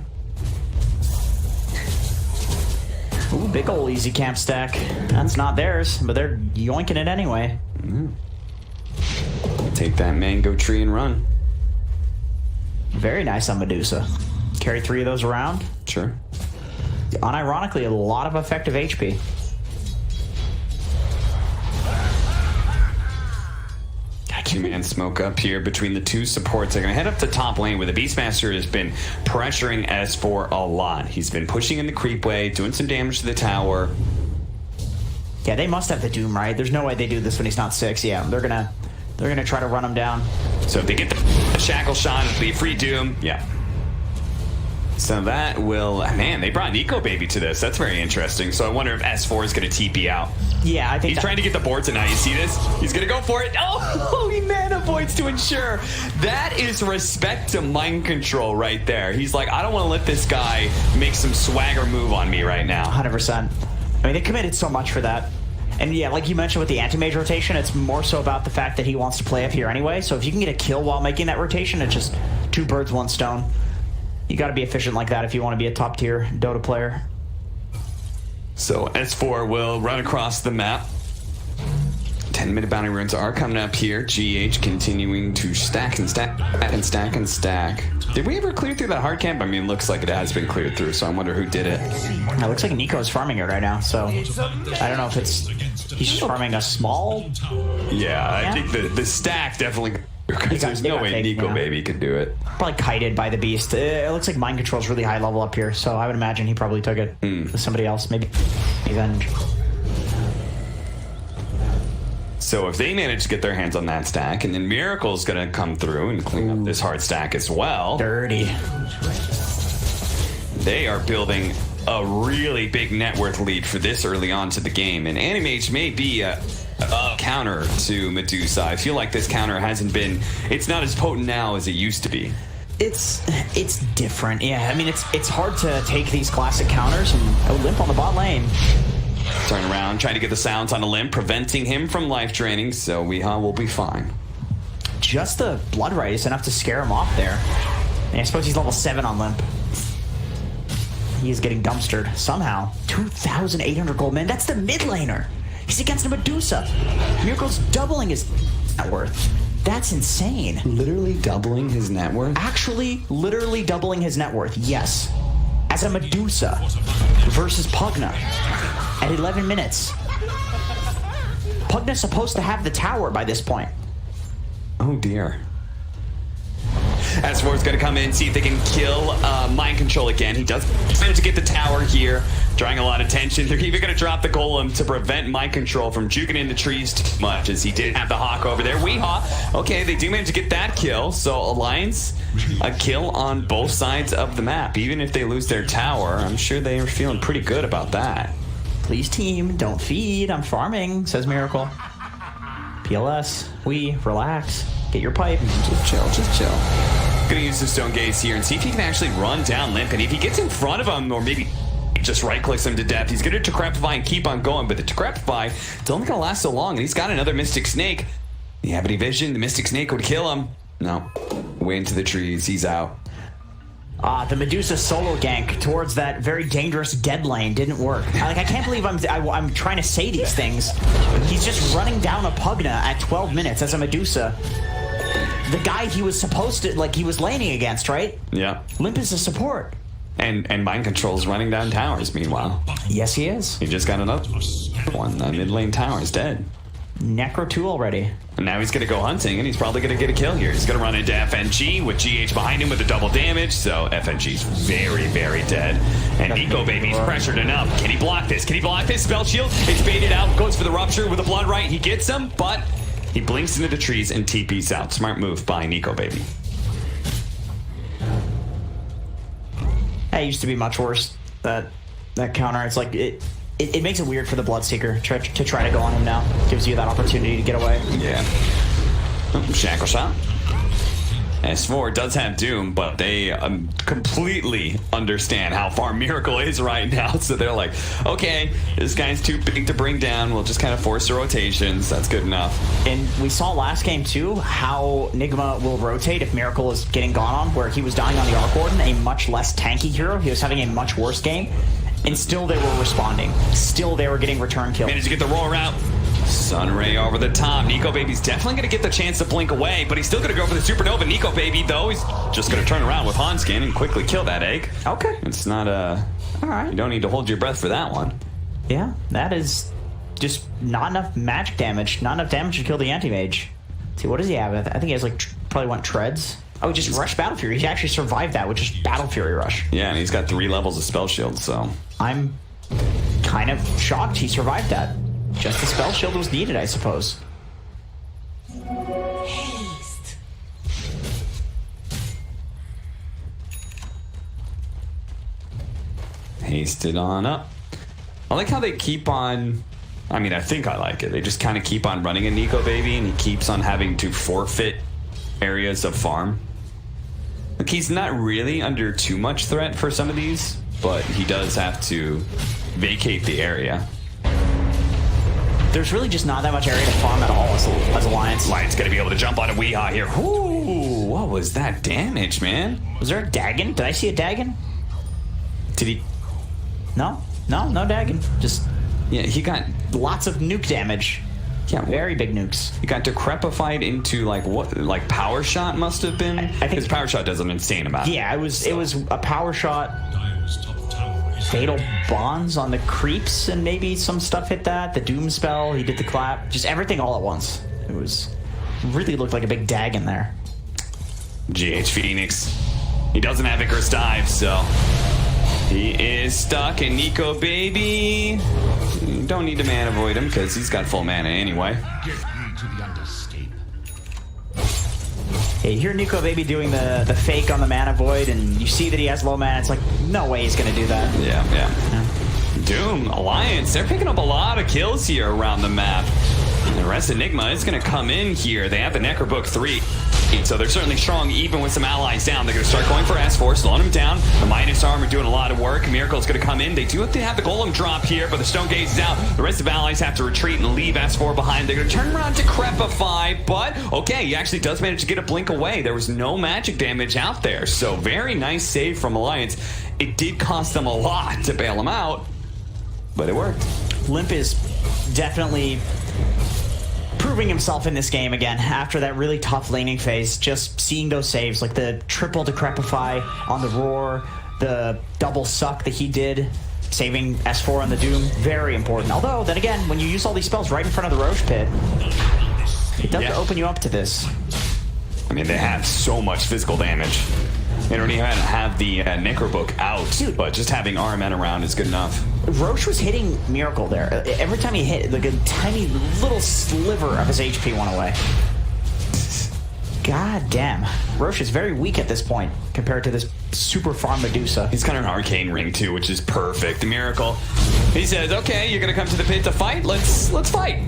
Ooh, big ol' easy camp stack. That's not theirs, but they're yoinking it anyway. Take that mango tree and run. Very nice on Medusa. Carry 3 of those around. Sure. Unironically, a lot of effective HP. Two-man smoke up here between the two supports. They're going to head up to top lane where the Beastmaster has been pressuring S4 a lot. He's been pushing in the creep wave, doing some damage to the tower. Yeah, they must have the Doom, right? There's no way they do this when he's not 6. Yeah, they're gonna try to run him down. So if they get the shackle shot, it'll be a free Doom. Yeah. So that will... Man, they brought Nico Baby to this. That's very interesting. So I wonder if S4 is going to TP out. Yeah, I think he's trying to get the board tonight. You see this? He's going to go for it. Oh, he mana voids to ensure. That is respect to mind control right there. He's like, I don't want to let this guy make some swagger move on me right now. 100%. I mean, they committed so much for that. And yeah, like you mentioned with the anti-mage rotation, it's more so about the fact that he wants to play up here anyway. So if you can get a kill while making that rotation, it's just 2 birds, 1 stone. You got to be efficient like that if you want to be a top tier Dota player. So S4 will run across the map. 10-minute bounty runes are coming up here. GH continuing to stack and stack and stack and stack. Did we ever clear through that hard camp? I mean, it looks like it has been cleared through, so I wonder who did it. It looks like Nico's farming it right now, so I don't know if it's... He's just farming a small... Yeah, I think the stack definitely... Because there's no way Nico Baby could do it. Probably kited by the beast. It looks like mind control's really high level up here, so I would imagine he probably took it with somebody else, maybe Revenge. So if they manage to get their hands on that stack, and then Miracle's gonna come through and clean up this hard stack as well. Dirty. They are building a really big net worth lead for this early on to the game, and Animage may be a counter to Medusa. I feel like this counter hasn't been... It's not as potent now as it used to be. It's different. Yeah, I mean, it's hard to take these classic counters and Limp on the bot lane. Turn around, trying to get the sounds on a Limp, preventing him from life draining, so Weehaw will be fine. Just the blood right is enough to scare him off there. And I suppose he's level 7 on Limp. He is getting dumpstered somehow. 2,800 gold, man. That's the mid laner. He's against a Medusa. Miracle's doubling his net worth. That's insane. Literally doubling his net worth? Actually, literally doubling his net worth, yes. As a Medusa versus Pugna at 11 minutes. Pugna's supposed to have the tower by this point. Oh dear. S4 is going to come in, see if they can kill Mind Control again. He does manage to get the tower here, drawing a lot of tension. They're even going to drop the Golem to prevent Mind Control from juking into trees too much, as he did have the Hawk over there. Weehaw. Okay, they do manage to get that kill. So Alliance, a kill on both sides of the map. Even if they lose their tower, I'm sure they are feeling pretty good about that. Please team, don't feed. I'm farming, says Miracle. PLS, relax. Get your pipe. Just chill, just chill. Gonna use the Stone Gaze here and see if he can actually run down Limp, and if he gets in front of him, or maybe just right-clicks him to death, he's gonna Decrepify and keep on going, but the Decrepify, it's only gonna last so long, and he's got another Mystic Snake. You have any vision? The Mystic Snake would kill him. No. Way into the trees, he's out. The Medusa solo gank towards that very dangerous dead lane didn't work. I can't believe I'm trying to say these things. He's just running down a Pugna at 12 minutes as a Medusa. The guy he was supposed to, like, he was laning against, right? Yeah. Limp is a support. And Mind Control's running down towers, meanwhile. Yes, he is. He just got another one. The mid lane tower is dead. Necro 2 already. And now he's going to go hunting, and he's probably going to get a kill here. He's going to run into FNG with GH behind him with the double damage, so FNG's very, very dead. And Nico Baby's pressured enough. Can he block this? Can he block this? Spell shield, it's baited out, goes for the rupture with the blood right. He gets him, but he blinks into the trees and TP's out. Smart move by Nico Baby. That used to be much worse, that counter. It's like, it makes it weird for the Bloodseeker to try to go on him now. Gives you that opportunity to get away. Yeah. Shackle shot. S4 does have Doom, but they completely understand how far Miracle is right now. So they're like, okay, this guy's too big to bring down. We'll just kind of force the rotations. That's good enough. And we saw last game, too, how Nigma will rotate if Miracle is getting gone on, where he was dying on the Arc Warden, a much less tanky hero. He was having a much worse game. And still they were responding. Still they were getting return kills. Managed to get the roll out. Sunray over the top. Nico Baby's definitely going to get the chance to blink away, but he's still going to go for the Supernova. Nico Baby, though, he's just going to turn around with Hanskin and quickly kill that egg. Okay. It's not all right. You don't need to hold your breath for that one. Yeah, that is just not enough magic damage. Not enough damage to kill the Anti-Mage. See, what does he have? I think he has, like, probably one Treads. Oh, he just rushed Battle Fury. He actually survived that with just Battle Fury Rush. Yeah, and he's got 3 levels of Spell Shield, so... I'm kind of shocked he survived that. Just the Spell Shield was needed, I suppose. Haste. Hasted on up. I like how they keep on... I mean, I think I like it. They just kind of keep on running a Nico Baby, and he keeps on having to forfeit areas of farm. Like, he's not really under too much threat for some of these, but he does have to vacate the area. There's really just not that much area to farm at all as Alliance. Alliance gonna be able to jump on a Weehaw here. Ooh, what was that damage, man? Was there a Dagon? Did I see a Dagon? Did he? No, no Dagon. Just... Yeah, he got... Lots of nuke damage. Yeah, very big nukes. He got decrepified into, like, what? Like, Power Shot must have been? I think his Power Shot does an insane amount. Yeah, it was a Power Shot... Fatal Bonds on the creeps, and maybe some stuff hit that. The Doom spell, he did the clap. Just everything all at once. It was... Really looked like a big Dagon there. GH Phoenix. He doesn't have Icarus Dive, so... He is stuck, and Nico Baby... You don't need to mana void him, because he's got full mana anyway. Yeah, you hear Nico Baby doing the fake on the mana void, and you see that he has low mana. It's like, no way he's going to do that. Yeah. Doom, Alliance, they're picking up a lot of kills here around the map. And the rest of Nigma is going to come in here. They have the Necrobook 3. So they're certainly strong, even with some allies down. They're going to start going for S4, slowing him down. The Minus Armor doing a lot of work. Miracle's going to come in. They do have to have the Golem drop here, but the Stone Gaze is out. The rest of allies have to retreat and leave S4 behind. They're going to turn around to Decrepify, but okay, he actually does manage to get a blink away. There was no magic damage out there, so very nice save from Alliance. It did cost them a lot to bail him out, but it worked. Limp is definitely proving himself in this game again after that really tough laning phase. Just seeing those saves, like the triple Decrepify on the Roar, the double suck that he did, saving S4 on the Doom, very important. Although, then again, when you use all these spells right in front of the Roche Pit, it does open you up to this. I mean, they have so much physical damage. They don't even have the Necrobook out, but just having RMN around is good enough. Roche was hitting Miracle there. Every time he hit, like a tiny little sliver of his HP went away. God damn. Roche is very weak at this point compared to this super farm Medusa. He's got an Arcane Ring too, which is perfect. The Miracle. He says, okay, you're gonna come to the pit to fight? Let's fight.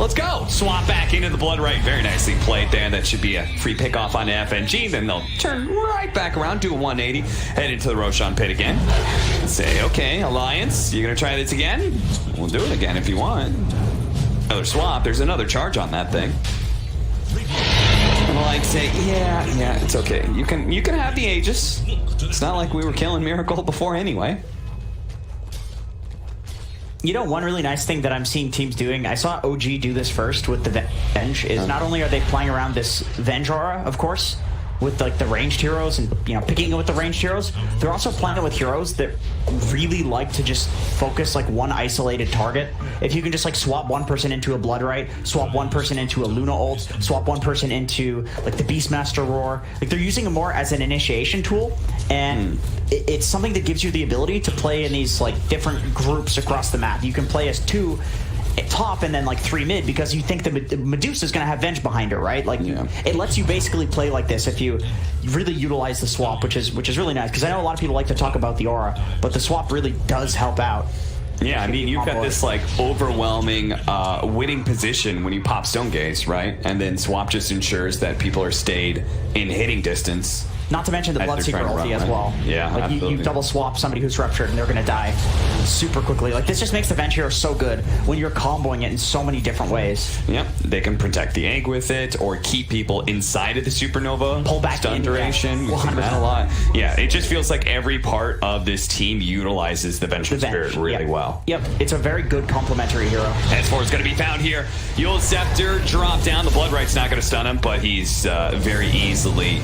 Let's go. Swap back into the Blood Right. Very nicely played there. That should be a free pick off on FNG. Then they'll turn right back around, do a 180, head into the Roshan pit again. Say, okay, Alliance, you're gonna try this again? We'll do it again if you want. Another swap. There's another charge on that thing. And like say, yeah, it's okay. You can have the Aegis. It's not like we were killing Miracle before anyway. You know, one really nice thing that I'm seeing teams doing, I saw OG do this first with the Venge, is not only are they playing around this Venge aura, of course, with like the ranged heroes and picking it with the ranged heroes, they're also playing it with heroes that really like to just focus like one isolated target. If you can just like swap one person into a Bloodright, swap one person into a Luna ult, swap one person into like the Beastmaster Roar, like they're using it more as an initiation tool, and it's something that gives you the ability to play in these like different groups across the map. You can play as 2 top and then like 3 mid, because you think the Medusa is going to have Venge behind her, right? Like it lets you basically play like this if you really utilize the swap, which is really nice, because I know a lot of people like to talk about the aura, but the swap really does help out. Yeah, I mean, you've got this like overwhelming winning position when you pop Stone Gaze, right? And then swap just ensures that people are stayed in hitting distance. Not to mention the Bloodseeker ulti as well. Yeah, like you double swap somebody who's ruptured and they're going to die super quickly. Like this just makes the Venge hero so good when you're comboing it in so many different ways. Yep, they can protect the egg with it or keep people inside of the supernova. Pull back stun duration. We've seen that a lot. Yeah, it just feels like every part of this team utilizes the Vengeful Spirit really well. Yep, it's a very good complementary hero. S4 is going to be found here. Yule Scepter drop down. The Bloodright's not going to stun him, but he's very easily,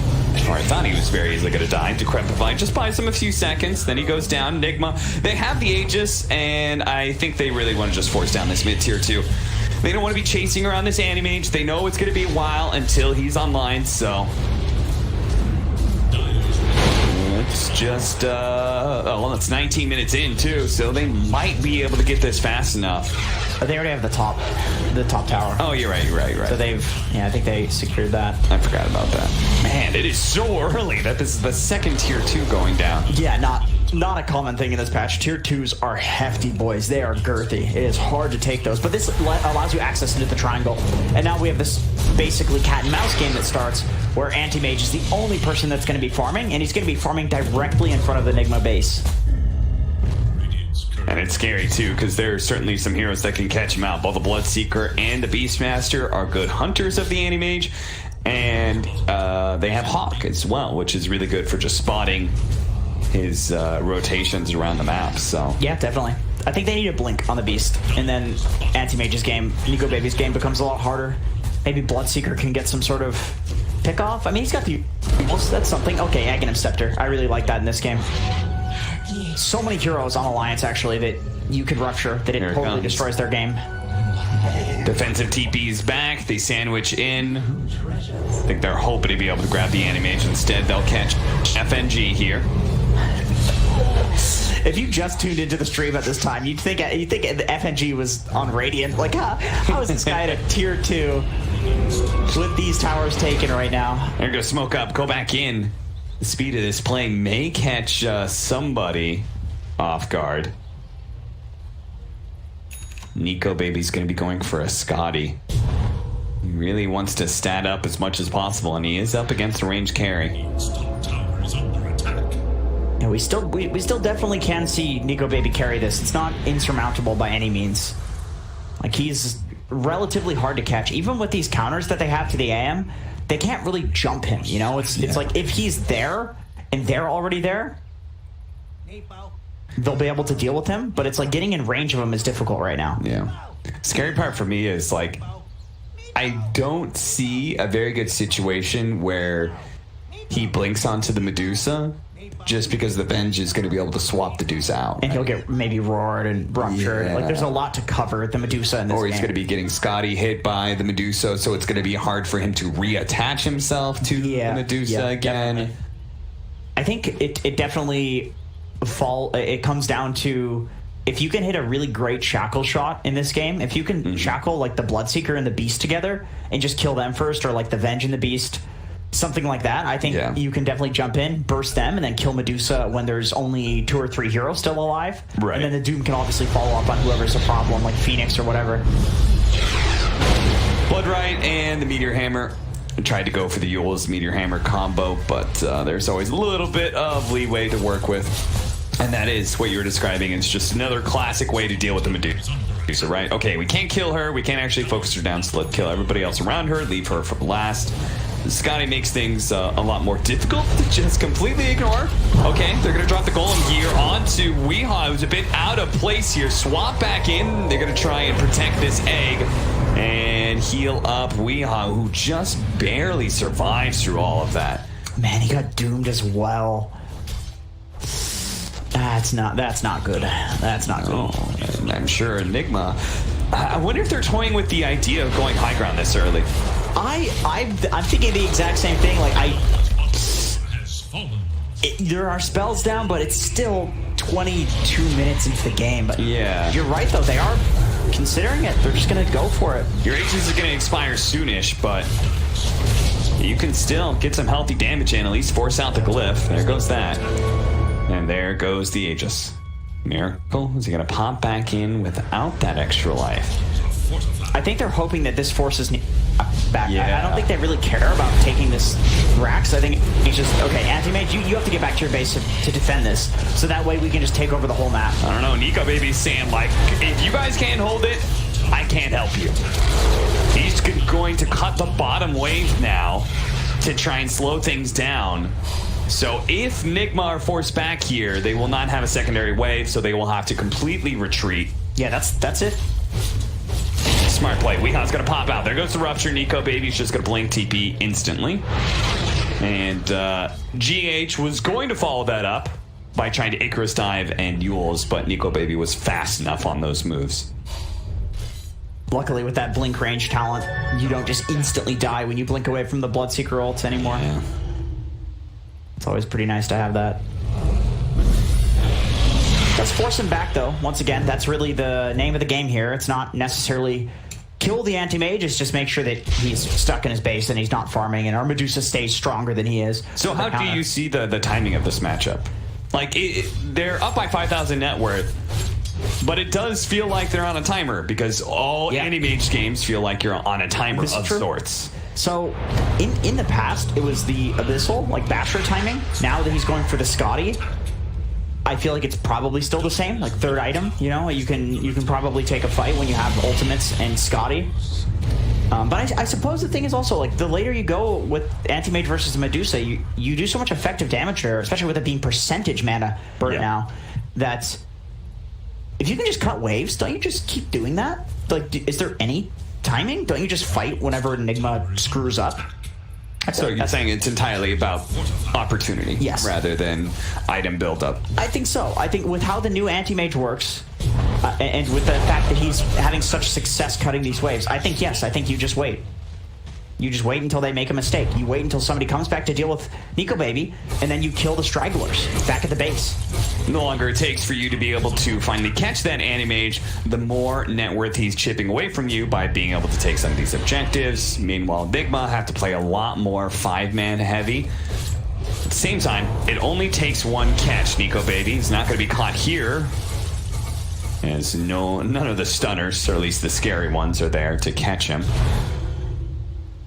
or I thought he was very easily going to die. Decrepify just buys him a few seconds, then he goes down. Nigma, they have the Aegis, and I think they really want to just force down this mid tier 2. They don't want to be chasing around this Animage. They know it's going to be a while until he's online, so it's just well, it's 19 minutes in too, so they might be able to get this fast enough. They already have the top tower. Oh, you're right. So I think they secured that. I forgot about that. Man, it is so early that this is the second tier 2 going down. Yeah, not a common thing in this patch. Tier 2s are hefty, boys. They are girthy. It is hard to take those, but this allows you access into the triangle. And now we have this basically cat and mouse game that starts where Anti-Mage is the only person that's going to be farming, and he's going to be farming directly in front of the Nigma base. And it's scary too, because there are certainly some heroes that can catch him out. Both the Bloodseeker and the Beastmaster are good hunters of the Anti-Mage, and they have Hawk as well, which is really good for just spotting his rotations around the map. So yeah, definitely. I think they need a blink on the Beast, and then Anti-Mage's game, Nico Baby's game becomes a lot harder. Maybe Bloodseeker can get some sort of pick off. I mean, he's got the that's something. Okay, Aghanim Scepter. I really like that in this game. So many heroes on Alliance actually that you could rupture that it totally destroys their game. Defensive TP's back. They sandwich in. I think they're hoping to be able to grab the Animage. Instead, they'll catch FNG here. If you just tuned into the stream at this time, you'd think the FNG was on Radiant. Like, how is this guy at a tier 2 with these towers taken right now? They're gonna smoke up, go back in. The speed of this play may catch somebody off guard. Nico Baby's gonna be going for a Scotty. He really wants to stat up as much as possible, and he is up against a range carry. Yeah, we still definitely can see Nico Baby carry this. It's not insurmountable by any means. Like, he's relatively hard to catch. Even with these counters that they have to the AM, they can't really jump him, you know? It's like if he's there and they're already there, they'll be able to deal with him, but it's like getting in range of him is difficult right now. Yeah. Scary part for me is like, I don't see a very good situation where he blinks onto the Medusa just because the Venge is going to be able to swap the Medusa out. And he'll get maybe roared and ruptured. Yeah. Like, there's a lot to cover the Medusa in this game. Or he's going to be getting Scotty hit by the Medusa, so it's going to be hard for him to reattach himself to the Medusa again. Definitely. I think it definitely it comes down to if you can hit a really great shackle shot in this game, if you can shackle like the Bloodseeker and the Beast together and just kill them first, or like the Venge and the Beast, something like that, I think you can definitely jump in, burst them, and then kill Medusa when there's only 2 or 3 heroes still alive. Right. And then the Doom can obviously follow up on whoever's a problem, like Phoenix or whatever. Bloodright and the Meteor Hammer tried to go for the Yule's Meteor Hammer combo, but there's always a little bit of leeway to work with. And that is what you're describing. It's just another classic way to deal with the Medusa, right? Okay, we can't kill her. We can't actually focus her down, so let's kill everybody else around her, leave her for last. Scotty makes things a lot more difficult to just completely ignore. Okay, they're going to drop the Golem here onto Weehaw, who's a bit out of place here. Swap back in. They're going to try and protect this egg and heal up Weehaw, who just barely survives through all of that. Man, he got doomed as well. That's not good. That's not good. Oh, I'm sure Nigma. I wonder if they're toying with the idea of going high ground this early. I'm thinking the exact same thing. Like there are spells down, but it's still 22 minutes into the game. But yeah, you're right though. They are considering it. They're just gonna go for it. Your Aegis is gonna expire soonish, but you can still get some healthy damage in. At least force out the glyph. There goes that, and there goes the Aegis. Miracle, is he gonna pop back in without that extra life? I think they're hoping that this forces back. Yeah. I don't think they really care about taking this Rax. I think it's just, okay, Anti-Mage, you have to get back to your base to defend this, so that way we can just take over the whole map. I don't know, Nico Baby's saying, like, if you guys can't hold it, I can't help you. He's going to cut the bottom wave now to try and slow things down. So if Nigma are forced back here, they will not have a secondary wave, so they will have to completely retreat. Yeah, that's it. Smart play. Weeha's going to pop out. There goes the Rupture. Nico Baby's just going to blink TP instantly. And GH was going to follow that up by trying to Icarus dive and Yules, but Nico Baby was fast enough on those moves. Luckily, with that blink range talent, you don't just instantly die when you blink away from the Bloodseeker ults anymore. Yeah. It's always pretty nice to have that. Let's force him back, though. Once again, that's really the name of the game here. It's not necessarily kill the anti-mage, it's just make sure that he's stuck in his base and he's not farming, and our Medusa stays stronger than he is. So how do you see the timing of this matchup? Like, they're up by 5,000 net worth, but it does feel like they're on a timer, because all anti-mage games feel like you're on a timer of sorts. So, in the past, it was the Abyssal, like Basher timing. Now that he's going for the Scotty, I feel like it's probably still the same, like third item, you know? You can probably take a fight when you have ultimates and Scotty. But I suppose the thing is also, like, the later you go with Anti-Mage versus Medusa, you do so much effective damage there, especially with it being percentage mana burn now, that if you can just cut waves, don't you just keep doing that? Like, is there any timing? Don't you just fight whenever Nigma screws up? So you're saying it's entirely about opportunity, rather than item buildup? I think so. I think with how the new anti-mage works, and with the fact that he's having such success cutting these waves, I think yes. I think you just wait. You just wait until they make a mistake. You wait until somebody comes back to deal with Nico Baby, and then you kill the stragglers back at the base. The longer it takes for you to be able to finally catch that anti-mage, the more net worth he's chipping away from you by being able to take some of these objectives. Meanwhile, Nigma have to play a lot more 5-man heavy. At the same time, it only takes one catch. Nico Baby is not going to be caught here, as none of the stunners, or at least the scary ones, are there to catch him.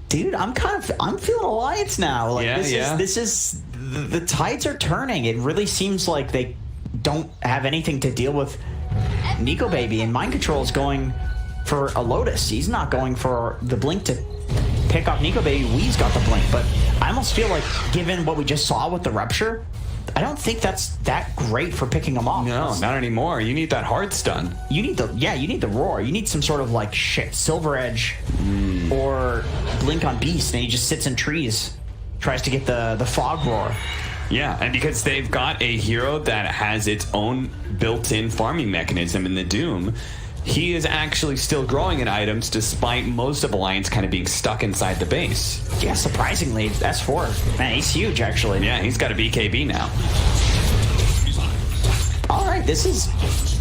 Dude, I'm feeling Alliance now. Like, this is the tides are turning. It really seems like they don't have anything to deal with Nico Baby, and Mind Control is going for a Lotus. He's not going for the blink to pick off Nico Baby. Wee's got the blink, but I almost feel like, given what we just saw with the Rupture, I don't think that's that great for picking him off. No, not anymore. You need that hard stun. You need the roar. You need some sort of like Silver Edge or blink on Beast, and he just sits in trees, tries to get the fog roar. Yeah, and because they've got a hero that has its own built-in farming mechanism in the Doom, he is actually still growing in items despite most of Alliance kind of being stuck inside the base. Yeah, surprisingly, S4. Man, he's huge, actually. Yeah, he's got a BKB now. All right, this is...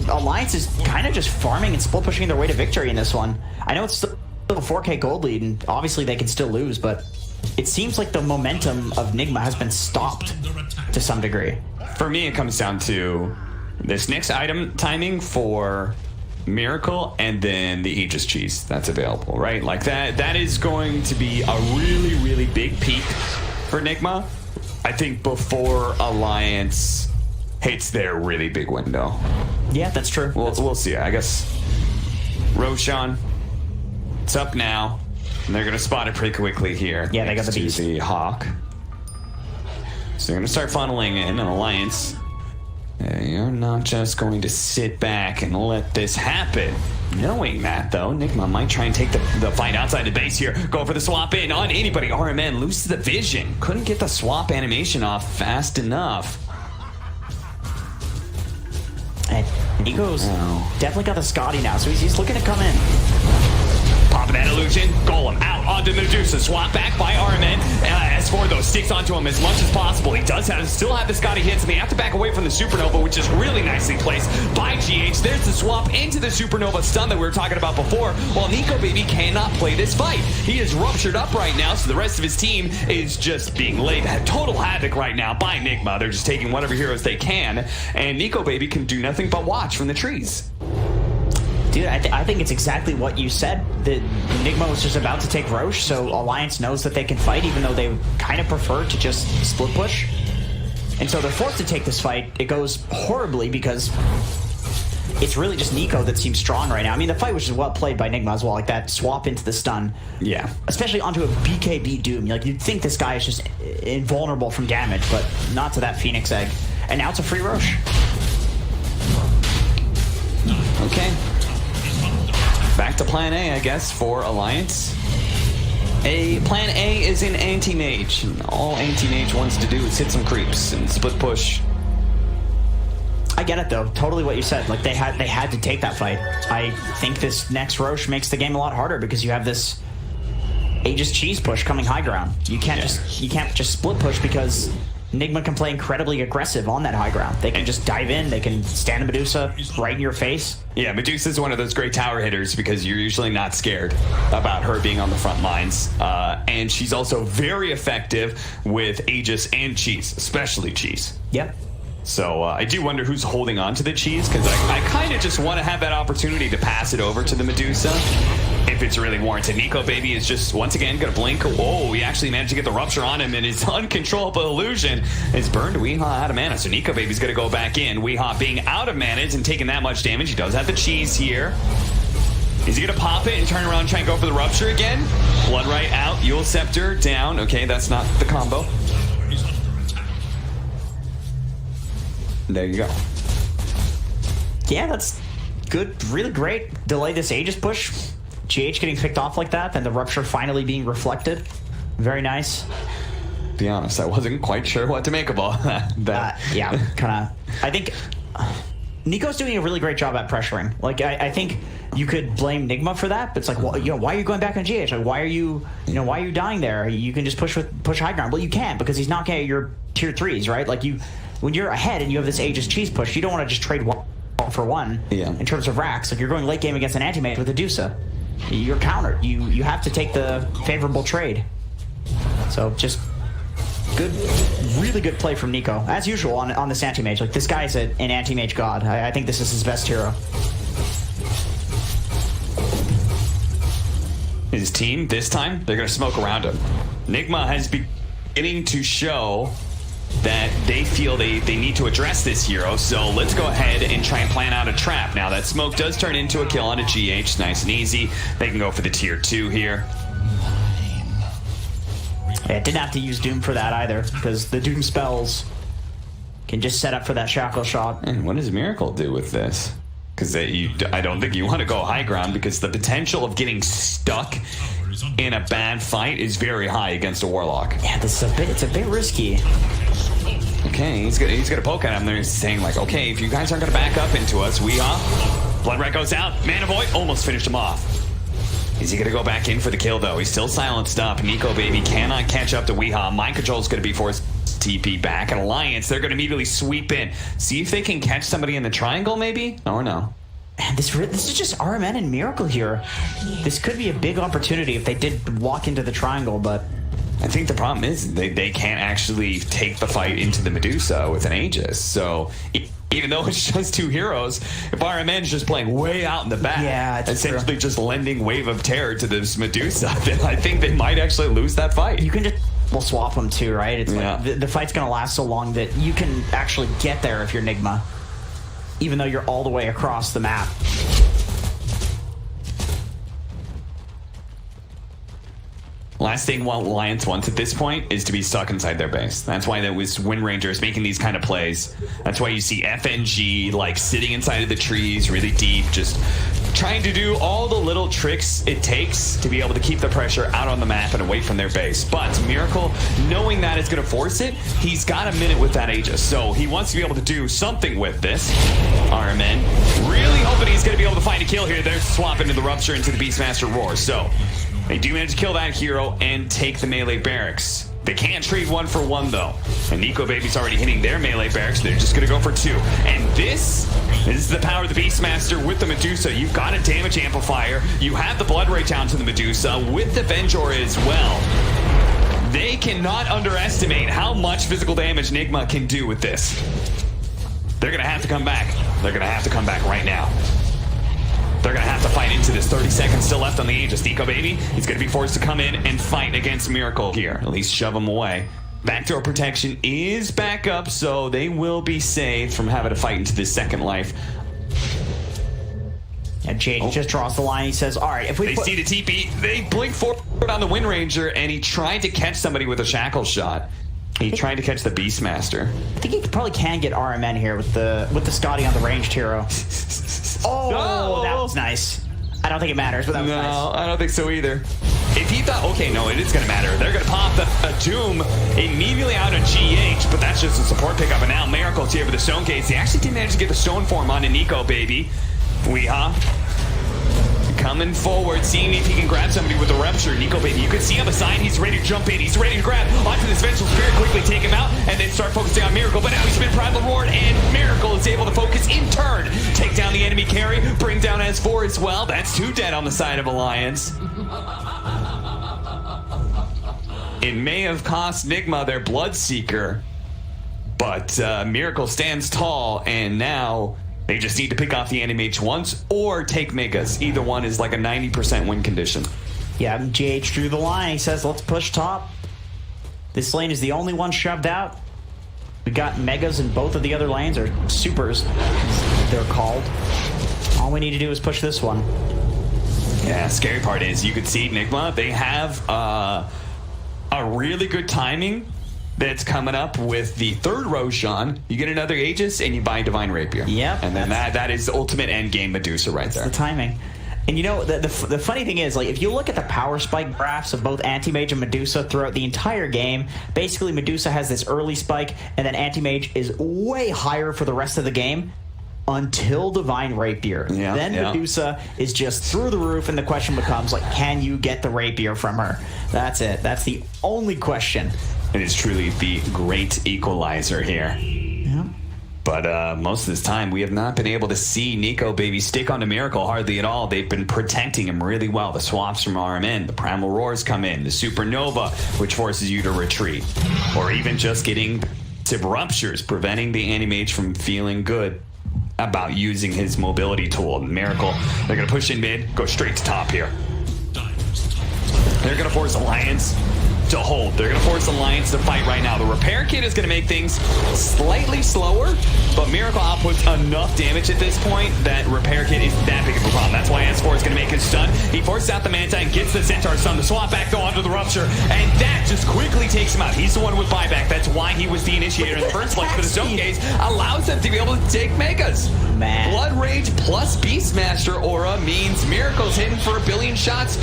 Alliance is kind of just farming and split pushing their way to victory in this one. I know it's still a 4K gold lead, and obviously they can still lose, but it seems like the momentum of Nigma has been stopped to some degree. For me, it comes down to this next item timing for Miracle, and then the Aegis cheese that's available, right? Like that is going to be a really, really big peak for Nigma, I think, before Alliance hits their really big window. Yeah, that's true. We'll see. I guess Roshan, it's up now, and they're going to spot it pretty quickly here. Yeah, they got the beast. The Hawk. So they're going to start funneling in an Alliance. You're not just going to sit back and let this happen. Knowing that, though, Nigma might try and take the fight outside the base here. Go for the swap in on anybody. RMN loses the vision. Couldn't get the swap animation off fast enough. And Nico's definitely got the Scotty now, so he's looking to come in. Popping that illusion. Golem out onto Medusa. Swap back by RMN. S4, though, sticks onto him as much as possible. He does still have the Scotty hits, and they have to back away from the Supernova, which is really nicely placed by GH. There's the swap into the Supernova stun that we were talking about before, while Nico Baby cannot play this fight. He is ruptured up right now, so the rest of his team is just being laid total havoc right now by Nigma. They're just taking whatever heroes they can, and Nico Baby can do nothing but watch from the trees. Dude, I think it's exactly what you said. The Nigma was just about to take Roche, so Alliance knows that they can fight, even though they kind of prefer to just split push. And so they're forced to take this fight. It goes horribly because it's really just Nico that seems strong right now. I mean, the fight was just well played by Nigma as well, like that swap into the stun. Yeah. Especially onto a BKB Doom. Like, you'd think this guy is just invulnerable from damage, but not to that Phoenix Egg. And now it's a free Roche. Okay. Back to plan A, I guess, for Alliance. Plan A is in anti-mage. All anti-mage wants to do is hit some creeps and split push. I get it, though. Totally what you said. Like, they had to take that fight. I think this next Roche makes the game a lot harder because you have this Aegis cheese push coming high ground. You can't just split push because Nigma can play incredibly aggressive on that high ground. They can just dive in, they can stand a Medusa right in your face. Yeah, Medusa's one of those great tower hitters because you're usually not scared about her being on the front lines. And she's also very effective with Aegis and cheese, especially cheese. Yep. So I do wonder who's holding on to the cheese because I kind of just want to have that opportunity to pass it over to the Medusa if it's really warranted. Nico Baby is just, once again, going to blink. Oh, he actually managed to get the rupture on him, and his uncontrollable illusion is burned Weehaw out of mana. So Nico Baby's going to go back in. Weehaw being out of mana and taking that much damage. He does have the cheese here. Is he going to pop it and turn around and try and go for the rupture again? Bloodright out. Yule Scepter down. Okay, that's not the combo. There you go. Yeah, that's good. Really great. Delay this Aegis push. GH getting picked off like that, then the rupture finally being reflected. Very nice. To be honest, I wasn't quite sure what to make of all that. Yeah, kind of. I think Nico's doing a really great job at pressuring. Like, I think you could blame Nigma for that, but it's like, well, why are you going back on GH? Like, why are you dying there? You can just push high ground. Well, you can't because he's knocking at your tier 3s, right? Like, when you're ahead and you have this Aegis cheese push, you don't want to just trade one for one in terms of racks. Like, you're going late game against an anti-mage with a Medusa. You're countered. You have to take the favorable trade. So just good, really good play from Nico. As usual on this anti-mage. Like, this guy's an anti-mage god. I think this is his best hero. His team, this time, they're going to smoke around him. Nigma has beginning to show that they feel they need to address this hero, so let's go ahead and try and plan out a trap. Now, that smoke does turn into a kill on a GH, nice and easy. They can go for the tier 2 here. Yeah, didn't have to use Doom for that either, because the Doom spells can just set up for that shackle shot. And what does Miracle do with this? Because I don't think you want to go high ground because the potential of getting stuck in a bad fight is very high against a Warlock. Yeah, it's a bit risky. Okay, he's gonna poke at him there, saying like, okay, if you guys aren't gonna back up into us, Bloodright goes out, Mana Void almost finished him off. Is he gonna go back in for the kill though? He's still silenced up. Nico Baby cannot catch up to Weehaw. Mind Control's gonna be forced TP back. And Alliance, they're gonna immediately sweep in. See if they can catch somebody in the triangle maybe? Or no? Man, this is just RMN and Miracle here. This could be a big opportunity if they did walk into the triangle, but I think the problem is they can't actually take the fight into the Medusa with an Aegis. So even though it's just 2 heroes, if RMN's just playing way out in the back, essentially just lending Wave of Terror to this Medusa, then I think they might actually lose that fight. You can just swap them too, right? It's like the fight's going to last so long that you can actually get there if you're Nigma, even though you're all the way across the map. Last thing Alliance wants at this point is to be stuck inside their base. That's why that was Wind Rangers making these kind of plays. That's why you see FNG like sitting inside of the trees really deep, just trying to do all the little tricks it takes to be able to keep the pressure out on the map and away from their base. But Miracle, knowing that it's going to force it, he's got a minute with that Aegis. So he wants to be able to do something with this. RMN really hoping he's going to be able to find a kill here. They're swapping to the Rupture into the Beastmaster Roar. So they do manage to kill that hero and take the melee barracks. They can't trade 1 for 1 though. And Nico Baby's already hitting their melee barracks. They're just going to go for 2. And this is the power of the Beastmaster with the Medusa. You've got a damage amplifier. You have the Blood Rage down to the Medusa with the Venjor as well. They cannot underestimate how much physical damage Nigma can do with this. They're going to have to come back. They're going to have to come back right now. They're going to have to fight into this. 30 seconds still left on the Aegis. Nico Baby, he's going to be forced to come in and fight against Miracle here. At least shove him away. Backdoor protection is back up, so they will be saved from having to fight into this second life. And Jade just draws the line. He says, all right, if we see the TP, they blink forward on the Wind Ranger, and he tried to catch somebody with a shackle shot. He tried to catch the Beastmaster. I think he probably can get RMN here with the Scotty on the ranged hero. Oh, that was nice. I don't think it matters, but that was nice. No, I don't think so either. If he thought, okay, no, it is going to matter. They're going to pop a Doom immediately out of GH, but that's just a support pickup. And now Miracle's here with the Stone Gates. They actually did manage to get the Stone Form onto Nico Baby. Weeha coming forward, seeing if he can grab somebody with the Rupture. Nico Baby, you can see on the side, he's ready to jump in. He's ready to grab onto this Vengeful Spirit, quickly take him out, and then start focusing on Miracle. But now he's been Primal Roared, and Miracle is able to focus in turn. Take down the enemy carry, bring down S4 as well. That's 2 dead on the side of Alliance. It may have cost Nigma their Bloodseeker, but Miracle stands tall, and now they just need to pick off the Animage once or take Megas. Either one is like a 90% win condition. Yeah, GH drew the line. He says, let's push top. This lane is the only one shoved out. We got Megas in both of the other lanes, or Supers, they're called. All we need to do is push this one. Yeah, scary part is you could see Nigma, they have a really good timing that's coming up with the 3rd Roshan. You get another Aegis and you buy Divine Rapier. Yep. And then that is the ultimate end game Medusa right there. The timing. And you know, the funny thing is, like, if you look at the power spike graphs of both Anti-Mage and Medusa throughout the entire game, basically Medusa has this early spike, and then Anti-Mage is way higher for the rest of the game until Divine Rapier. Yeah, then Medusa is just through the roof, and the question becomes, like, can you get the Rapier from her? That's it. That's the only question. It is truly the great equalizer here. Yeah. But most of this time, we have not been able to see Nico Baby stick onto Miracle hardly at all. They've been protecting him really well. The swaps from RMN, the Primal Roars come in, the Supernova, which forces you to retreat. Or even just getting Ruptures, preventing the Animage from feeling good about using his mobility tool. Miracle, they're going to push in mid, go straight to top here. They're going to force Alliance to hold. They're going to force Alliance to fight right now. The Repair Kit is going to make things slightly slower, but Miracle outputs enough damage at this point that Repair Kit is that big of a problem. That's why S4 is going to make his stun. He forces out the Manta and gets the Centaur stun. The swap back though onto the Rupture, and that just quickly takes him out. He's the one with buyback. That's why he was the initiator in the first place. But the Stone Gaze allows them to be able to take Megas. Man. Blood Rage plus Beastmaster aura means Miracle's hitting for 1 billion shots.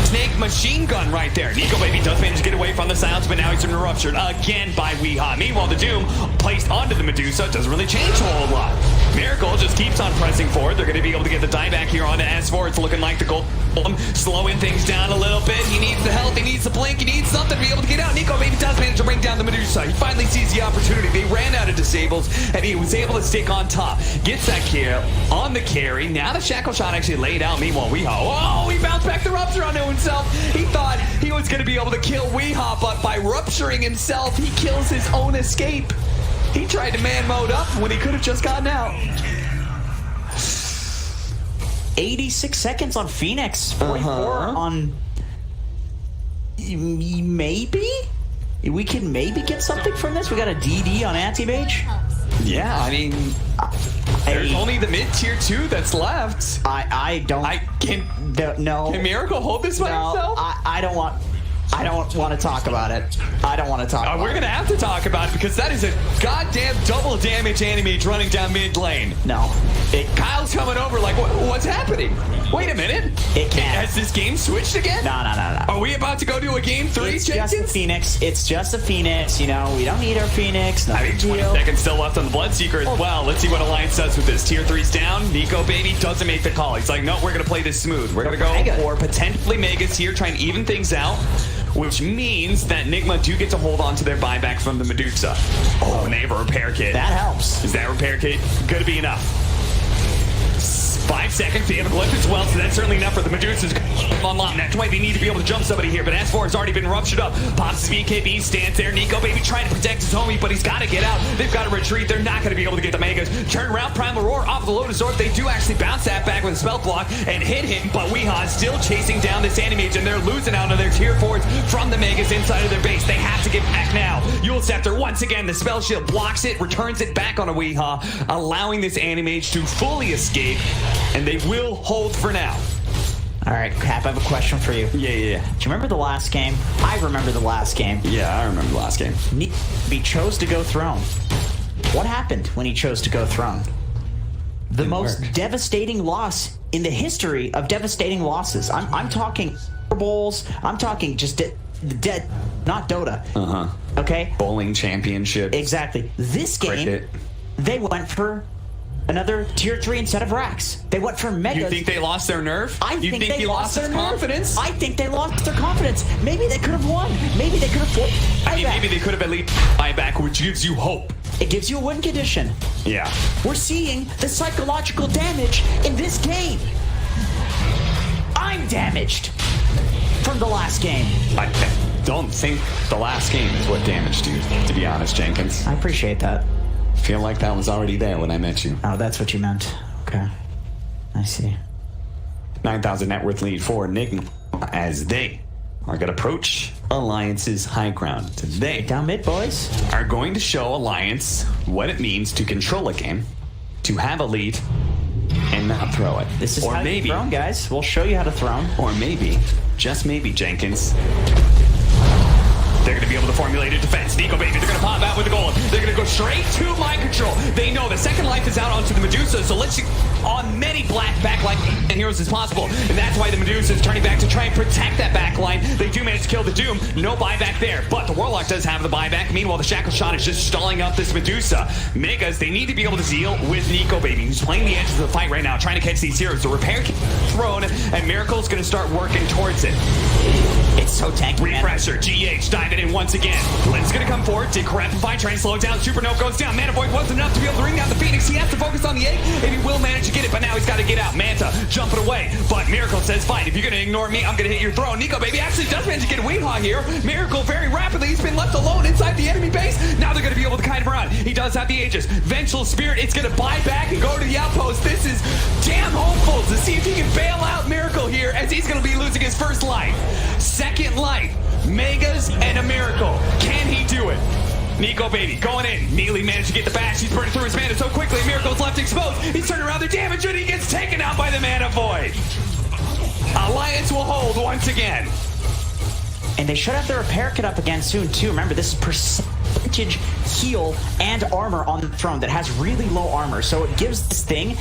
Snake machine gun right there. Nico Baby does manage to get away from the silence, but now he's interrupted again by Weeha. Meanwhile, the Doom placed onto the Medusa doesn't really change a whole lot. Miracle just keeps on pressing forward. They're going to be able to get the dieback here onto S4. It's looking like the goal. Slowing things down a little bit. He needs the health. He needs the blink. He needs something to be able to get out. Nico Baby does manage to bring down the Medusa. He finally sees the opportunity. They ran out of disables, and he was able to stick on top. Gets that kill on the carry. Now the shackle shot actually laid out. Meanwhile, Weeha, oh, he bounced back the Rupture onto himself. He thought he was going to be able to kill Weeha, but by rupturing himself, he kills his own escape. He tried to man mode up when he could have just gotten out. 86 seconds on Phoenix, 44 on... Maybe? We can maybe get something from this? We got a DD on Anti-Mage? Yeah, I mean... There's only the mid-tier 2 that's left. I don't... No. Can Miracle hold this by himself? I don't want... I don't want to talk about it. I don't want to talk about it. We're going to have to talk about it because that is a goddamn double damage Animage running down mid lane. No. Kyle's coming over like, what's happening? Wait a minute. It can't. Has this game switched again? No. Are we about to go to a game 3, It's Jenkins? just a Phoenix. It's just a Phoenix. You know, we don't need our Phoenix. I mean, 20 seconds still left on the Bloodseeker as well. Let's see what Alliance does with this. Tier 3's down. Nico Baby doesn't make the call. He's like, no, we're going to play this smooth. We're going to go for potentially Megas here, trying to even things out, which means that Nigma do get to hold on to their buyback from the Medusa. Oh, and they have a repair kit. That helps. Is that repair kit going to be enough? 5 seconds, they have a glyph as well, so that's certainly enough for the Medusas online. That's why they need to be able to jump somebody here, but S4 has already been ruptured up. Pops his BKB, stands there. Nico Baby trying to protect his homie, but he's got to get out. They've got to retreat. They're not going to be able to get the Megas. Turn around, Primal Roar off the Lotus Orb. They do actually bounce that back with a spell block and hit him, but Weehaw is still chasing down this Animage, and they're losing out on their tier 4s from the Megas inside of their base. They have to get back now. Yule Scepter, once again, the spell shield blocks it, returns it back on a Weehaw, allowing this Animage to fully escape, and they will hold for now. All right, Cap, I have a question for you. Yeah. Do you remember the last game? I remember the last game. Yeah, I remember the last game. He chose to go Throne. What happened when he chose to go Throne? The most devastating loss in the history of devastating losses. I'm talking Super Bowls. I'm talking just dead, not Dota. Okay? Bowling championship. Exactly. This game, Cricket. they went for another tier 3 instead of Rax. They went for Megas. You think they lost their nerve? You think he lost their his confidence? I think they lost their confidence. Maybe they could have won. Maybe they could have won. Maybe they could have at least buyback, which gives you hope. It gives you a win condition. Yeah. We're seeing the psychological damage in this game. I'm damaged from the last game. I don't think the last game is what damaged you, to be honest, Jenkins. I appreciate that. Feel like that was already there when I met you. Oh, that's what you meant. Okay. I see. 9,000 net worth lead for Nigma as they are going to approach Alliance's high ground. Today, down mid, boys, are going to show Alliance what it means to control a game, to have a lead, and not throw it. This is or how maybe, you throne, guys. We'll show you how to throne. Or maybe, just maybe, Jenkins, they're going to be able to formulate a defense. Nico Baby, they're going to pop out with the golem. They're going to go straight to mind control. They know the second life is out onto the Medusa, so let's on many black backline and heroes as possible. And that's why the Medusa is turning back to try and protect that backline. They do manage to kill the Doom. No buyback there, but the Warlock does have the buyback. Meanwhile, the Shackle Shot is just stalling up this Medusa. Megas, they need to be able to deal with Nico Baby, who's playing the edges of the fight right now, trying to catch these heroes. The repair thrown, and Miracle's going to start working towards it. It's so tanky, man. Repressor, GH diving in once again. Blitz going to come forward. Decrepify, trying to slow it down. Supernova goes down. Mana Void wasn't enough to be able to bring down the Phoenix. He has to focus on the egg, and he will manage to get it, but now he's got to get out. Manta jumping away, but Miracle says, fine, if you're going to ignore me, I'm going to hit your throne. Nico Baby actually does manage to get a Weehaw here. Miracle very rapidly. He's been left alone inside the enemy base. Now they're going to be able to kind of run. He does have the Aegis. Vengeful Spirit, it's going to buy back and go to the outpost. This is damn hopeful to see if he can bail out Miracle here, as he's going to be losing his first life. Second life. Megas and a Miracle. Can he do it? Nico Baby going in. Nearly managed to get the bash. He's burning through his mana so quickly. Miracle's left exposed. He's turning around the damage, and he gets taken out by the Mana Void. Alliance will hold once again. And they should have their repair kit up again soon, too. Remember, this is percentage heal and armor on the throne that has really low armor. So it gives this thing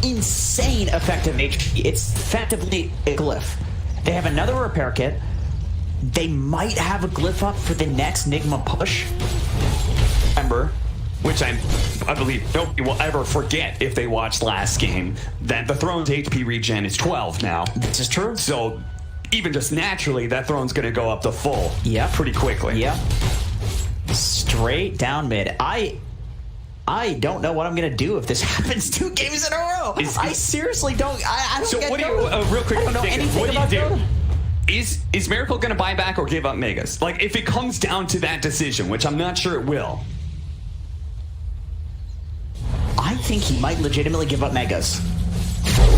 insane effective HP. It's effectively a glyph. They have another repair kit. They might have a glyph up for the next Nigma push. Remember, which I believe nobody will ever forget if they watched last game, that the Throne's HP regen is 12 now. This is true. So even just naturally, that Throne's going to go up to full pretty quickly. Yep. Straight down mid. I don't know what I'm going to do if this happens 2 games in a row. I seriously don't. I don't so get what do you, real quick, I don't know anything about Dota. Is Miracle going to buy back or give up Megas? Like, if it comes down to that decision, which I'm not sure it will. I think he might legitimately give up Megas.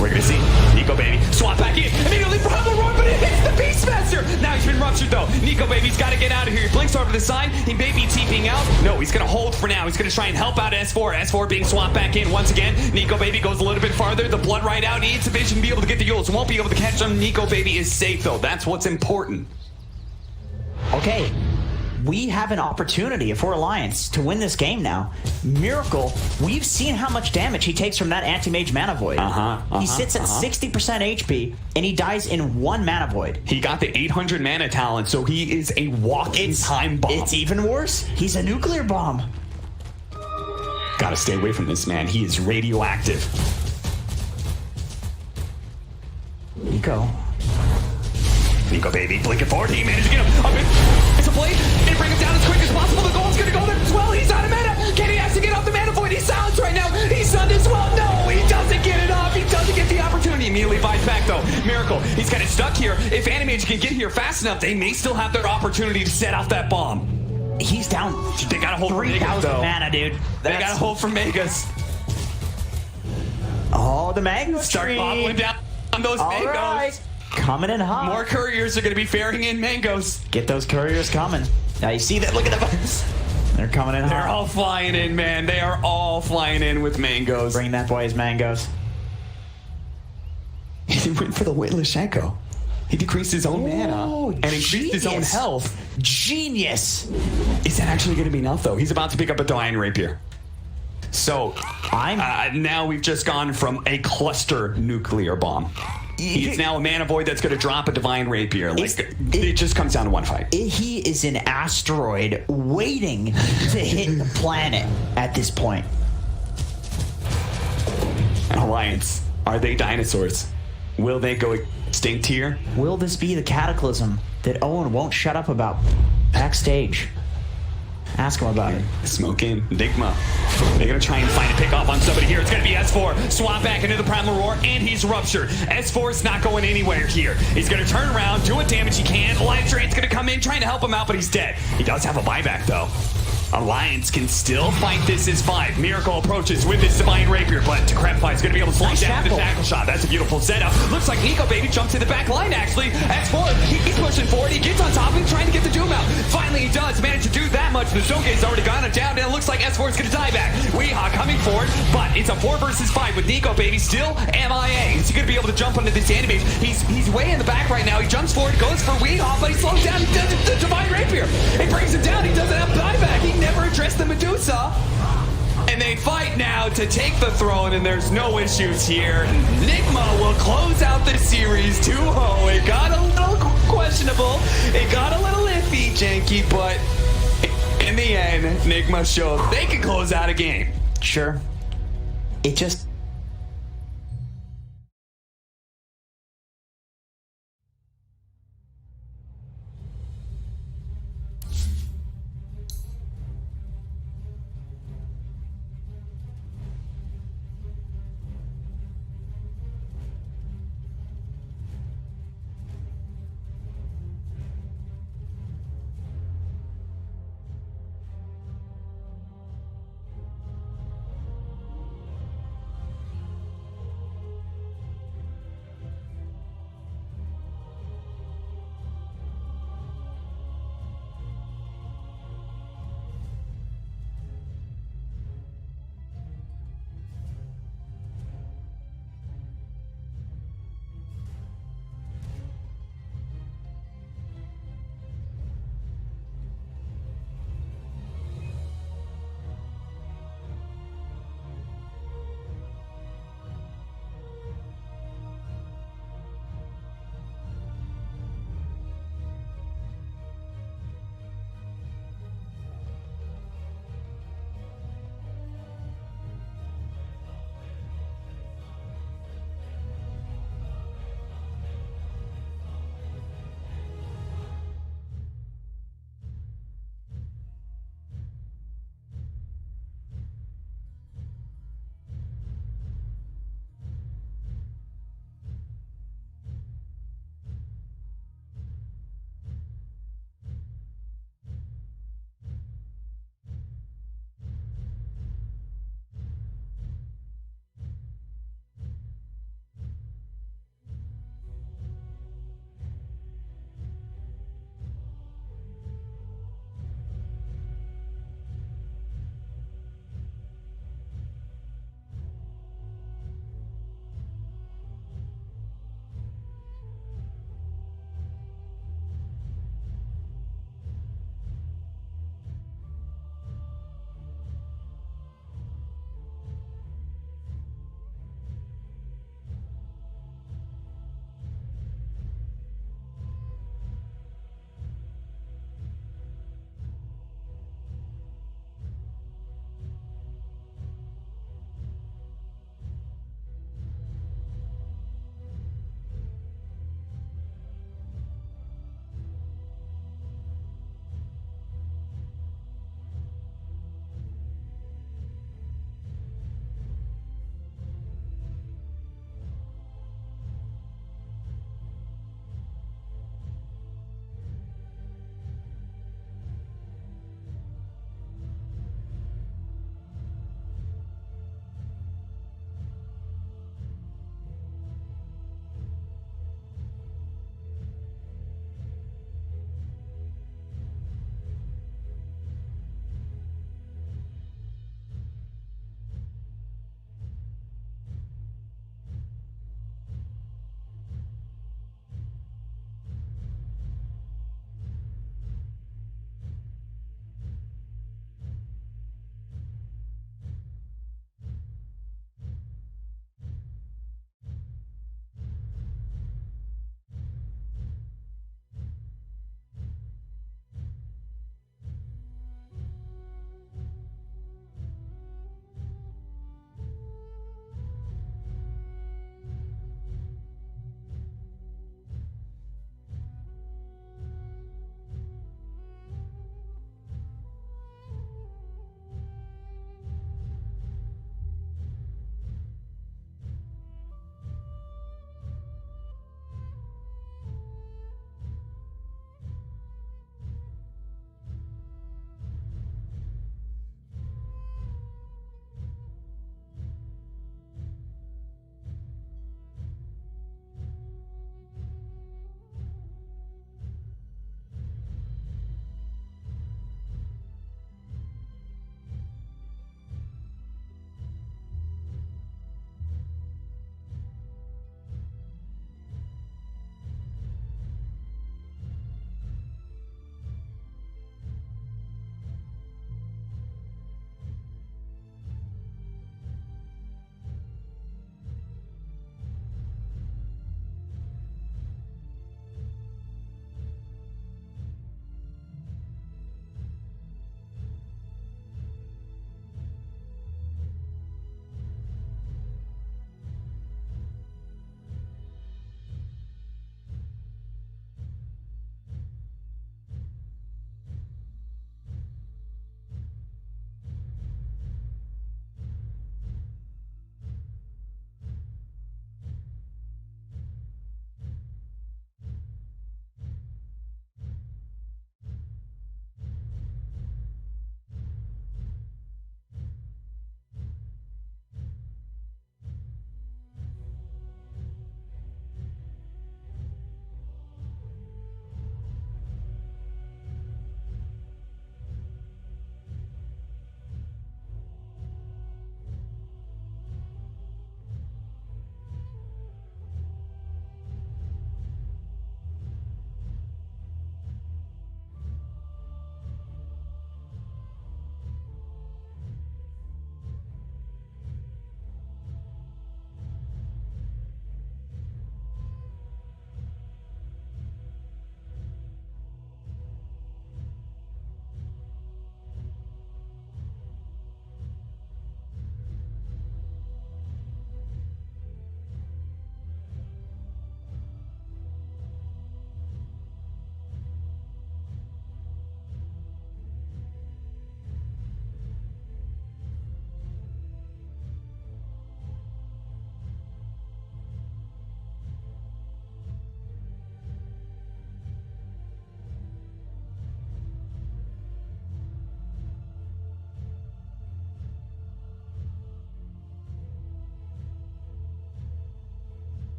We're going to see Nico Baby swap back in. Immediately Primal Roar, but it hits the Beastmaster. Now he's been ruptured, though. Nico Baby's got to get out of here. He blinks over to the side. He may be TPing out. No, he's going to hold for now. He's going to try and help out S4. S4 being swapped back in once again. Nico Baby goes a little bit farther. The blood right out. He needs a vision to be able to get the Yules. Won't be able to catch him. Nico Baby is safe, though. That's what's important. okay, we have an opportunity for Alliance to win this game now. Miracle, we've seen how much damage he takes from that anti-mage mana void. He sits at 60% HP, and he dies in 1 mana void. He got the 800 mana talent, so he is a walking time bomb. It's even worse. He's a nuclear bomb. Gotta stay away from this man. He is radioactive. Nico, baby, blinking forward. He managed to get him up in. It's a blade and bring him down as quick as possible. The goal's gonna go there as well. He's out of mana. Kenny has to get off the mana void. He's silenced right now. He's stunned as well. No, he doesn't get it off. He doesn't get the opportunity. Immediately buys back though. Miracle, he's kind of stuck here. If Animage can get here fast enough, they may still have their opportunity to set off that bomb. He's down. They got to hold for Megas 3,000 though. mana, dude. They got to hold for Megas. Oh, the Mango Start tree. bobbling down on those All mangoes. right. Coming in hot. More couriers are going to be faring in mangoes. Get those couriers coming. Now you see that? Look at them. They're coming in hot. They're all flying in, man. They are all flying in with mangoes. Bring that boy his mangoes. He went for the Lushenko. He decreased his own mana and increased his own health. Genius. Is that actually going to be enough, though? He's about to pick up a Divine Rapier. So now we've just gone from a cluster nuclear bomb. He's now a mana void that's going to drop a Divine Rapier. It just comes down to one fight. He is an asteroid waiting to hit the planet at this point. Alliance, are they dinosaurs? Will they go extinct here? Will this be the cataclysm that Owen won't shut up about backstage? Ask him about it. Smoke in. Nigma. They're going to try and find a pick off on somebody here. It's going to be S4. Swap back into the Primal Roar, and he's ruptured. S4 is not going anywhere here. He's going to turn around, do what damage he can. Alliance Drain's going to come in, trying to help him out, but he's dead. He does have a buyback, though. Alliance can still fight this as 5. Miracle approaches with his Divine Rapier, but Decrepify's going to be able to slow down the tackle shot. That's a beautiful setup. Looks like Nico Baby jumps in the back line, actually. S4, he's pushing forward. He gets on top of him, trying to get the Doom out. Finally, he does manage to do that much. The Zone Gate's already gone down, and it looks like S4 is going to die back. Weehaw coming forward, but it's a 4 versus 5 with Nico Baby still MIA. Is he going to be able to jump onto this animation? He's way in the back right now. He jumps forward, goes for Weehaw, but he slows down. He does the Divine Rapier. It brings him down. He doesn't have buyback. He never addressed the Medusa. And they fight now to take the throne, and there's no issues here. Nigma will close out this series 2-0. It got a little questionable. It got a little iffy, janky, but in the end, Nigma showed they can close out a game. Sure. It just